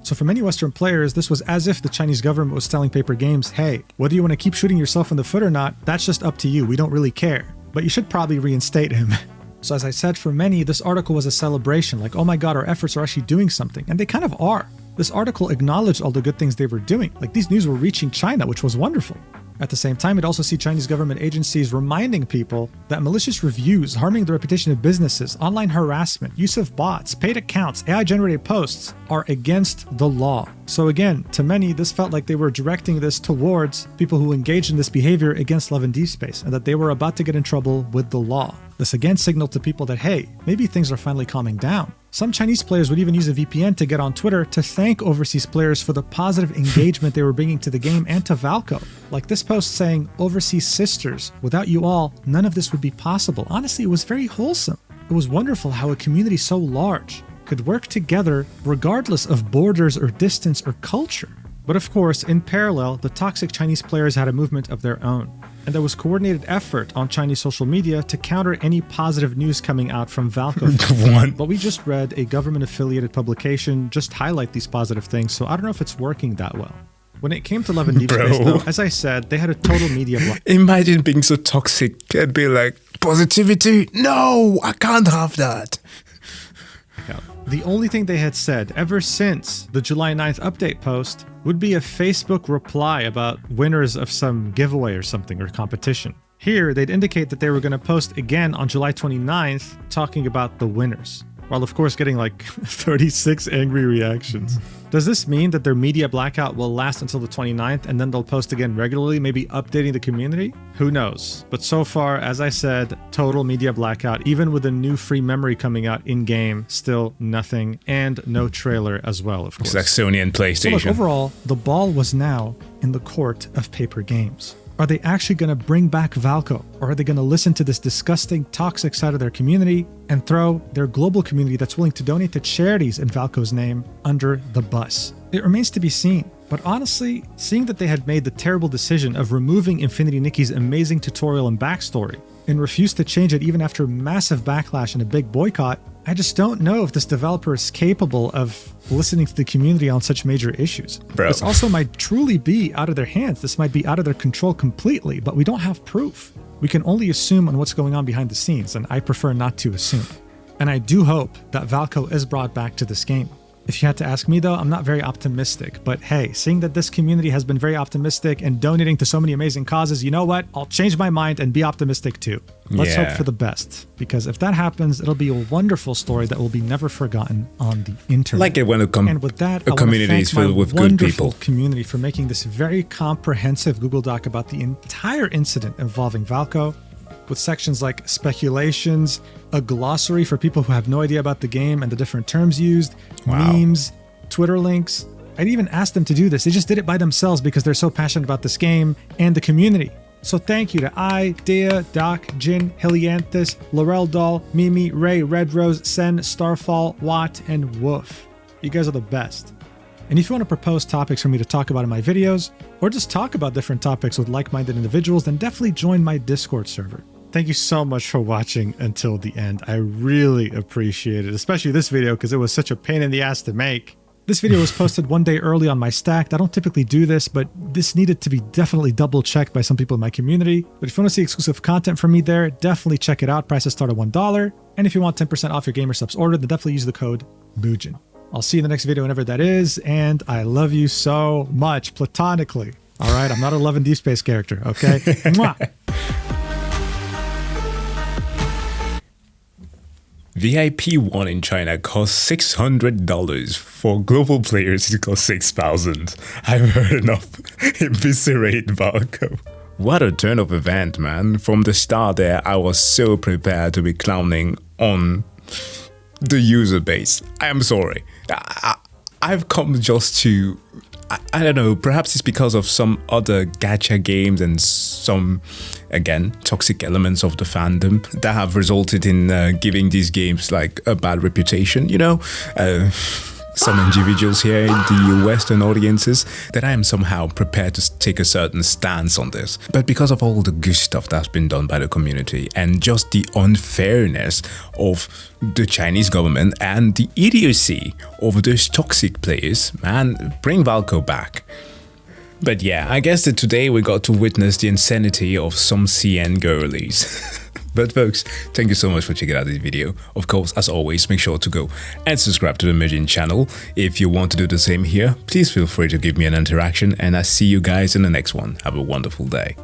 So for many Western players, this was as if the Chinese government was telling Paper Games, hey, whether you want to keep shooting yourself in the foot or not, that's just up to you, we don't really care. But you should probably reinstate him. So as I said, for many, this article was a celebration, like, oh my god, our efforts are actually doing something. And they kind of are. This article acknowledged all the good things they were doing. Like, these news were reaching China, which was wonderful. At the same time, it also see Chinese government agencies reminding people that malicious reviews, harming the reputation of businesses, online harassment, use of bots, paid accounts, AI-generated posts are against the law. So again, to many, this felt like they were directing this towards people who engaged in this behavior against Love and Deep Space, and that they were about to get in trouble with the law. This again signaled to people that, hey, maybe things are finally calming down. Some Chinese players would even use a VPN to get on Twitter to thank overseas players for the positive engagement they were bringing to the game and to Valco. Like this post saying, overseas sisters, without you all, none of this would be possible. Honestly, it was very wholesome. It was wonderful how a community so large could work together regardless of borders or distance or culture. But of course, in parallel, the toxic Chinese players had a movement of their own. And there was coordinated effort on Chinese social media to counter any positive news coming out from Valco. But we just read a government-affiliated publication just highlight these positive things, so I don't know if it's working that well. When it came to Love and Deep Space, though, as I said, they had a total media block. Imagine being so toxic and be like, positivity? No, I can't have that. The only thing they had said ever since the July 9th update post would be a Facebook reply about winners of some giveaway or something or competition. Here, they'd indicate that they were going to post again on July 29th talking about the winners, while of course getting like 36 angry reactions. Does this mean that their media blackout will last until the 29th and then they'll post again regularly, maybe updating the community? Who knows? But so far, as I said, total media blackout, even with a new free memory coming out in-game, still nothing, and no trailer as well, of course. It's like Sony and PlayStation. So look, overall, the ball was now in the court of Paper Games. Are they actually going to bring back Valco? Or are they going to listen to this disgusting, toxic side of their community and throw their global community that's willing to donate to charities in Valco's name under the bus? It remains to be seen. But honestly, seeing that they had made the terrible decision of removing Infinity Nikki's amazing tutorial and backstory and refused to change it even after massive backlash and a big boycott, I just don't know if this developer is capable of listening to the community on such major issues. Bro. This also might truly be out of their hands. This might be out of their control completely, but we don't have proof. We can only assume on what's going on behind the scenes, and I prefer not to assume. And I do hope that Valco is brought back to this game. If you had to ask me though, I'm not very optimistic. But hey, seeing that this community has been very optimistic and donating to so many amazing causes, you know what? I'll change my mind and be optimistic too. Let's hope for the best. Because if that happens, it'll be a wonderful story that will be never forgotten on the internet. Like it when and with that, a community is filled with good people. Community for making this very comprehensive Google Doc about the entire incident involving Valco, with sections like speculations, a glossary for people who have no idea about the game and the different terms used, memes, Twitter links. I'd even asked them to do this. They just did it by themselves because they're so passionate about this game and the community. So thank you to I, Dea, Doc, Jin, Helianthus, Laurel Doll, Mimi, Ray, Red Rose, Sen, Starfall, Watt, and Woof. You guys are the best. And if you want to propose topics for me to talk about in my videos, or just talk about different topics with like-minded individuals, then definitely join my Discord server. Thank you so much for watching until the end. I really appreciate it, especially this video because it was such a pain in the ass to make. This video was posted one day early on my Stacked. I don't typically do this, but this needed to be definitely double checked by some people in my community. But if you want to see exclusive content from me there, definitely check it out. Prices start at $1. And if you want 10% off your GamerSupps order, then definitely use the code Mugen. I'll see you in the next video whenever that is, and I love you so much, platonically. All right, I'm not a Love and Deep Space character, okay? Mwah! VIP 1 in China costs $600. For global players, it costs $6,000. I've heard enough. Eviscerate Valco. What a turn of event, man. From the start there, I was so prepared to be clowning on the user base. I am sorry. I've come just to... I don't know, perhaps it's because of some other gacha games and some, again, toxic elements of the fandom that have resulted in giving these games like a bad reputation, you know? Some individuals here in the Western audiences, that I am somehow prepared to take a certain stance on this. But because of all the good stuff that's been done by the community and just the unfairness of the Chinese government and the idiocy of those toxic players, man, bring Valco back. But yeah, I guess that today we got to witness the insanity of some CN girlies. But folks, thank you so much for checking out this video. Of course, as always, make sure to go and subscribe to the Mugen channel. If you want to do the same here, please feel free to give me an interaction, and I'll see you guys in the next one. Have a wonderful day.